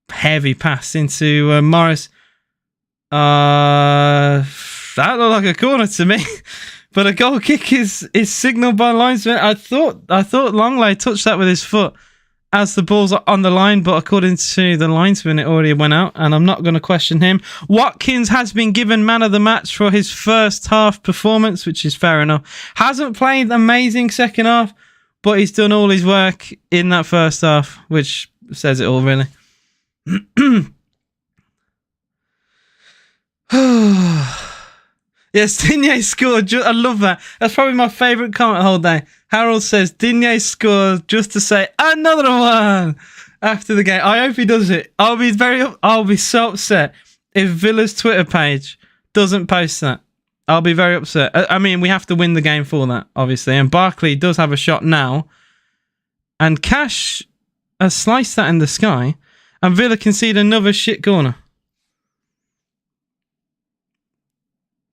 Heavy pass into Morris. That looked like a corner to me. But a goal kick is signalled by linesman. I thought Longley touched that with his foot as the ball's on the line, but according to the linesman, it already went out, and I'm not going to question him. Watkins has been given man of the match for his first half performance, which is fair enough. Hasn't played amazing second half, but he's done all his work in that first half, which says it all, really. Yes, Digne scored. I love that. That's probably my favourite comment the whole day. Harold says, Digne scored just to say, another one after the game. I hope he does it. I'll be so upset if Villa's Twitter page doesn't post that. I'll be very upset. I mean, we have to win the game for that, obviously. And Barkley does have a shot now. And Cash has sliced that in the sky. And Villa concede another shit corner.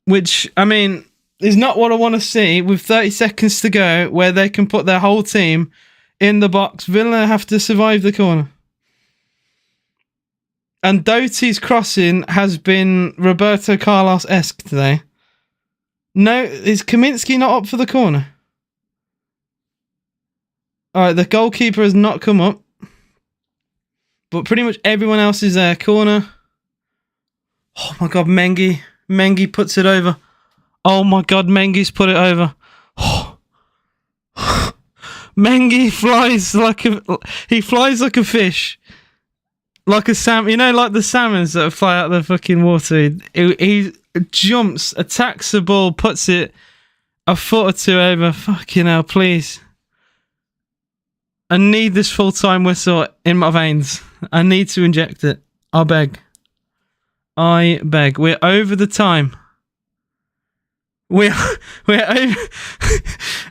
Which, I mean, is not what I want to see with 30 seconds to go where they can put their whole team in the box. Villa have to survive the corner. And Doty's crossing has been Roberto Carlos-esque today. No, is Kaminsky not up for the corner? Alright, the goalkeeper has not come up. But pretty much everyone else is there. Corner. Oh my God, Mengi. Mengi puts it over. Oh my God, Mengi's put it over. Oh. Mengi flies like a fish. Like a salmon. You know, like the salmons that fly out of the fucking water. He jumps, attacks the ball, puts it a foot or two over. Fucking hell, please. I need this full-time whistle in my veins. I need to inject it. I beg. I beg. We're over the time. We're over.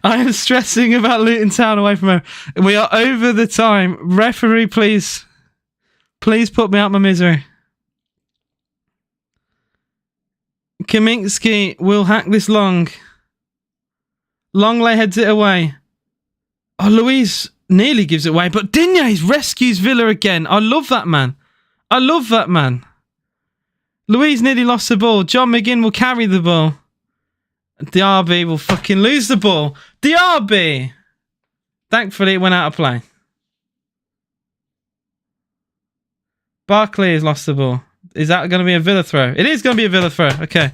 I am stressing about Luton Town away from home. We are over the time. Referee, please. Please put me out my misery. Kaminsky will hack this long. Longley heads it away. Oh, Louise nearly gives it away, but Digne rescues Villa again. I love that man. I love that man. Louise nearly lost the ball. John McGinn will carry the ball. Diaby will fucking lose the ball. Diaby! Thankfully, it went out of play. Barkley has lost the ball. Is that going to be a Villa throw? It is going to be a Villa throw. Okay.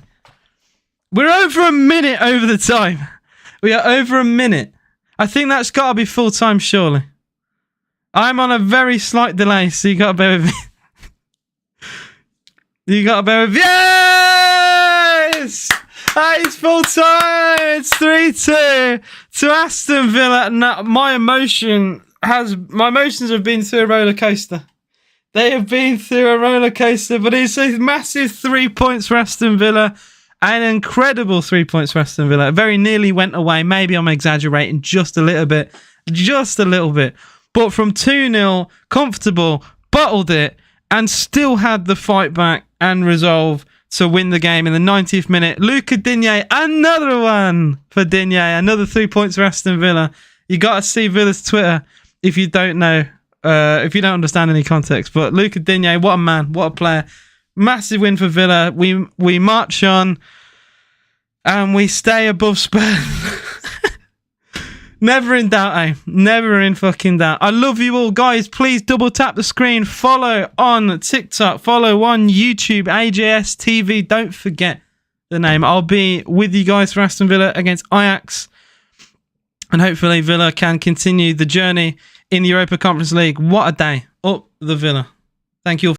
We're over a minute over the time. We are over a minute. I think that's got to be full time, surely. I'm on a very slight delay, so you got to bear with me. You got to bear with me. Yes! It's full time. It's 3-2 to Aston Villa. Now, my emotions have been through a roller coaster. They have been through a roller coaster, but it's a massive 3 points for Aston Villa. An incredible 3 points for Aston Villa. It very nearly went away. Maybe I'm exaggerating just a little bit. Just a little bit. But from 2-0, comfortable, bottled it, and still had the fight back and resolve to win the game in the 90th minute. Luca Digne, another one for Digne. Another 3 points for Aston Villa. You got to see Villa's Twitter if you don't know, if you don't understand any context. But Luca Digne, what a man, what a player. Massive win for Villa. We march on and we stay above Spurs. Never in doubt, eh? Never in fucking doubt. I love you all, guys. Please double tap the screen. Follow on TikTok. Follow on YouTube. AJS TV. Don't forget the name. I'll be with you guys for Aston Villa against Ajax. And hopefully Villa can continue the journey in the Europa Conference League. What a day. Up the Villa. Thank you all.